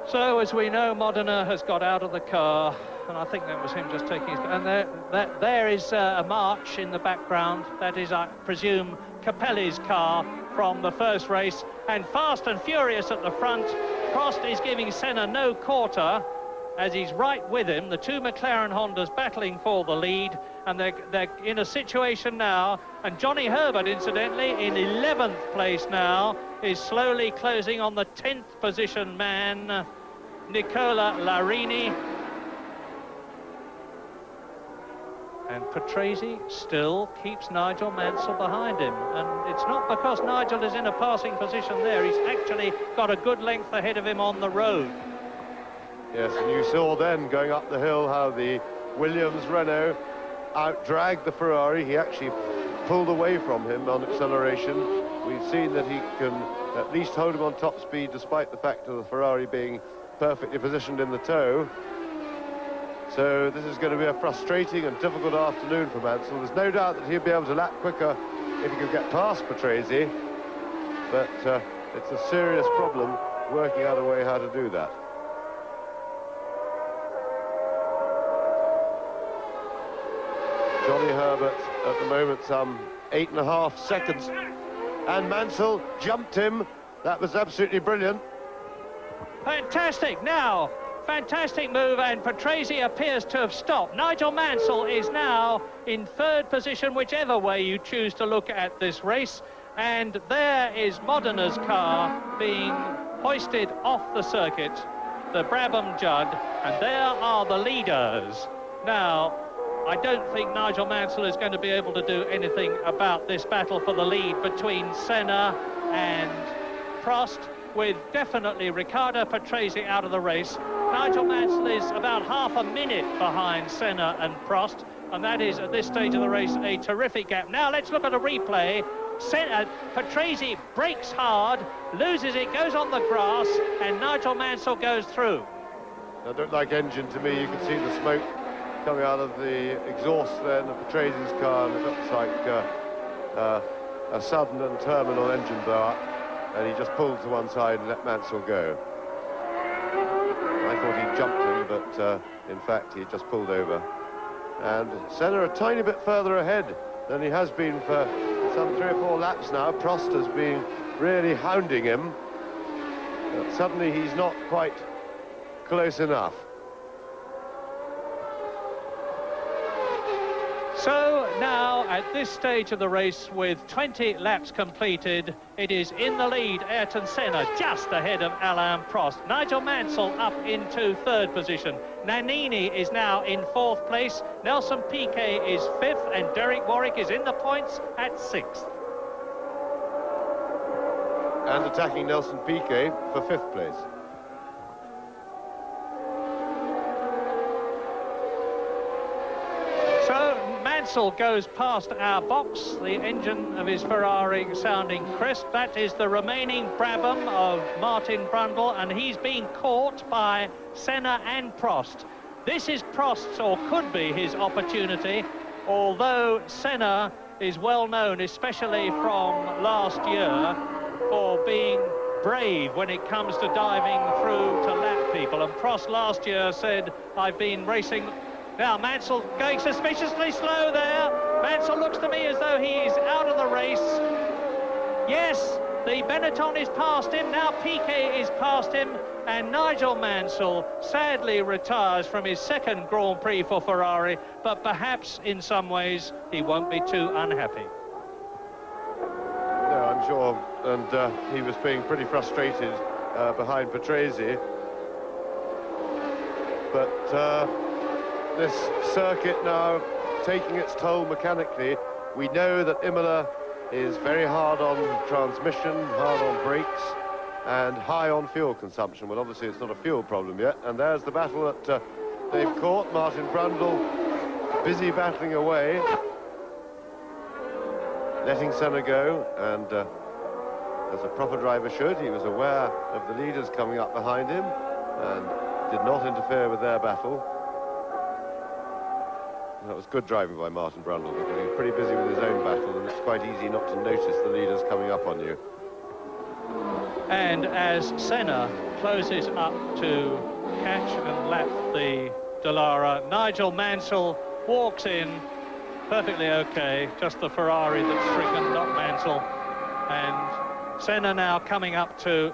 C: So, as we know, Modena has got out of the car, and I think that was him just taking his... And there is a march in the background. That is, I presume, Capelli's car from the first race. And fast and furious at the front, Prost is giving Senna no quarter, as he's right with him. The two McLaren Hondas battling for the lead, and they're in a situation now, and Johnny Herbert, incidentally, in 11th place now, is slowly closing on the 10th position man, Nicola Larini. And Patrese still keeps Nigel Mansell behind him, and it's not because Nigel is in a passing position there. He's actually got a good length ahead of him on the road.
D: Yes, and you saw then going up the hill how the Williams Renault out-dragged the Ferrari. He actually pulled away from him on acceleration. We've seen that he can at least hold him on top speed, despite the fact of the Ferrari being perfectly positioned in the tow. So this is going to be a frustrating and difficult afternoon for Mansell. There's no doubt that he'll be able to lap quicker if he could get past Patrese, but it's a serious problem working out a way how to do that. Johnny Herbert at the moment some 8.5 seconds, and Mansell jumped him. That was absolutely brilliant.
C: Fantastic. Now, fantastic move, and Patrese appears to have stopped. Nigel Mansell is now in third position, whichever way you choose to look at this race. And there is Modena's car being hoisted off the circuit, the Brabham Judd, and there are the leaders. Now, I don't think Nigel Mansell is going to be able to do anything about this battle for the lead between Senna and Prost, with definitely Riccardo Patrese out of the race. Nigel Mansell is about half a minute behind Senna and Prost, and that is, at this stage of the race, a terrific gap. Now let's look at a replay. Patrese brakes hard, loses it, goes on the grass, and Nigel Mansell goes through.
D: That looked like engine to me. You can see the smoke coming out of the exhaust then of Patrase's car, and it looks like a sudden and terminal engine blow-up, and he just pulled to one side and let Mansell go. I thought he jumped him, but in fact he just pulled over. And Senna a tiny bit further ahead than he has been for some 3 or 4 laps now. Prost has been really hounding him, but suddenly he's not quite close enough.
C: So now, at this stage of the race, with 20 laps completed, it is in the lead, Ayrton Senna, just ahead of Alain Prost. Nigel Mansell up into third position. Nannini is now in fourth place. Nelson Piquet is fifth, and Derek Warwick is in the points at sixth.
D: And attacking Nelson Piquet for fifth place.
C: Mansell goes past our box, the engine of his Ferrari sounding crisp. That is the remaining Brabham of Martin Brundle, and he's being caught by Senna and Prost. This is Prost's, or could be his, opportunity, although Senna is well known, especially from last year, for being brave when it comes to diving through to lap people. And Prost last year said, I've been racing. Now Mansell going suspiciously slow there. Mansell looks to me as though he is out of the race. Yes, the Benetton is past him. Now Piquet is past him. And Nigel Mansell sadly retires from his second Grand Prix for Ferrari. But perhaps in some ways he won't be too unhappy.
D: No, I'm sure. And he was being pretty frustrated behind Patrese. But this circuit now taking its toll mechanically. We know that Imola is very hard on transmission, hard on brakes, and high on fuel consumption. Well, obviously it's not a fuel problem yet. And there's the battle that they've caught. Martin Brundle busy battling away, letting Senna go, and as a proper driver should, he was aware of the leaders coming up behind him and did not interfere with their battle. That was good driving by Martin Brundle, because he was pretty busy with his own battle, and it's quite easy not to notice the leaders coming up on you.
C: And as Senna closes up to catch and lap the Dallara, Nigel Mansell walks in perfectly okay, just the Ferrari that's stricken, not Mansell. And Senna now coming up to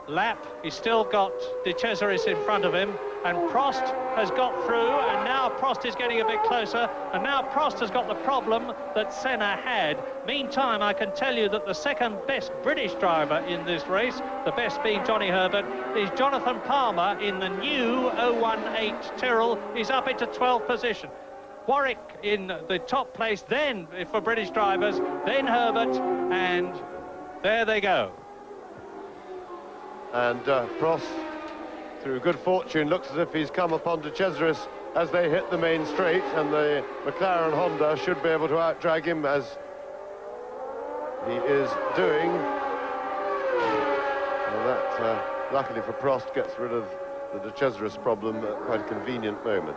C: lap. He's still got De Cesaris in front of him, and Prost has got through, and now Prost is getting a bit closer, and now Prost has got the problem that Senna had. Meantime, I can tell you that the second best British driver in this race, the best being Johnny Herbert, is Jonathan Palmer in the new 018 Tyrrell. He's up into 12th position. Warwick in the top place, then for British drivers, then Herbert, and there they go.
D: And Prost, through good fortune, looks as if he's come upon De Cesaris as they hit the main straight, and the McLaren Honda should be able to outdrag him, as he is doing. And that, luckily for Prost, gets rid of the De Cesaris problem at quite a convenient moment.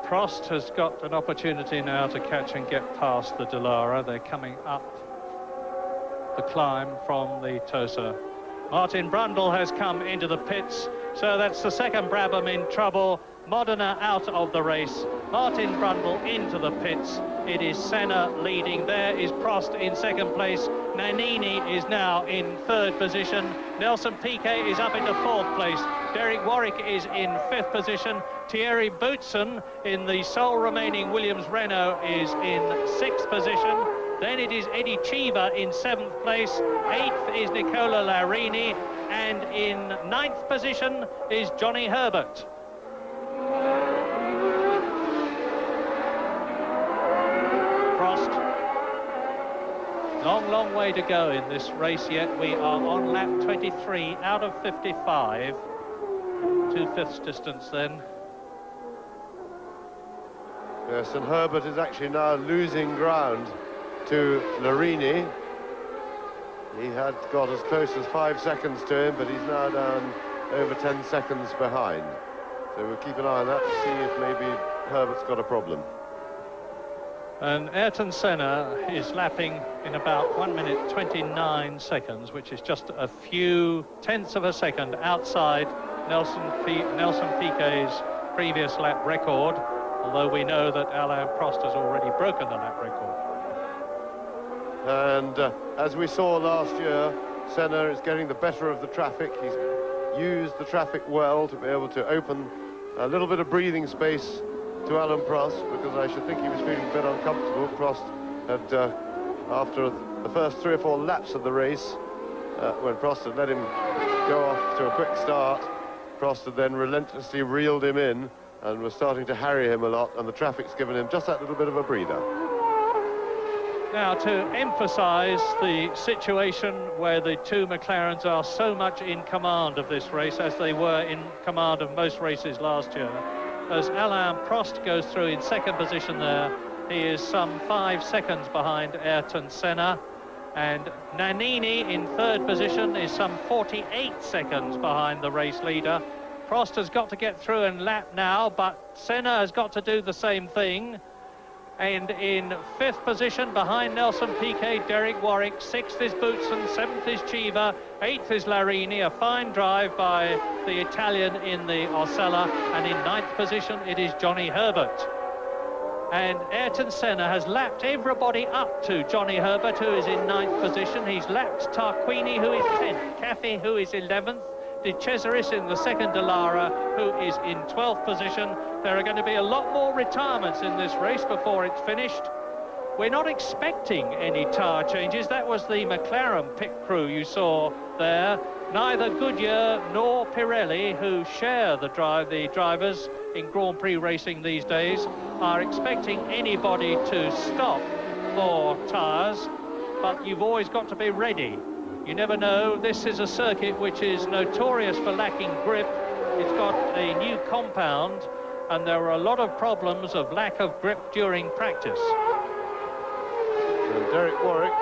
C: Prost has got an opportunity now to catch and get past the Dallara. They're coming up the climb from the Tosa. Martin Brundle has come into the pits, so that's the second Brabham in trouble. Modena out of the race. Martin Brundle into the pits. It is Senna leading. There is Prost in second place. Nannini is now in third position. Nelson Piquet is up into fourth place. Derek Warwick is in fifth position. Thierry Boutsen in the sole remaining Williams Renault is in sixth position. Then it is Eddie Cheever in seventh place. Eighth is Nicola Larini. And in ninth position is Johnny Herbert. Prost. Long way to go in this race yet. We are on lap 23 out of 55. 2/5 distance then.
D: Yes, and Herbert is actually now losing ground to Larini. He had got as close as 5 seconds to him, but he's now down over 10 seconds behind. So we'll keep an eye on that to see if maybe Herbert's got a problem.
C: And Ayrton Senna is lapping in about 1 minute 29 seconds, which is just a few tenths of a second outside Nelson Piquet's previous lap record, although we know that Alain Prost has already broken the lap record.
D: And as we saw last year, Senna is getting the better of the traffic. He's used the traffic well to be able to open a little bit of breathing space to Alain Prost, because I should think he was feeling a bit uncomfortable. Prost had, after the first 3 or 4 laps of the race, when Prost had let him go off to a quick start, Prost had then relentlessly reeled him in and was starting to harry him a lot, and the traffic's given him just that little bit of a breather.
C: Now, to emphasise the situation where the two McLarens are so much in command of this race, as they were in command of most races last year, as Alain Prost goes through in second position there, he is some 5 seconds behind Ayrton Senna, and Nannini in third position is some 48 seconds behind the race leader. Prost has got to get through and lap now, but Senna has got to do the same thing. And in fifth position behind Nelson Piquet, Derek Warwick. Sixth is Boutsen, seventh is Chiva, eighth is Larini. A fine drive by the Italian in the Osella. And in ninth position it is Johnny Herbert. And Ayrton Senna has lapped everybody up to Johnny Herbert, who is in ninth position. He's lapped Tarquini, who is 10th, Caffey, who is 11th, De Cesaris in the second Dallara, who is in 12th position. There are going to be a lot more retirements in this race before it's finished. We're not expecting any tyre changes. That was the McLaren pit crew you saw there. Neither Goodyear nor Pirelli, who share the drivers in Grand Prix racing these days, are expecting anybody to stop for tyres, but you've always got to be ready. You never know. This is a circuit which is notorious for lacking grip. It's got a new compound, and there are a lot of problems of lack of grip during practice.
D: And Derek Warwick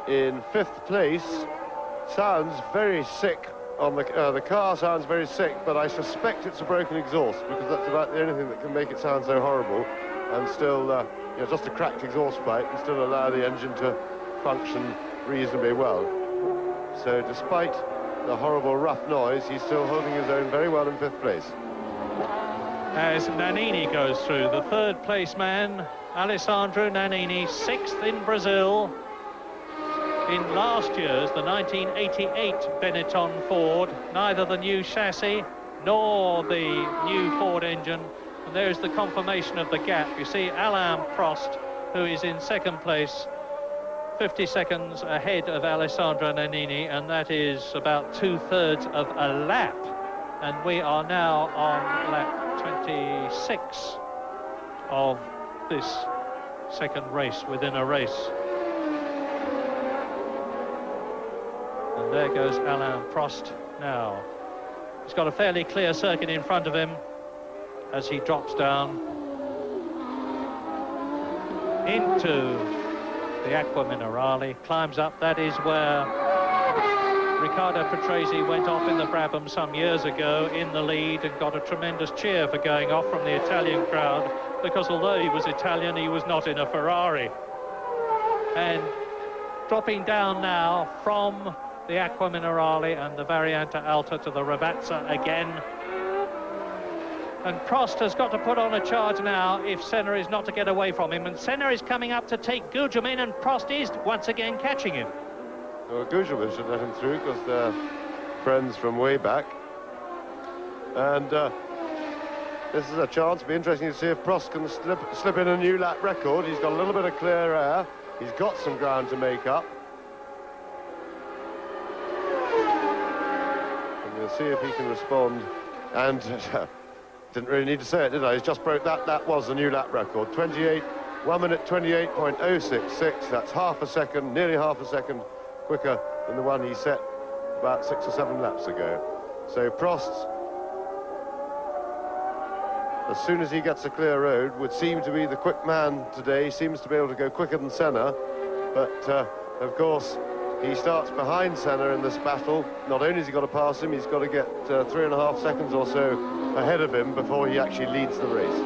D: in 5th place sounds very sick. On the car sounds very sick, but I suspect it's a broken exhaust, because that's about the only thing that can make it sound so horrible, and still, you know, just a cracked exhaust pipe, and still allow the engine to function reasonably well. So despite the horrible rough noise, he's still holding his own very well in 5th place.
C: As Nannini goes through, the third place man, Alessandro Nannini, 6th in Brazil. In last year's, the 1988 Benetton Ford, neither the new chassis nor the new Ford engine. And there's the confirmation of the gap. You see Alain Prost, who is in second place, 50 seconds ahead of Alessandro Nannini, and that is about 2/3 of a lap. And we are now on lap 26 of this second race within a race. And there goes Alain Prost now. He's got a fairly clear circuit in front of him as he drops down into the Acqua Minerale, climbs up. That is where Riccardo Patrese went off in the Brabham some years ago in the lead, and got a tremendous cheer for going off from the Italian crowd, because although he was Italian, he was not in a Ferrari. And dropping down now from the Acqua Minerale and the Variante Alta to the Ravazza again. And Prost has got to put on a charge now if Senna is not to get away from him. And Senna is coming up to take Gugelmin in, and Prost is once again catching him.
D: Well, Gugelmin should let him through, because they're friends from way back. And this is a chance. It'll be interesting to see if Prost can slip in a new lap record. He's got a little bit of clear air. He's got some ground to make up. And we'll see if he can respond. And didn't really need to say it, did I? He's just broke that. That was the new lap record. 1 minute 28.066. That's half a second, nearly half a second quicker than the one he set about 6 or 7 laps ago. So Prost, as soon as he gets a clear road, would seem to be the quick man today. He seems to be able to go quicker than Senna, but of course he starts behind Senna in this battle. Not only has he got to pass him, he's got to get 3.5 seconds or so ahead of him before he actually leads the race.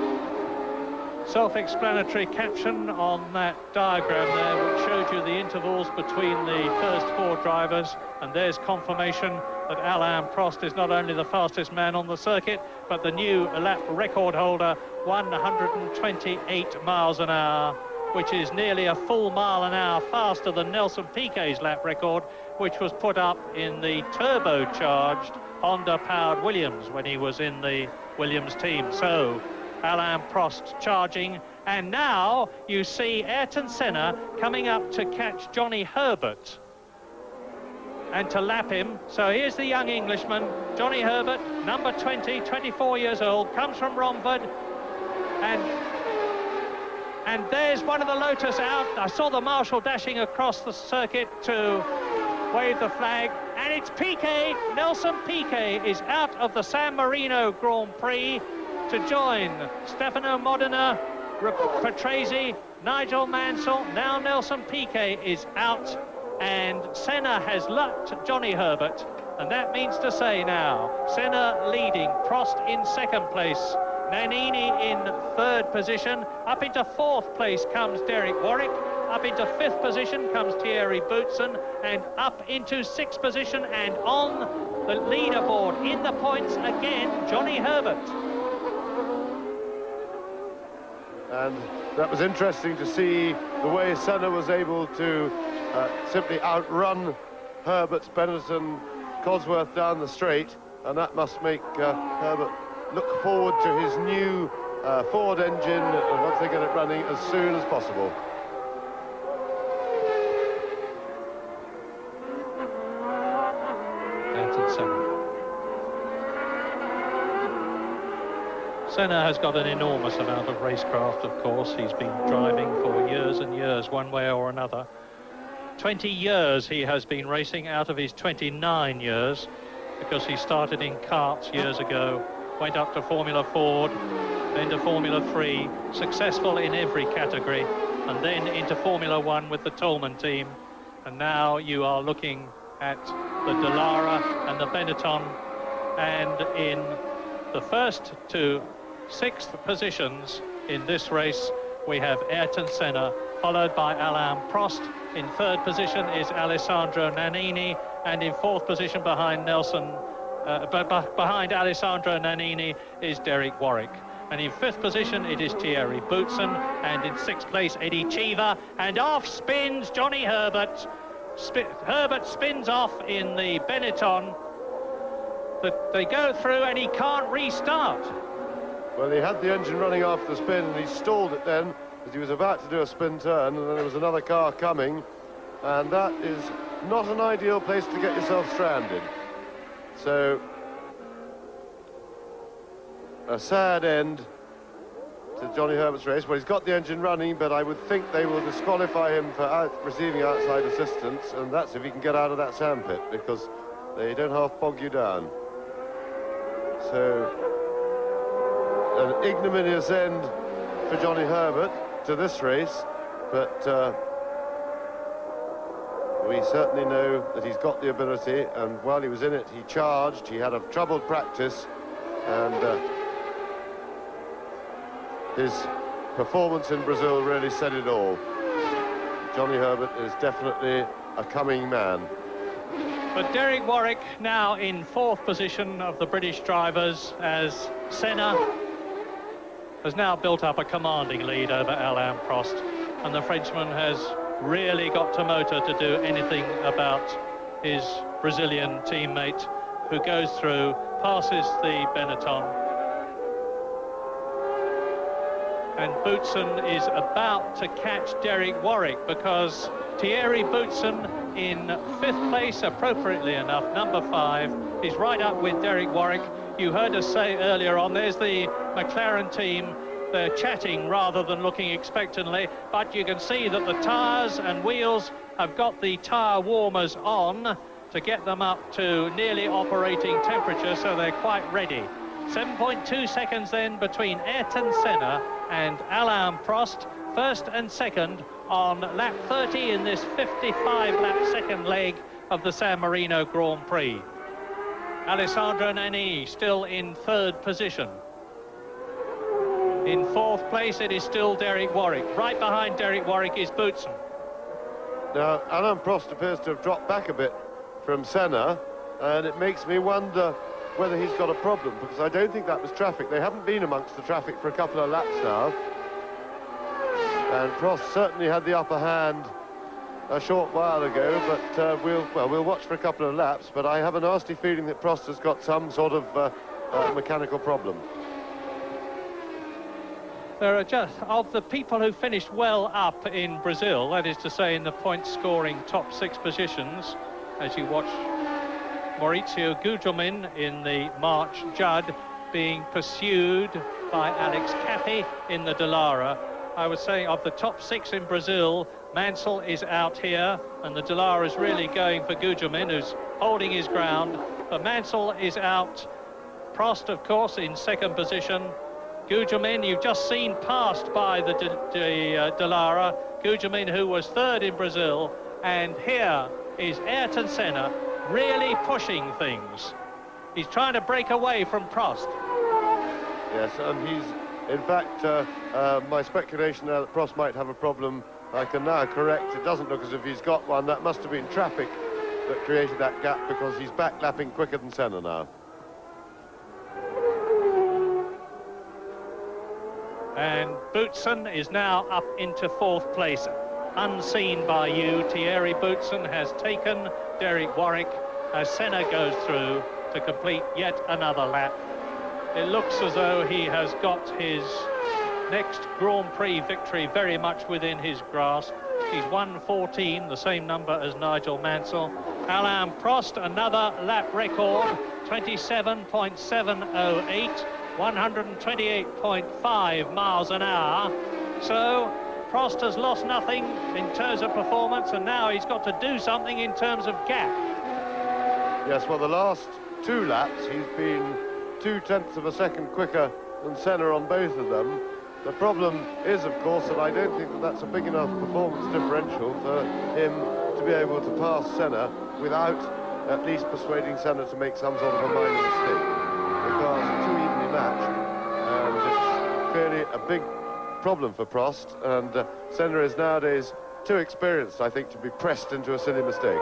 C: Self-explanatory caption on that diagram there, which showed you the intervals between the first 4 drivers, and there's confirmation that Alain Prost is not only the fastest man on the circuit, but the new lap record holder, 128 miles an hour which is nearly a full mile an hour faster than Nelson Piquet's lap record, which was put up in the turbocharged Honda-powered Williams when he was in the Williams team. So Alain Prost charging, and now you see Ayrton Senna coming up to catch Johnny Herbert and to lap him. So here's the young Englishman, Johnny Herbert, number 20, 24 years old, comes from Romford, and there's one of the Lotus out. I saw the marshal dashing across the circuit to wave the flag, and it's Piquet. Nelson Piquet is out of the San Marino Grand Prix to join Stefano Modena, Patrese, Nigel Mansell. Now Nelson Piquet is out, and Senna has lapped Johnny Herbert, and that means to say now Senna leading, Prost in second place, Nannini in third position. Up into fourth place comes Derek Warwick. Up into fifth position comes Thierry Boutsen, and up into sixth position and on the leaderboard in the points again, Johnny Herbert.
D: And that was interesting to see the way Senna was able to simply outrun Herbert's Benetton Cosworth down the straight, and that must make Herbert look forward to his new Ford engine, and once they get it running, as soon as possible.
C: Senna has got an enormous amount of racecraft, of course. He's been driving for years and years, one way or another. 20 years he has been racing out of his 29 years, because he started in karts years ago, went up to Formula Ford, then to Formula 3, successful in every category, and then into Formula 1 with the Tolman team. And now you are looking at the Dallara and the Benetton, and in the first to sixth positions in this race we have Ayrton Senna, followed by Alain Prost. In third position is Alessandro Nannini, and in fourth position behind behind Alessandro Nannini is Derek Warwick, and in fifth position it is Thierry Boutsen, and in sixth place Eddie Cheever, and off spins Johnny Herbert. Herbert spins off in the Benetton, but they go through and he can't restart.
D: Well, he had the engine running after the spin, and he stalled it then as he was about to do a spin turn, and then there was another car coming, and that is not an ideal place to get yourself stranded. So a sad end to Johnny Herbert's race. Well, he's got the engine running, but I would think they will disqualify him for receiving outside assistance, and that's if he can get out of that sandpit, because they don't half bog you down. So an ignominious end for Johnny Herbert to this race, but we certainly know that he's got the ability, and while he was in it he charged. He had a troubled practice, and his performance in Brazil really said it all. Johnny Herbert is definitely a coming man.
C: But Derek Warwick now in fourth position of the British drivers, as Senna has now built up a commanding lead over Alain Prost, and the Frenchman has really got to motor to do anything about his Brazilian teammate, who goes through, passes the Benetton, and Boutsen is about to catch Derek Warwick, because Thierry Boutsen in fifth place, appropriately enough, number 5, is right up with Derek Warwick. You heard us say earlier on, there's the McLaren team. They're chatting rather than looking expectantly, but you can see that the tyres and wheels have got the tyre warmers on to get them up to nearly operating temperature, so they're quite ready. 7.2 seconds then between Ayrton Senna and Alain Prost, first and second on lap 30 in this 55-lap second leg of the San Marino Grand Prix. Alessandro Nannini still in third position. In fourth place it is still Derek Warwick. Right behind Derek Warwick is Boutsen.
D: Now Alain Prost appears to have dropped back a bit from Senna, and it makes me wonder whether he's got a problem, because I don't think that was traffic. They haven't been amongst the traffic for a couple of laps now. And Prost certainly had the upper hand a short while ago, but we'll watch for a couple of laps. But I have a nasty feeling that Prost has got some sort of mechanical problem.
C: There are just, of the people who finished well up in Brazil, that is to say in the point-scoring top 6 positions, as you watch Maurizio Gugelmin in the March Judd being pursued by Alex Cathy in the Dallara. I would say of the top 6 in Brazil, Mansell is out here, and the Dallara is really going for Gugelmin, who's holding his ground. But Mansell is out. Prost, of course, in 2nd position. Gugelmin, you've just seen passed by the Dallara. Gugelmin, who was 3rd in Brazil. And here is Ayrton Senna really pushing things. He's trying to break away from Prost.
D: Yes, and he's, in fact, my speculation now that Prost might have a problem, I can now correct. It doesn't look as if he's got one. That must have been traffic that created that gap, because he's back-lapping quicker than Senna now.
C: And Boutsen is now up into 4th place, unseen by you. Thierry Boutsen has taken Derek Warwick as Senna goes through to complete yet another lap. It looks as though he has got his next Grand Prix victory very much within his grasp. He's 1:14, the same number as Nigel Mansell. Alain Prost, another lap record, 27.708, 128.5 miles an hour. So Prost has lost nothing in terms of performance, and now he's got to do something in terms of gap.
D: Yes, well, the last 2 laps, he's been 0.2 of a second quicker than Senna on both of them. The problem is, of course, that I don't think that that's a big enough performance differential for him to be able to pass Senna without at least persuading Senna to make some sort of a minor mistake. Because it's too evenly matched, and it's clearly a big problem for Prost, and Senna is nowadays too experienced, I think, to be pressed into a silly mistake.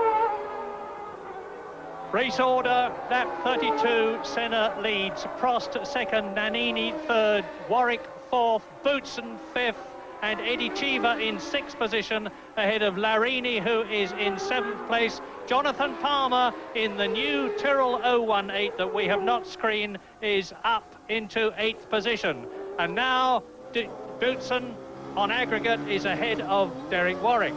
C: Race order, lap 32, Senna leads, Prost 2nd, Nannini 3rd, Warwick 4th, Boutsen 5th, and Eddie Cheever in 6th position ahead of Larini, who is in 7th place. Jonathan Palmer in the new Tyrrell 018 that we have not screened is up into 8th position. And now Boutsen on aggregate is ahead of Derek Warwick.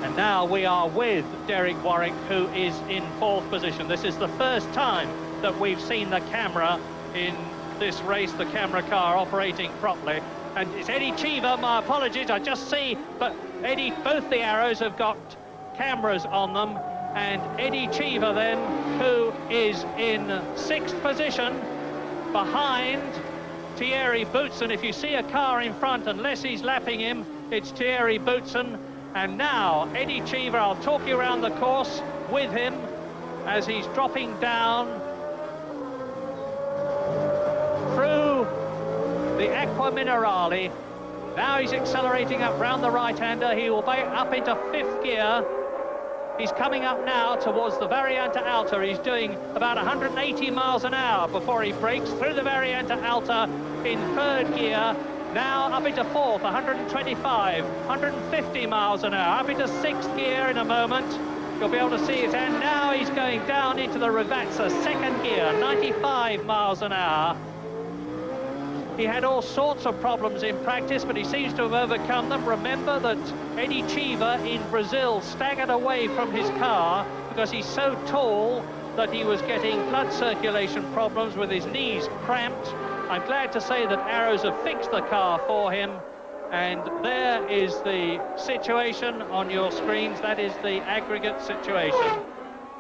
C: And now we are with Derek Warwick, who is in 4th position. This is the first time that we've seen the camera in this race, the camera car operating properly. And it's Eddie Cheever, my apologies, I just see, but Eddie, both the arrows have got cameras on them. And Eddie Cheever then, who is in 6th position behind Thierry Boutsen. If you see a car in front, unless he's lapping him, it's Thierry Boutsen. And now Eddie Cheever, I'll talk you around the course with him as he's dropping down through the Aqua Minerale. Now he's accelerating up round the right-hander. He will be up into 5th gear. He's coming up now towards the Variante Alta. He's doing about 180 miles an hour before he breaks through the Variante Alta in 3rd gear. Now up into 4th, 125, 150 miles an hour. Up into 6th gear in a moment. You'll be able to see it. And now he's going down into the Rivazza, 2nd gear, 95 miles an hour. He had all sorts of problems in practice, but he seems to have overcome them. Remember that Eddie Cheever in Brazil staggered away from his car because he's so tall that he was getting blood circulation problems with his knees cramped. I'm glad to say that Arrows have fixed the car for him, and there is the situation on your screens. That is the aggregate situation,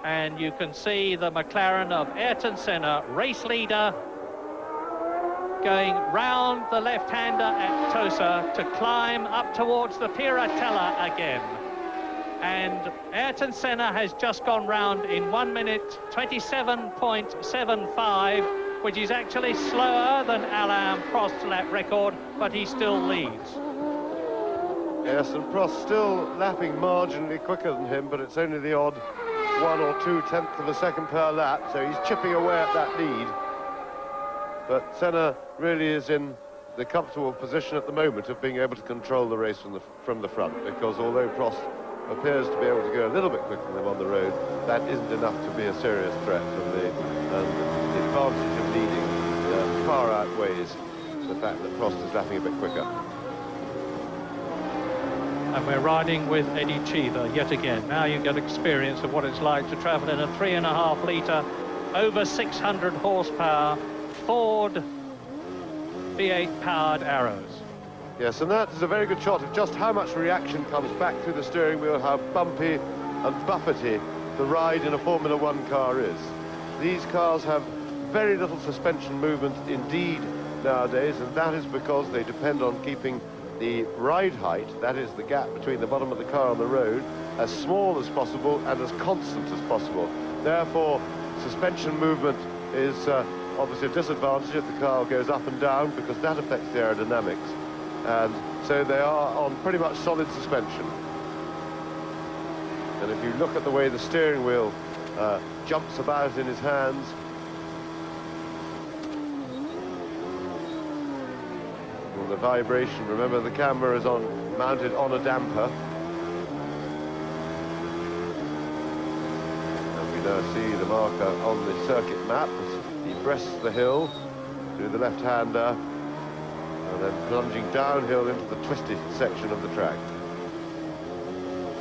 C: and you can see the McLaren of Ayrton Senna, race leader, going round the left-hander at Tosa to climb up towards the Piratella again. And Ayrton Senna has just gone round in 1 minute 27.75, which is actually slower than Alain Prost's lap record, but he still leads.
D: Yes, and Prost still lapping marginally quicker than him, but it's only the odd 1 or 2 tenths of a second per lap, so he's chipping away at that lead. But Senna really is in the comfortable position at the moment of being able to control the race from the front, because although Prost appears to be able to go a little bit quicker than him on the road, that isn't enough to be a serious threat, and the advantage of leading far outweighs the fact that Prost is lapping a bit quicker.
C: And we're riding with Eddie Cheever yet again. Now you get experience of what it's like to travel in a 3.5 litre, over 600 horsepower Ford V8 powered Arrows.
D: Yes, and that is a very good shot of just how much reaction comes back through the steering wheel, how bumpy and buffety the ride in a Formula One car is. These cars have very little suspension movement indeed nowadays, and that is because they depend on keeping the ride height, that is the gap between the bottom of the car and the road, as small as possible and as constant as possible. Therefore, suspension movement is obviously a disadvantage if the car goes up and down, because that affects the aerodynamics. And so they are on pretty much solid suspension. And if you look at the way the steering wheel jumps about in his hands, and the vibration, remember the camera is mounted on a damper. And we now see the marker on the circuit map as he breasts the hill through the left-hander, and then plunging downhill into the twisty section of the track.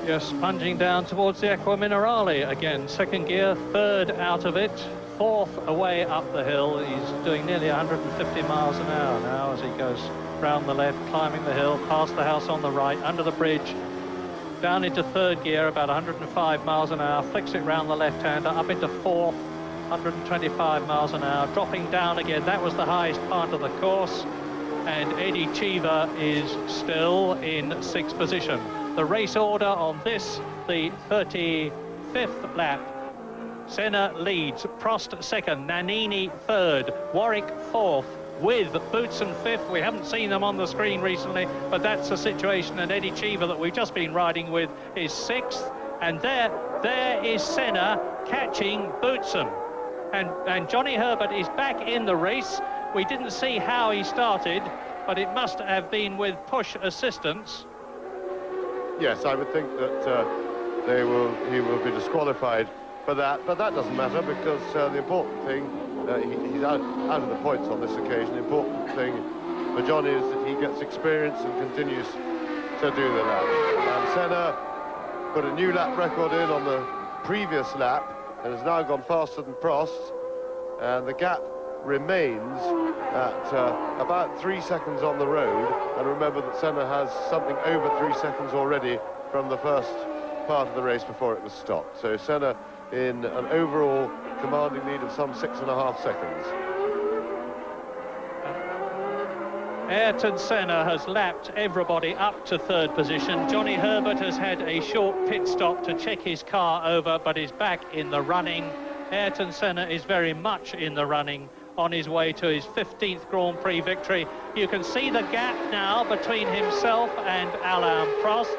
C: Yes, plunging down towards the Acqua Minerale again. Second gear, third out of it, fourth away up the hill. He's doing nearly 150 miles an hour now as he goes round the left, climbing the hill, past the house on the right, under the bridge, down into third gear, about 105 miles an hour, flicks it round the left-hander, up into fourth, 125 miles an hour, dropping down again. That was the highest part of the course. And Eddie Cheever is still in sixth position. The race order on this, the 35th lap. Senna leads, Prost second, Nannini third, Warwick fourth, with Boutsen fifth. We haven't seen them on the screen recently, but that's the situation. And Eddie Cheever, that we've just been riding with, is sixth. And there is Senna catching Boutsen. And Johnny Herbert is back in the race. We didn't see how he started, but it must have been with push assistance.
D: Yes, I would think that he will be disqualified for that, but that doesn't matter, because the important thing, he's out of the points on this occasion. The important thing for Johnny is that he gets experience and continues to do the lap. And Senna put a new lap record in on the previous lap and has now gone faster than Prost, and the gap remains at about 3 seconds on the road. And remember that Senna has something over 3 seconds already from the first part of the race before it was stopped. So Senna in an overall commanding lead of some 6.5 seconds.
C: Ayrton Senna has lapped everybody up to third position. Johnny Herbert has had a short pit stop to check his car over, but is back in the running. Ayrton Senna is very much in the running, on his way to his 15th Grand Prix victory. You can see the gap now between himself and Alain Prost.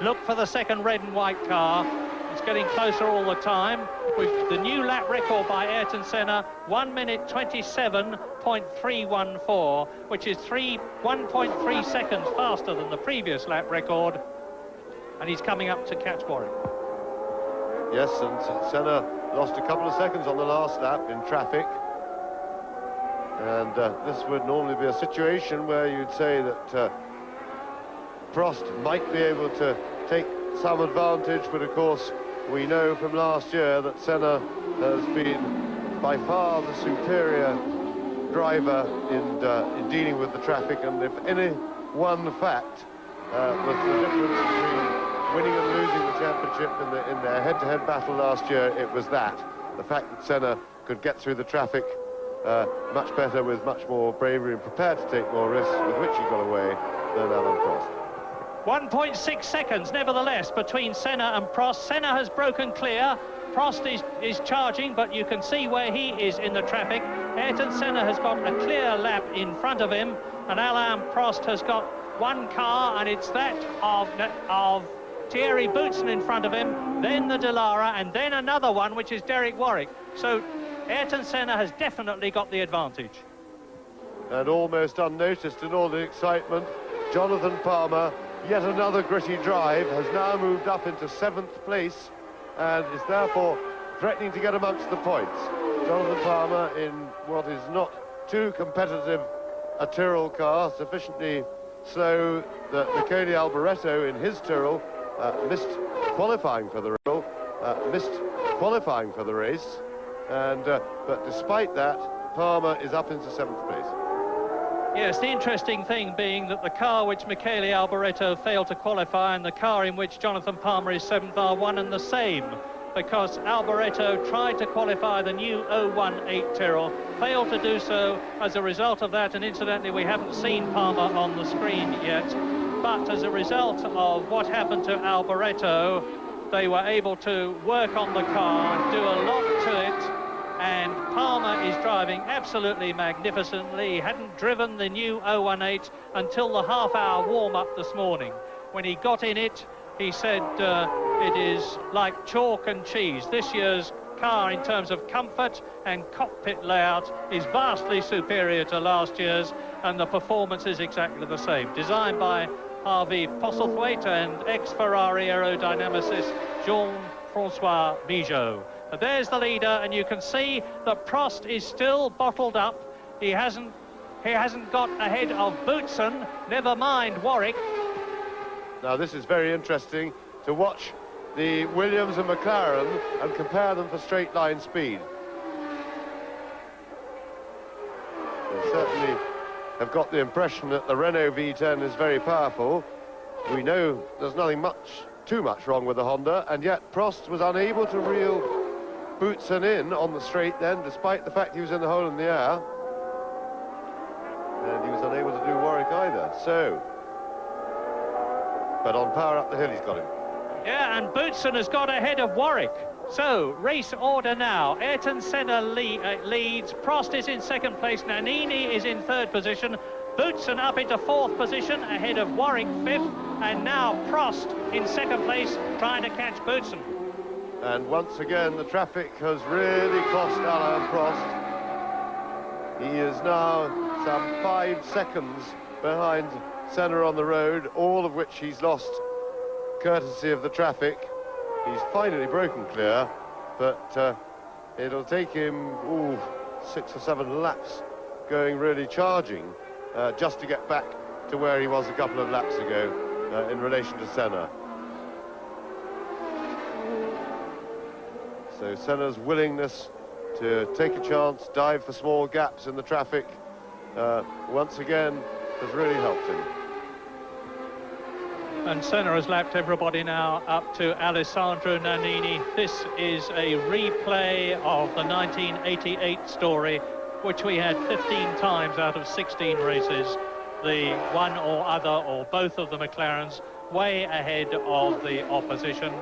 C: Look for the second red and white car. It's getting closer all the time. With the new lap record by Ayrton Senna, 1 minute 27.314, which is 1.3 seconds faster than the previous lap record. And he's coming up to catch Warwick.
D: Yes, and Senna lost a couple of seconds on the last lap in traffic. And this would normally be a situation where you'd say that Prost might be able to take some advantage, but of course we know from last year that Senna has been by far the superior driver in dealing with the traffic. And if any one fact was the difference between winning and losing the championship in their head-to-head battle last year, it was that. The fact that Senna could get through the traffic much better, with much more bravery, and prepared to take more risks, with which he got away, than Alain Prost.
C: 1.6 seconds, nevertheless, between Senna and Prost. Senna has broken clear. Prost is charging, but you can see where he is in the traffic. Ayrton Senna has got a clear lap in front of him, and Alain Prost has got one car, and it's that of Thierry Boutsen in front of him, then the Delara, and then another one, which is Derek Warwick. So Ayrton Senna has definitely got the advantage.
D: And almost unnoticed in all the excitement, Jonathan Palmer, yet another gritty drive, has now moved up into 7th place and is therefore threatening to get amongst the points. Jonathan Palmer in what is not too competitive a Tyrrell car, sufficiently slow that Michele Alboreto in his Tyrrell missed qualifying for the race, and but despite that, Palmer is up into 7th place.
C: Yes, the interesting thing being that the car which Michele Alboreto failed to qualify and the car in which Jonathan Palmer is 7th are one and the same, because Alboreto tried to qualify the new 018 Tyrrell, failed to do so as a result of that, and incidentally we haven't seen Palmer on the screen yet, but as a result of what happened to Alboreto, they were able to work on the car, do a lot to it, and Palmer is driving absolutely magnificently. He hadn't driven the new 018 until the half-hour warm-up this morning. When he got in it, he said it is like chalk and cheese. This year's car, in terms of comfort and cockpit layout, is vastly superior to last year's, and the performance is exactly the same. Designed by Harvey Postlethwaite and ex-Ferrari aerodynamicist Jean-Francois Bigot. But there's the leader, and you can see that Prost is still bottled up. He hasn't got ahead of Boutsen, never mind Warwick.
D: Now this is very interesting to watch the Williams and McLaren and compare them for straight line speed. They certainly have got the impression that the Renault V10 is very powerful. We know there's nothing too much wrong with the Honda, and yet Prost was unable to reel Boutsen in on the straight then, despite the fact he was in the hole in the air, and he was unable to do Warwick either. So, but on power up the hill he's got him.
C: Yeah, and Boutsen has got ahead of Warwick. So, race order now. Ayrton Senna leads. Prost is in 2nd place. Nannini is in 3rd position. Boutsen up into 4th position, ahead of Warwick 5th. And now Prost in 2nd place, trying to catch Boutsen.
D: And once again, the traffic has really cost Alain Prost. He is now some 5 seconds behind Senna on the road, all of which he's lost courtesy of the traffic. He's finally broken clear, but it'll take him 6 or 7 laps going really charging just to get back to where he was a couple of laps ago in relation to Senna. So Senna's willingness to take a chance, dive for small gaps in the traffic, once again has really helped him.
C: And Senna has lapped everybody now up to Alessandro Nannini. This is a replay of the 1988 story, which we had 15 times out of 16 races. The one or other or both of the McLarens way ahead of the opposition.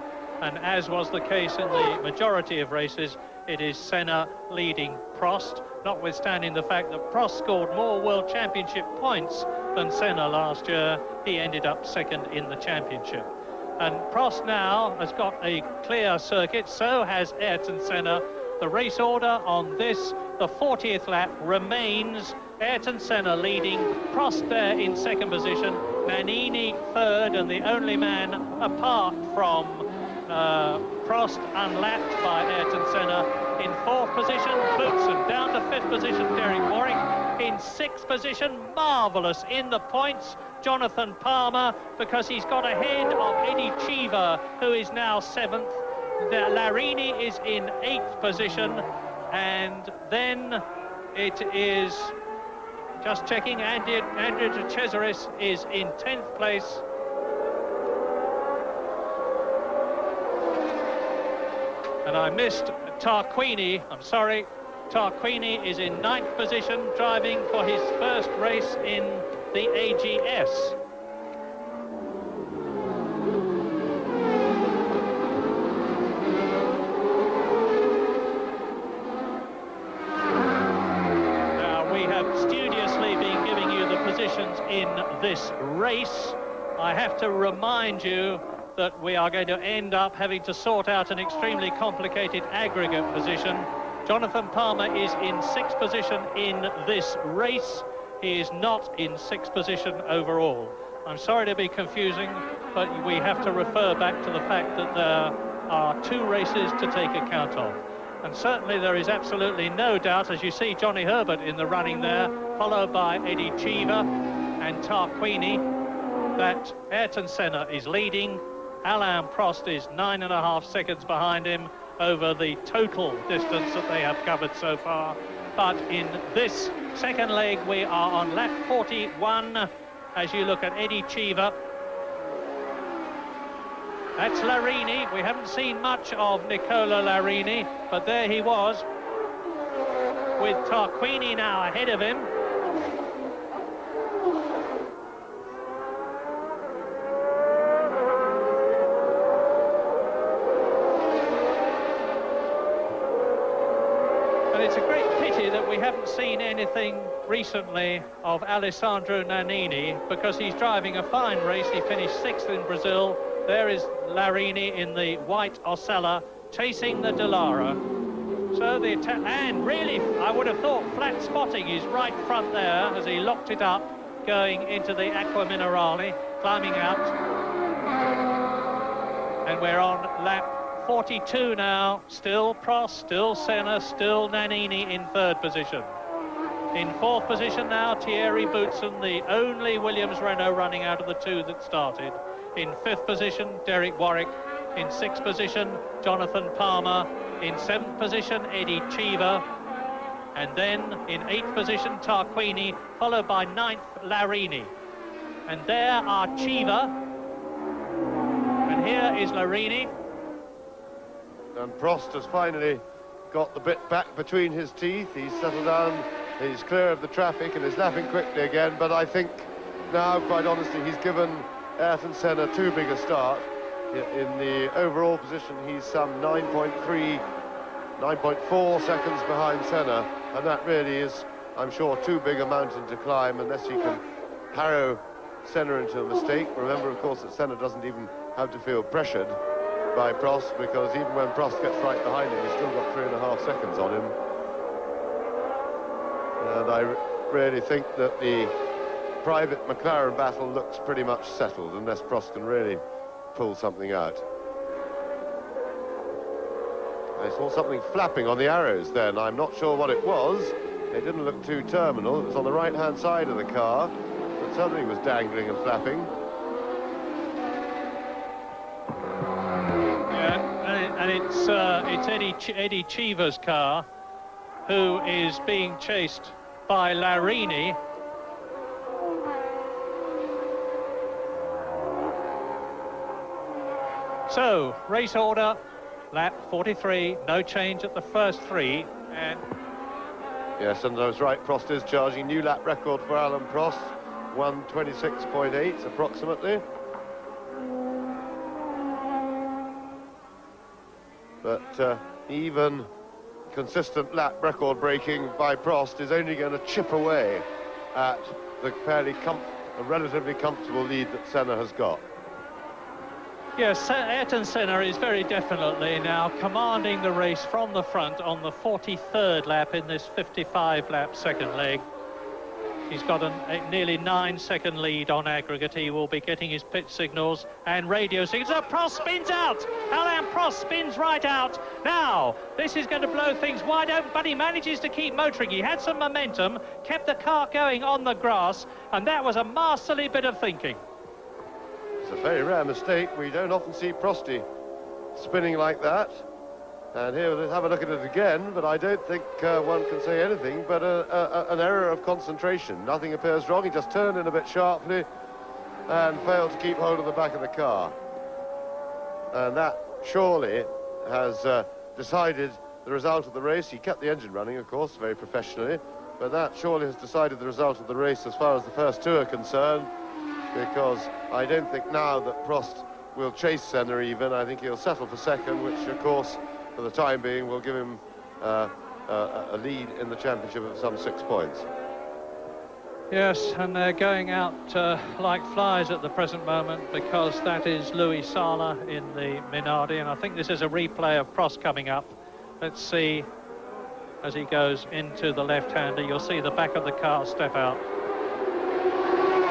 C: And as was the case in the majority of races, it is Senna leading Prost, notwithstanding the fact that Prost scored more World Championship points than Senna last year. He ended up 2nd in the championship. And Prost now has got a clear circuit, so has Ayrton Senna. The race order on this, the 40th lap, remains Ayrton Senna leading, Prost there in 2nd position, Nannini 3rd, and the only man apart from Prost unlapped by Ayrton Senna. In 4th position, Boutsen. Down to 5th position, Derek Warwick. In 6th position, marvellous in the points, Jonathan Palmer, because he's got ahead of Eddie Cheever, who is now 7th. Larini is in 8th position, and then it is, just checking, Andrea de Cesaris is in 10th place. And I missed Tarquini, I'm sorry. Tarquini is in 9th position, driving for his first race in the AGS. Now, we have studiously been giving you the positions in this race. I have to remind you that we are going to end up having to sort out an extremely complicated aggregate position. Jonathan Palmer is in 6th position in this race. He is not in 6th position overall. I'm sorry to be confusing, but we have to refer back to the fact that there are 2 races to take account of. And certainly there is absolutely no doubt, as you see Johnny Herbert in the running there, followed by Eddie Cheever and Tarquini, that Ayrton Senna is leading. Alain Prost is 9.5 seconds behind him over the total distance that they have covered so far. But in this second leg, we are on lap 41, as you look at Eddie Cheever. That's Larini. We haven't seen much of Nicola Larini, but there he was, with Tarquini now ahead of him. And it's a great pity that we haven't seen anything recently of Alessandro Nannini, because he's driving a fine race. He finished 6th in Brazil. There is Larini in the white Osella chasing the Dallara. So the attack, and really, I would have thought flat spotting is right front there as he locked it up, going into the Acqua Minerale, climbing out. And we're on lap 42 now. Still Prost, still Senna, still Nannini in 3rd position. In 4th position now, Thierry Boutsen, the only Williams-Renault running out of the 2 that started. In 5th position, Derek Warwick. In 6th position, Jonathan Palmer. In 7th position, Eddie Cheever. And then in 8th position, Tarquini, followed by 9th, Larini. And there are Cheever. And here is Larini.
D: And Prost has finally got the bit back between his teeth. He's settled down, he's clear of the traffic and is lapping quickly again. But I think now, quite honestly, he's given Ayrton Senna too big a start. In the overall position, he's some 9.4 seconds behind Senna, and that really is, I'm sure, too big a mountain to climb unless he can harrow Senna into a mistake. Remember, of course, that Senna doesn't even have to feel pressured by Prost, because even when Prost gets right behind him, he's still got 3.5 seconds on him. And I really think that the private McLaren battle looks pretty much settled, unless Prost can really pull something out. I saw something flapping on the arrows then. I'm not sure what it was. It didn't look too terminal. It was on the right-hand side of the car, but something was dangling and flapping.
C: Yeah, and it's Eddie Cheever's car, who is being chased by Larini. So, race order, lap 43, no change at the first 3, and...
D: Yes, and I was right, Prost is charging new lap record for Alain Prost, 1:26.8 approximately. But even consistent lap record breaking by Prost is only going to chip away at the relatively comfortable lead that Senna has got.
C: Yes, Ayrton Senna is very definitely now commanding the race from the front on the 43rd lap in this 55-lap second leg. He's got a nearly 9-second lead on aggregate. He will be getting his pit signals and radio signals. Prost spins out! Alain Prost spins right out. Now, this is going to blow things wide open, but he manages to keep motoring. He had some momentum, kept the car going on the grass, and that was a masterly bit of thinking.
D: It's a very rare mistake. We don't often see Prosty spinning like that. And here, let's have a look at it again, but I don't think one can say anything but an error of concentration. Nothing appears wrong. He just turned in a bit sharply and failed to keep hold of the back of the car. And that surely has decided the result of the race. He kept the engine running, of course, very professionally, but that surely has decided the result of the race as far as the first 2 are concerned, because I don't think now that Prost will chase Senna even. I think he'll settle for second, which, of course, for the time being, will give him a lead in the championship of some 6 points.
C: Yes, and they're going out like flies at the present moment, because that is Louis Sala in the Minardi, and I think this is a replay of Prost coming up. Let's see as he goes into the left-hander. You'll see the back of the car step out.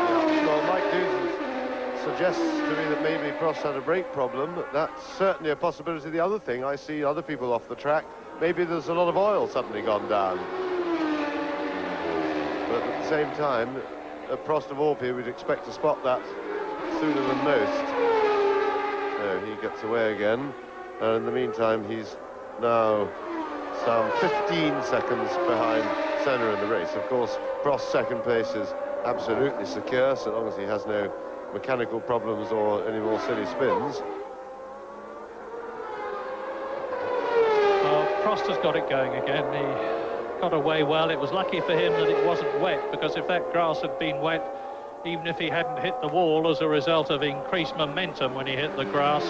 D: Yeah, well, Mike Doosan suggests to me that maybe Prost had a brake problem. That's certainly a possibility. The other thing, I see other people off the track, maybe there's a lot of oil suddenly gone down. But at the same time, Prost of all people, we'd expect to spot that sooner than most. So he gets away again, and in the meantime, he's now some 15 seconds behind Senna in the race. Of course, Prost's second place is absolutely secure, so long as he has no mechanical problems or any more silly spins.
C: Well, Prost has got it going again. He got away well. It was lucky for him that it wasn't wet, because if that grass had been wet, even if he hadn't hit the wall as a result of increased momentum when he hit the grass,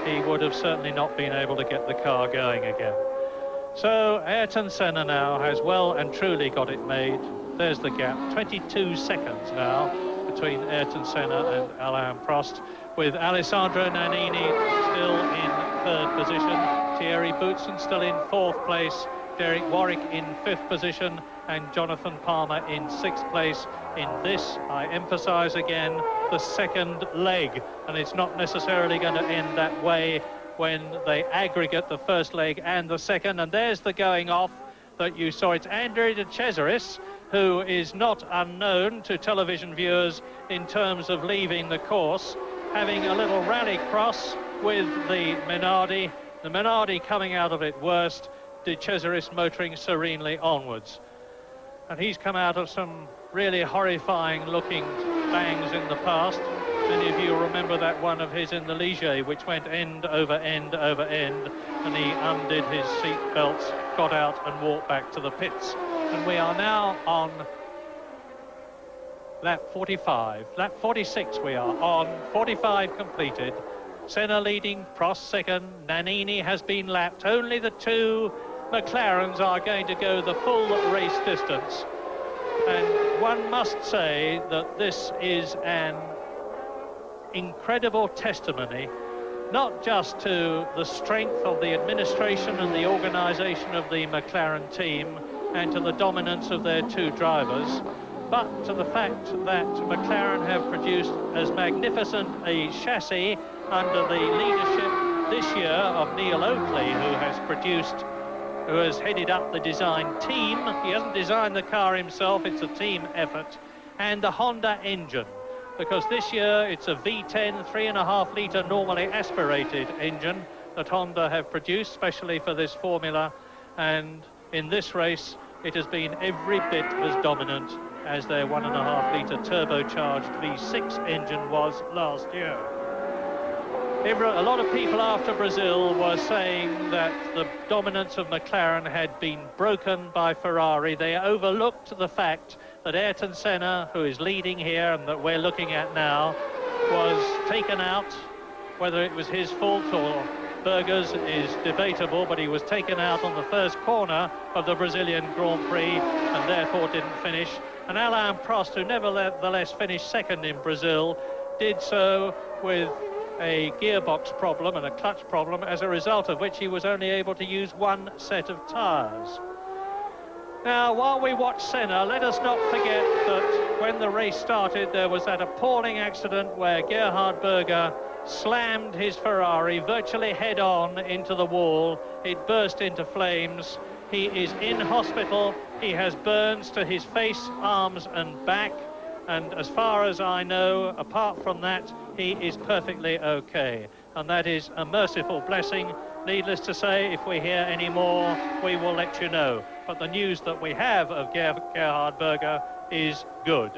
C: he would have certainly not been able to get the car going again. So Ayrton Senna now has well and truly got it made. There's the gap, 22 seconds now between Ayrton Senna and Alain Prost, with Alessandro Nannini still in third position, Thierry Boutsen still in fourth place, Derek Warwick in fifth position, and Jonathan Palmer in sixth place in this, I emphasize again, the second leg, and it's not necessarily going to end that way when they aggregate the first leg and the second. And there's the going off that you saw. It's Andrea de Cesaris, who is not unknown to television viewers in terms of leaving the course, having a little rally cross with the Minardi coming out of it worst, de Cesaris motoring serenely onwards. And he's come out of some really horrifying looking bangs in the past. Many of you remember that one of his in the Ligier, which went end over end over end, and he undid his seat belts, got out and walked back to the pits. And we are now on lap 45, lap 46 we are on, 45 completed. Senna leading, Prost second, Nannini has been lapped. Only the two McLarens are going to go the full race distance. And one must say that this is an incredible testimony, not just to the strength of the administration and the organisation of the McLaren team and to the dominance of their two drivers, but to the fact that McLaren have produced as magnificent a chassis under the leadership this year of Neil Oakley, who has headed up the design team. He hasn't designed the car himself, it's a team effort, and the Honda engine, because this year it's a V10 3.5 litre normally aspirated engine that Honda have produced specially for this formula, and in this race it has been every bit as dominant as their 1.5 litre turbocharged V6 engine was last year. A lot of people after Brazil were saying that the dominance of McLaren had been broken by Ferrari. They overlooked the fact that Ayrton Senna, who is leading here and that we're looking at now, was taken out. Whether it was his fault or Berger's is debatable, but he was taken out on the first corner of the Brazilian Grand Prix and therefore didn't finish. And Alain Prost, who nevertheless finished second in Brazil, did so with a gearbox problem and a clutch problem, as a result of which he was only able to use one set of tyres. Now, while we watch Senna, let us not forget that when the race started, there was that appalling accident where Gerhard Berger slammed his Ferrari virtually head-on into the wall. It burst into flames. He is in hospital. He has burns to his face, arms and back. And as far as I know, apart from that, he is perfectly okay. And that is a merciful blessing. Needless to say, if we hear any more, we will let you know. But the news that we have of Gerhard Berger is good.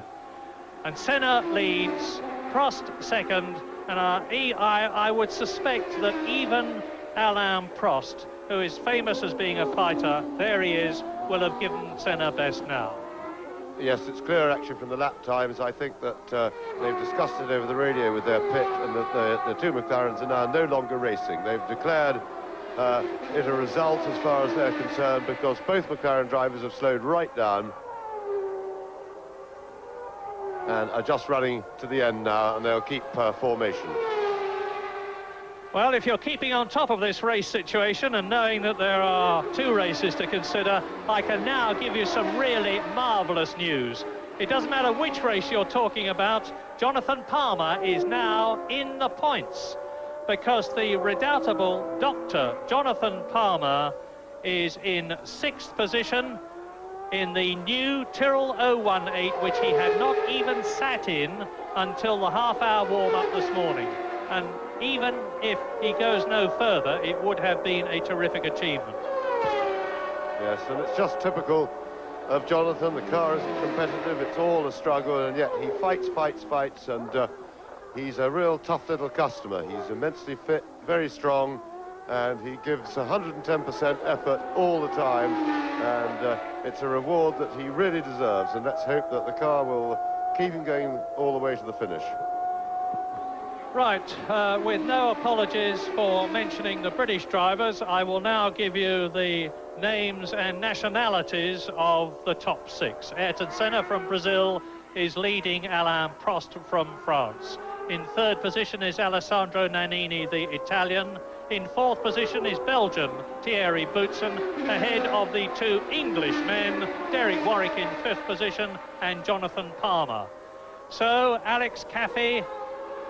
C: And Senna leads, Prost second, and I would suspect that even Alain Prost, who is famous as being a fighter, there he is, will have given Senna best now.
D: Yes, it's clear actually from the lap times. I think that they've discussed it over the radio with their pit, and that the two McLarens are now no longer racing. They've declared it a result as far as they're concerned, because both McLaren drivers have slowed right down. and are just running to the end now, and they'll keep formation.
C: Well, if you're keeping on top of this race situation and knowing that there are 2 races to consider, I can now give you some really marvellous news. It doesn't matter which race you're talking about, Jonathan Palmer is now in the points, because the redoubtable Dr. Jonathan Palmer is in 6th position in the new Tyrrell 018, which he had not even sat in until the half-hour warm-up this morning. And even if he goes no further, it would have been a terrific achievement.
D: Yes, and it's just typical of Jonathan. The car isn't competitive, it's all a struggle, and yet he fights, and he's a real tough little customer. He's immensely fit, very strong, and he gives 110% effort all the time, and it's a reward that he really deserves, and let's hope that the car will keep him going all the way to the finish.
C: Right, with no apologies for mentioning the British drivers, I will now give you the names and nationalities of the top 6. Ayrton Senna from Brazil is leading Alain Prost from France. In 3rd position is Alessandro Nannini, the Italian. In 4th position is Belgian Thierry Boutsen, ahead of the 2 Englishmen, Derek Warwick in 5th position and Jonathan Palmer. So Alex Caffey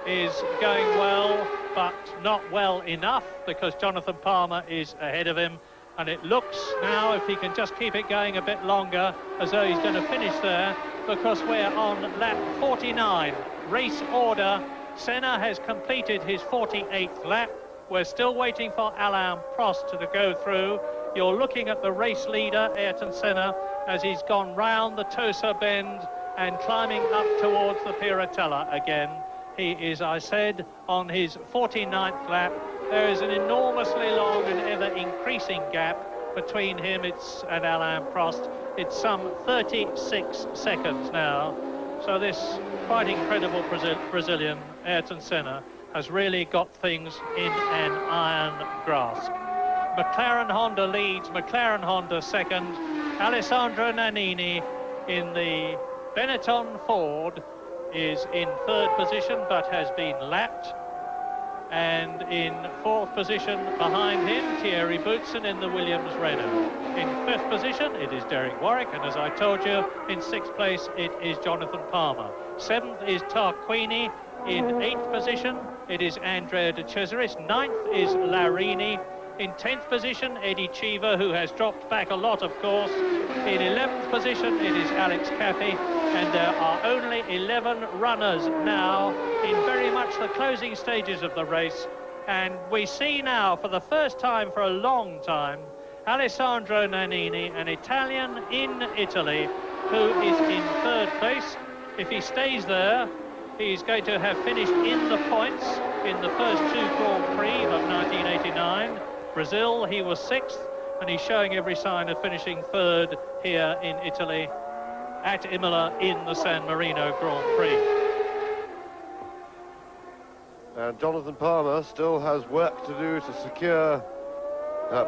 C: is going well, but not well enough, because Jonathan Palmer is ahead of him, and it looks now, if he can just keep it going a bit longer, as though he's going to finish there, because we're on lap 49. Race order, Senna has completed his 48th lap. We're still waiting for Alain Prost to go through. You're looking at the race leader, Ayrton Senna, as he's gone round the Tosa bend and climbing up towards the Piratella again. He is, I said, on his 49th lap. There is an enormously long and ever-increasing gap between him and Alain Prost. It's some 36 seconds now. So this quite incredible Brazilian, Ayrton Senna, has really got things in an iron grasp. McLaren Honda leads, McLaren Honda second. Alessandro Nannini in the Benetton Ford is in 3rd position, but has been lapped. And in 4th position behind him, Thierry Boutsen in the Williams Renault. In 5th position, it is Derek Warwick, and as I told you, in 6th place, it is Jonathan Palmer. 7th is Tarquini. In 8th position, it is Andrea De Cesaris. 9th is Larini. In 10th position, Eddie Cheever, who has dropped back a lot, of course. In 11th position, it is Alex Caffey, and there are only 11 runners now in very much the closing stages of the race. And we see now, for the first time for a long time, Alessandro Nannini, an Italian in Italy, who is in 3rd place. If he stays there, he's going to have finished in the points in the first 2 Grand Prix of 1989. Brazil, he was 6th, and he's showing every sign of finishing 3rd here in Italy at Imola in the San Marino Grand Prix.
D: And Jonathan Palmer still has work to do to secure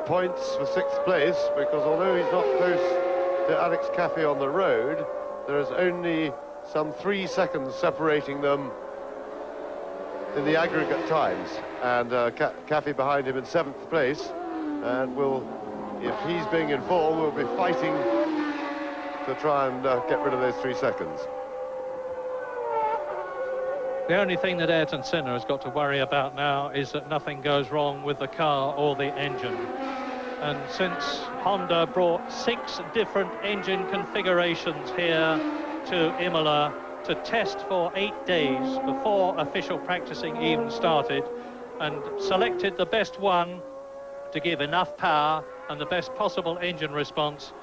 D: points for 6th place, because although he's not close to Alex Caffey on the road, there is only some 3 seconds separating them in the aggregate times, and Caffey behind him in 7th place, and will, if he's being in form, will be fighting to try and get rid of those 3 seconds.
C: The only thing that Ayrton Senna has got to worry about now is that nothing goes wrong with the car or the engine. And since Honda brought 6 different engine configurations here to Imola to test for 8 days before official practicing even started, and selected the best one to give enough power and the best possible engine response,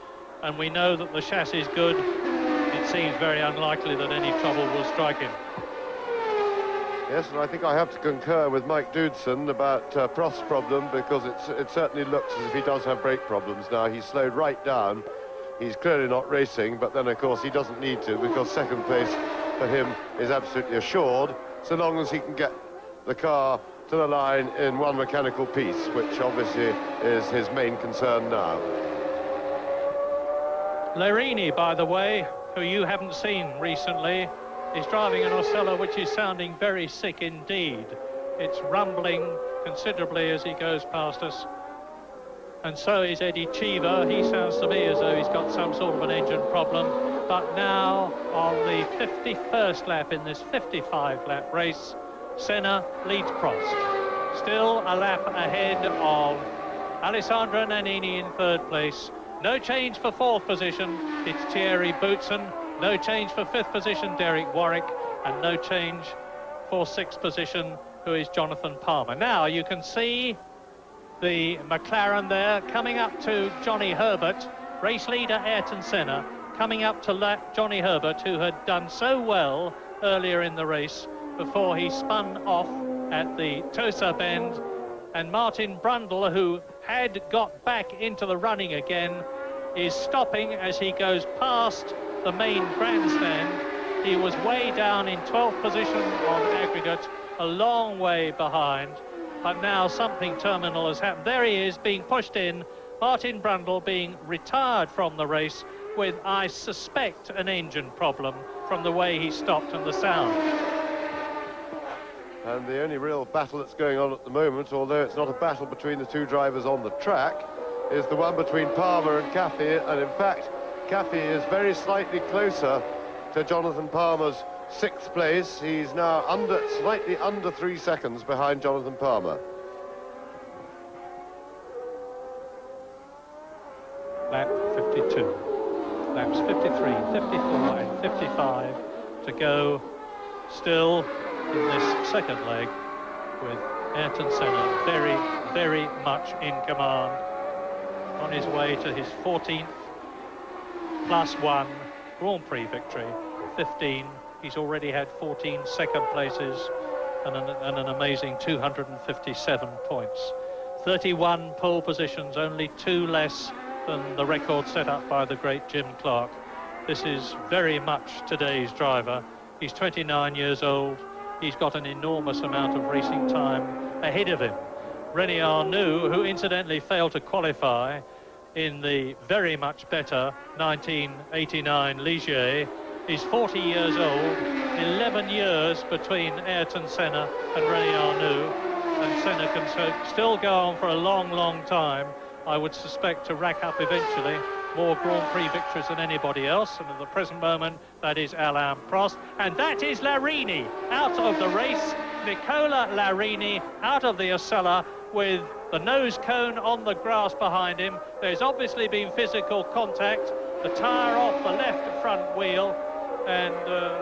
C: and we know that the chassis is good, it seems very unlikely that any trouble will strike him.
D: Yes, and I think I have to concur with Mike Dudson about Prost's problem, because it certainly looks as if he does have brake problems now. He's slowed right down. He's clearly not racing, but then, of course, he doesn't need to, because 2nd place for him is absolutely assured, so long as he can get the car to the line in one mechanical piece, which obviously is his main concern now.
C: Larini, by the way, who you haven't seen recently, is driving an Osella which is sounding very sick indeed. It's rumbling considerably as he goes past us. And so is Eddie Cheever. He sounds to me as though he's got some sort of an engine problem. But now on the 51st lap in this 55-lap race, Senna leads Prost. Still a lap ahead of Alessandro Nannini in third place. No change for fourth position, it's Thierry Boutsen. No change for fifth position, Derek Warwick. And no change for sixth position, who is Jonathan Palmer. Now you can see the McLaren there coming up to Johnny Herbert, race leader Ayrton Senna, coming up to Johnny Herbert, who had done so well earlier in the race before he spun off at the Tosa bend. And Martin Brundle, who had got back into the running again, is stopping as he goes past the main grandstand. He was way down in 12th position on aggregate, a long way behind, but now something terminal has happened. There he is, being pushed in. Martin Brundle being retired from the race with, I suspect, an engine problem from the way he stopped and the sound.
D: And the only real battle that's going on at the moment, although it's not a battle between the two drivers on the track, is the one between Palmer and Caffey. And in fact, Caffey is very slightly closer to Jonathan Palmer's sixth place. He's now slightly under 3 seconds behind Jonathan Palmer.
C: Lap 52. Laps 53, 54 and 55 to go still in this second leg, with Ayrton Senna very, very much in command, on his way to his 14th +1 Grand Prix victory. 15, he's already had 14 second places and an amazing 257 points. 31 pole positions, only 2 less than the record set up by the great Jim Clark. This is very much today's driver. He's 29 years old. He's got an enormous amount of racing time ahead of him. René Arnoux, who incidentally failed to qualify in the very much better 1989 Ligier, is 40 years old. 11 years between Ayrton Senna and René Arnoux, and Senna can still go on for a long, long time. I would suspect to rack up eventually more Grand Prix victories than anybody else, and at the present moment that is Alain Prost, and that is Larini out of the race. Nicola Larini out of the Osella with the nose cone on the grass behind him. There's obviously been physical contact, the tyre off the left front wheel, and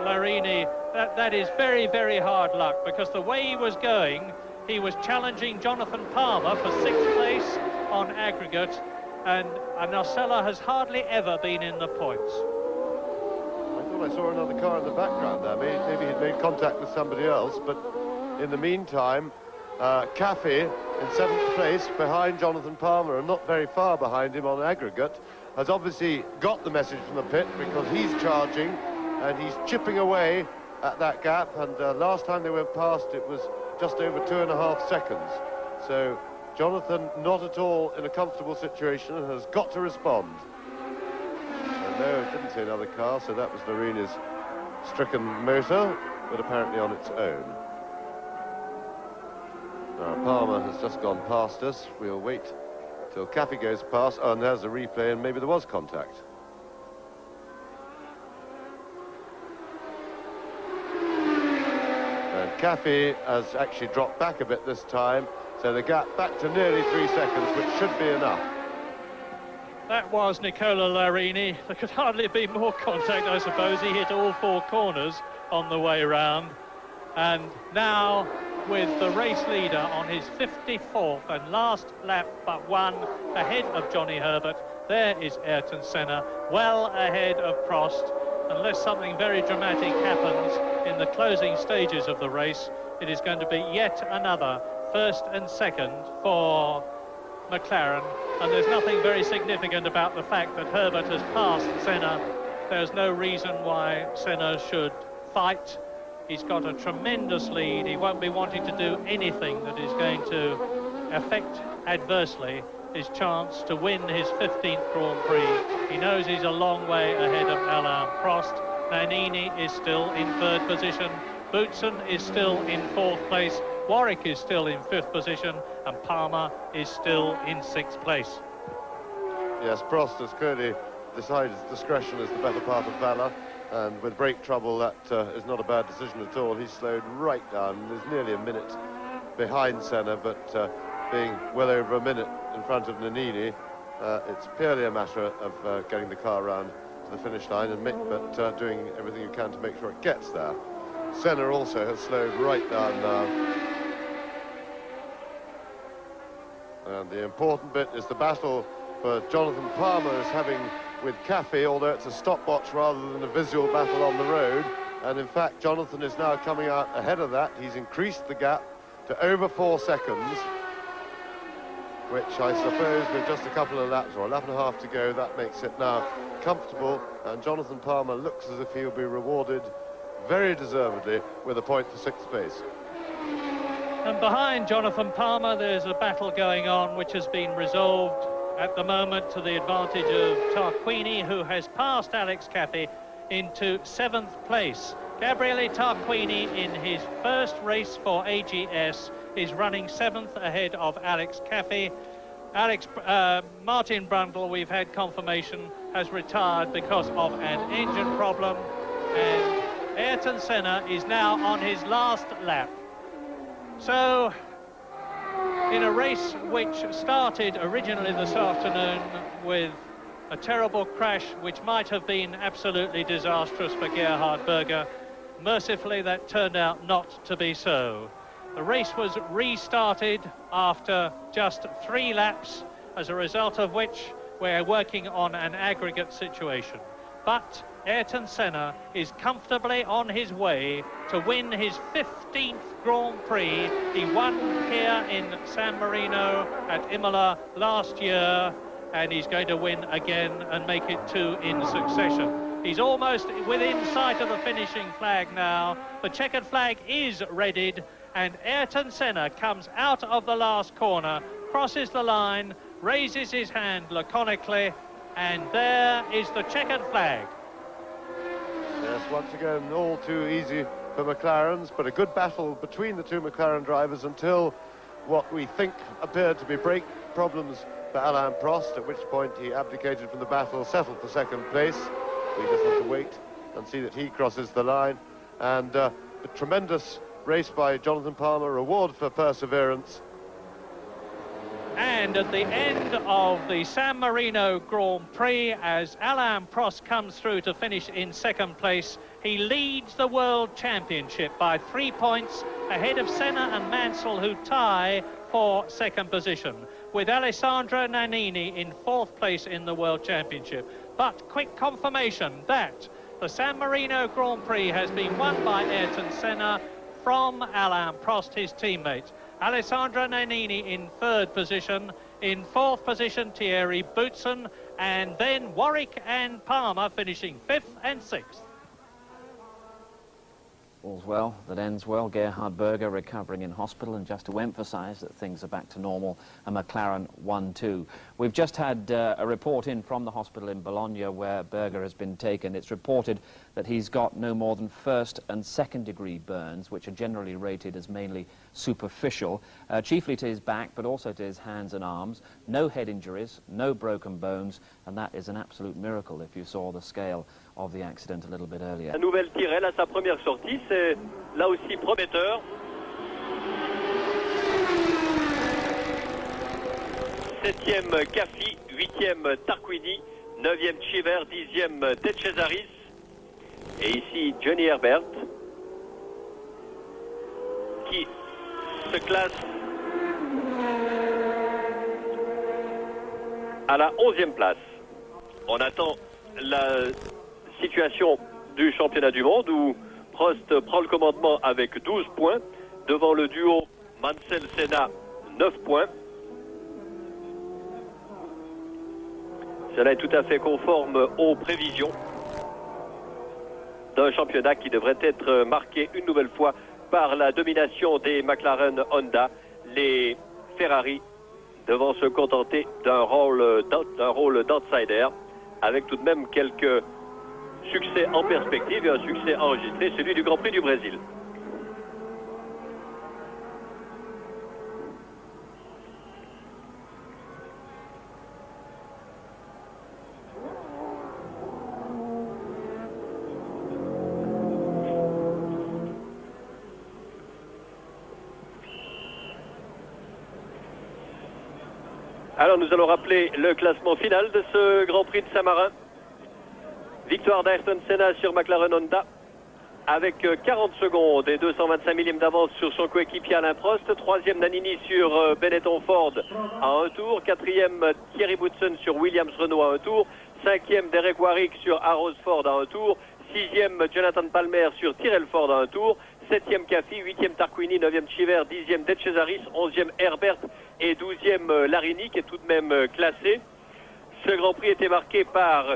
C: Larini, that is very, very hard luck, because the way he was going, he was challenging Jonathan Palmer for 6th place on aggregate, and Osella has hardly ever been in the points.
D: I thought I saw another car in the background there. Maybe he'd made contact with somebody else, but in the meantime, Caffey in 7th place behind Jonathan Palmer, and not very far behind him on aggregate, has obviously got the message from the pit, because he's charging and he's chipping away at that gap, and last time they went past it was just over 2.5 seconds. So Jonathan not at all in a comfortable situation and has got to respond. And no, I didn't see another car, so that was Larini's stricken motor, but apparently on its own. Now Palmer has just gone past us. We'll wait till Caffey goes past. Oh, and there's the replay, and maybe there was contact. And Caffey has actually dropped back a bit this time, so the gap back to nearly 3 seconds, which should be enough.
C: That was Nicola Larini. There could hardly be more contact, I suppose. He hit all 4 corners on the way round. And now, with the race leader on his 54th and last lap but one, ahead of Johnny Herbert, there is Ayrton Senna, well ahead of Prost. Unless something very dramatic happens in the closing stages of the race, it is going to be yet another first and second for McLaren, and there's nothing very significant about the fact that Herbert has passed Senna. There's no reason why Senna should fight. He's got a tremendous lead. He won't be wanting to do anything that is going to affect adversely his chance to win his 15th Grand Prix. He knows he's a long way ahead of Alain Prost. Nannini is still in third position. Boutsen is still in fourth place. Warwick is still in fifth position. And Palmer is still in sixth place.
D: Yes, Prost has clearly decided discretion is the better part of valour. And with brake trouble, that is not a bad decision at all. He slowed right down. There's nearly a minute behind Senna, but being well over a minute in front of Nannini, it's purely a matter of getting the car round to the finish line, and Mick, but doing everything you can to make sure it gets there. Senna also has slowed right down now. And the important bit is the battle for Jonathan Palmer is having with Caffey, although it's a stopwatch rather than a visual battle on the road. And in fact, Jonathan is now coming out ahead of that. He's increased the gap to over 4 seconds, which I suppose with just a couple of laps, or a lap and a half to go, that makes it now comfortable. And Jonathan Palmer looks as if he'll be rewarded very deservedly with a point for sixth place.
C: And behind Jonathan Palmer, there's a battle going on which has been resolved at the moment to the advantage of Tarquini, who has passed Alex Caffey into 7th place. Gabriele Tarquini, in his first race for AGS, is running 7th ahead of Alex Caffey. Martin Brundle, we've had confirmation, has retired because of an engine problem, and Ayrton Senna is now on his last lap. So, in a race which started originally this afternoon with a terrible crash which might have been absolutely disastrous for Gerhard Berger, mercifully that turned out not to be so. The race was restarted after just 3 laps, as a result of which we're working on an aggregate situation. But Ayrton Senna is comfortably on his way to win his 15th Grand Prix. He won here in San Marino at Imola last year, and he's going to win again and make it 2 in succession. He's almost within sight of the finishing flag now. The checkered flag is readied, and Ayrton Senna comes out of the last corner, crosses the line, raises his hand laconically, and there is the checkered flag.
D: Yes, once again, all too easy for McLarens, but a good battle between the two McLaren drivers until what we think appeared to be brake problems for Alain Prost, at which point he abdicated from the battle, settled for 2nd place. We just have to wait and see that he crosses the line. And a tremendous race by Jonathan Palmer, reward for perseverance.
C: And at the end of the San Marino Grand Prix, as Alain Prost comes through to finish in 2nd place, he leads the World Championship by 3 points ahead of Senna and Mansell, who tie for 2nd position, with Alessandro Nannini in 4th place in the World Championship. But quick confirmation that the San Marino Grand Prix has been won by Ayrton Senna from Alain Prost, his teammate. Alessandro Nannini in 3rd position, in 4th position Thierry Boutsen, and then Warwick and Palmer finishing 5th and 6th.
J: All's well that ends well. Gerhard Berger recovering in hospital, and just to emphasise that things are back to normal, a McLaren 1-2. We've just had a report in from the hospital in Bologna where Berger has been taken. It's reported that he's got no more than 1st and 2nd degree burns, which are generally rated as mainly superficial, chiefly to his back but also to his hands and arms. No head injuries, no broken bones, and that is an absolute miracle if you saw the scale of the accident a little bit earlier.
A: La nouvelle Tyrrell à sa première sortie, c'est là aussi prometteur. 7e Caffey, 8e Tarquini, 9e Cheever, 10e De Cesaris. Et ici Johnny Herbert qui se classe à la 11e place. On attend la situation du championnat du monde où Prost prend le commandement avec 12 points devant le duo Mansell-Senna, 9 points. Cela est tout à fait conforme aux prévisions d'un championnat qui devrait être marqué une nouvelle fois par la domination des McLaren Honda. Les Ferrari devant se contenter d'un rôle d'outsider, avec tout de même quelques succès en perspective et un succès enregistré, celui du Grand Prix du Brésil. Alors nous allons rappeler le classement final de ce Grand Prix de Saint-Marin. Victoire d'Ayrton Senna sur McLaren Honda avec 40 secondes et 225 millièmes d'avance sur son coéquipier Alain Prost. Troisième Nannini sur Benetton Ford à un tour. Quatrième Thierry Boutsen sur Williams Renault à un tour. Cinquième Derek Warwick sur Arrows Ford à un tour. Sixième Jonathan Palmer sur Tyrrell Ford à un tour. Septième Caffi, huitième Tarquini, neuvième Chiver, dixième De Cesaris, onzième Herbert et douzième Larini qui est tout de même classé. Ce Grand Prix était marqué par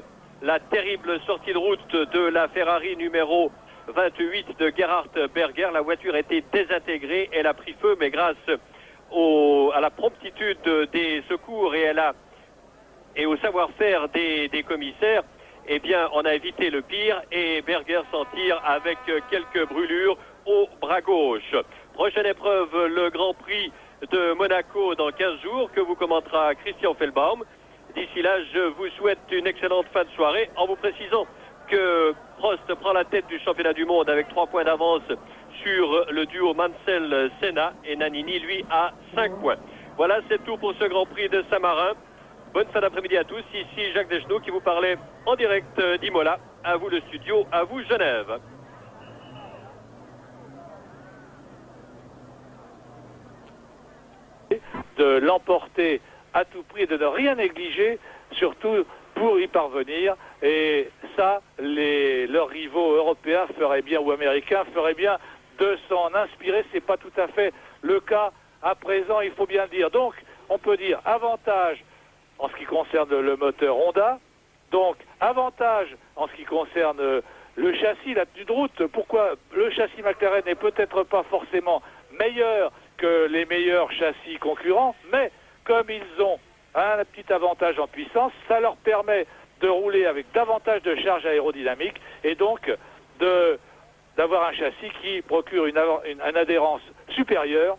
A: la terrible sortie de route de la Ferrari numéro 28 de Gerhard Berger. La voiture a été désintégrée, elle a pris feu, mais grâce à la promptitude des secours et au savoir-faire des commissaires, eh bien, on a évité le pire et Berger s'en tire avec quelques brûlures au bras gauche. Prochaine épreuve, le Grand Prix de Monaco dans 15 jours que vous commentera Christian Fellbaum. D'ici là, je vous souhaite une excellente fin de soirée en vous précisant que Prost prend la tête du championnat du monde avec 3 points d'avance sur le duo Mansell-Senna et Nannini, lui, à 5 points. Voilà, c'est tout pour ce Grand Prix de Saint-Marin. Bonne fin d'après-midi à tous. Ici Jacques Deschenaux qui vous parlait en direct d'Imola. À vous le studio, à vous Genève.
K: De l'emporter à tout prix et de ne rien négliger, surtout pour y parvenir. Et ça, leurs rivaux européens feraient bien, ou américains feraient bien de s'en inspirer. C'est pas tout à fait le cas à présent, il faut bien le dire. Donc, on peut dire avantage en ce qui concerne le moteur Honda, donc avantage en ce qui concerne le châssis, la tenue de route. Pourquoi le châssis McLaren n'est peut-être pas forcément meilleur que les meilleurs châssis concurrents, mais comme ils ont un petit avantage en puissance, ça leur permet de rouler avec davantage de charge aérodynamique et donc d'avoir un châssis qui procure une adhérence supérieure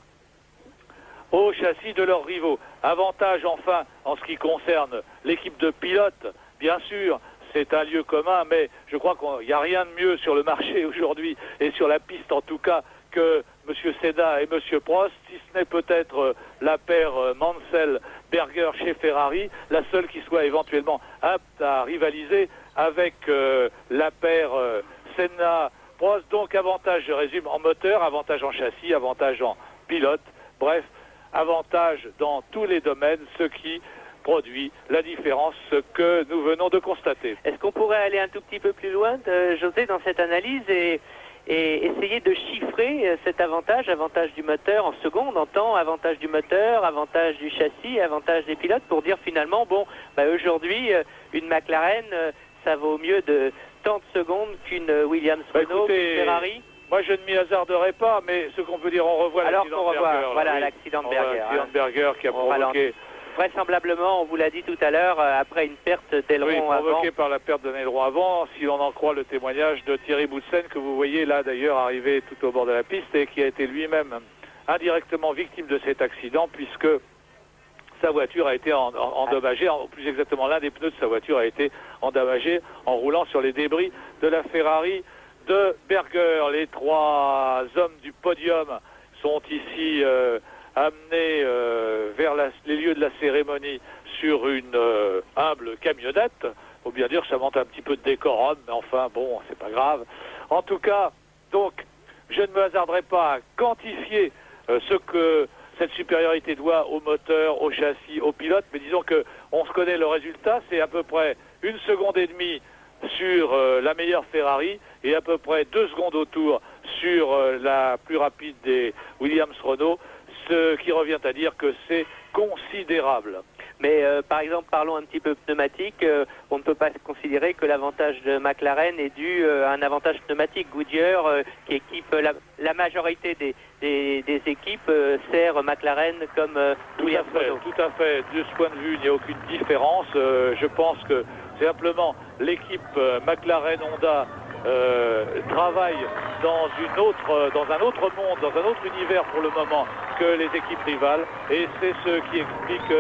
K: au châssis de leurs rivaux. Avantage enfin en ce qui concerne l'équipe de pilotes, bien sûr, c'est un lieu commun, mais je crois qu'il n'y a rien de mieux sur le marché aujourd'hui, et sur la piste en tout cas, que M. Senna et M. Prost, si ce n'est peut-être la paire Mansell-Berger chez Ferrari, la seule qui soit éventuellement apte à rivaliser avec la paire Senna-Prost. Donc avantage, je résume, en moteur, avantage en châssis, avantage en pilote, bref, avantage dans tous les domaines, ce qui produit la différence que nous venons de constater.
L: Est-ce qu'on pourrait aller un tout petit peu plus loin, José, dans cette analyse et essayer de chiffrer cet avantage du moteur en secondes, en temps, avantage du moteur, avantage du châssis, avantage des pilotes, pour dire finalement, bon, aujourd'hui, une McLaren, ça vaut mieux de tant de secondes qu'une Williams Renault, qu'une Ferrari.
K: Moi, je ne m'y hasarderai pas, mais ce qu'on peut dire, on revoit l'accident de Berger.
L: Voilà, l'accident de Berger.
K: L'accident de Berger qui a provoqué...
L: Vraisemblablement, on vous l'a dit tout à l'heure, après une perte d'aileron avant.
K: Provoqué par la perte d'un aileron avant, si on en croit le témoignage de Thierry Boutsen, que vous voyez là d'ailleurs arriver tout au bord de la piste, et qui a été lui-même indirectement victime de cet accident, puisque sa voiture a été endommagée, plus exactement l'un des pneus de sa voiture a été endommagé en roulant sur les débris de la Ferrari de Berger. Les 3 hommes du podium sont ici amenés vers les lieux de la cérémonie sur une humble camionnette. Faut bien dire que ça manque un petit peu de décorum, mais enfin bon, c'est pas grave. En tout cas, donc, je ne me hasarderai pas à quantifier ce que cette supériorité doit au moteur, au châssis, au pilote, mais disons que on se connaît le résultat, c'est à peu près 1 seconde et demie sur la meilleure Ferrari et à peu près 2 secondes au tour sur la plus rapide des Williams Renault, ce qui revient à dire que c'est considérable.
L: Mais par exemple, parlons un petit peu pneumatique, on ne peut pas considérer que l'avantage de McLaren est dû à un avantage pneumatique. Goodyear, qui équipe la majorité des équipes, sert McLaren comme Williams.
K: Tout à fait. De ce point de vue, il n'y a aucune différence. Je pense que simplement l'équipe McLaren-Honda travaille dans un autre monde, dans un autre univers pour le moment que les équipes rivales, et c'est ce qui explique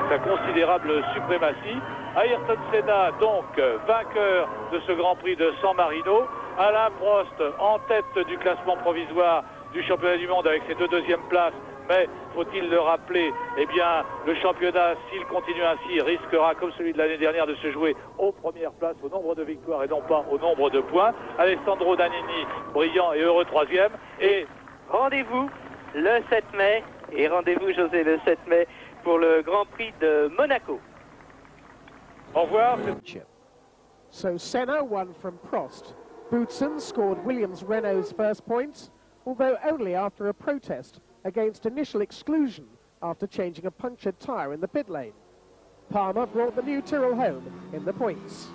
K: sa considérable suprématie. Ayrton Senna, donc, vainqueur de ce Grand Prix de San Marino. Alain Prost en tête du classement provisoire du championnat du monde avec ses 2 deuxièmes places. Mais, faut-il le rappeler, eh bien, le championnat, s'il continue ainsi, risquera, comme celui de l'année dernière, de se jouer aux premières places, au nombre de victoires et non pas au nombre de points. Alessandro Nannini, brillant et heureux 3e. Et
L: rendez-vous le 7 mai, et rendez-vous, José, le 7 mai, pour le Grand Prix de Monaco.
K: Au revoir.
M: So Senna won from Prost. Boutsen scored Williams-Renault's first points, although only after a protest against initial exclusion after changing a punctured tyre in the pit lane. Palmer brought the new Tyrrell home in the points.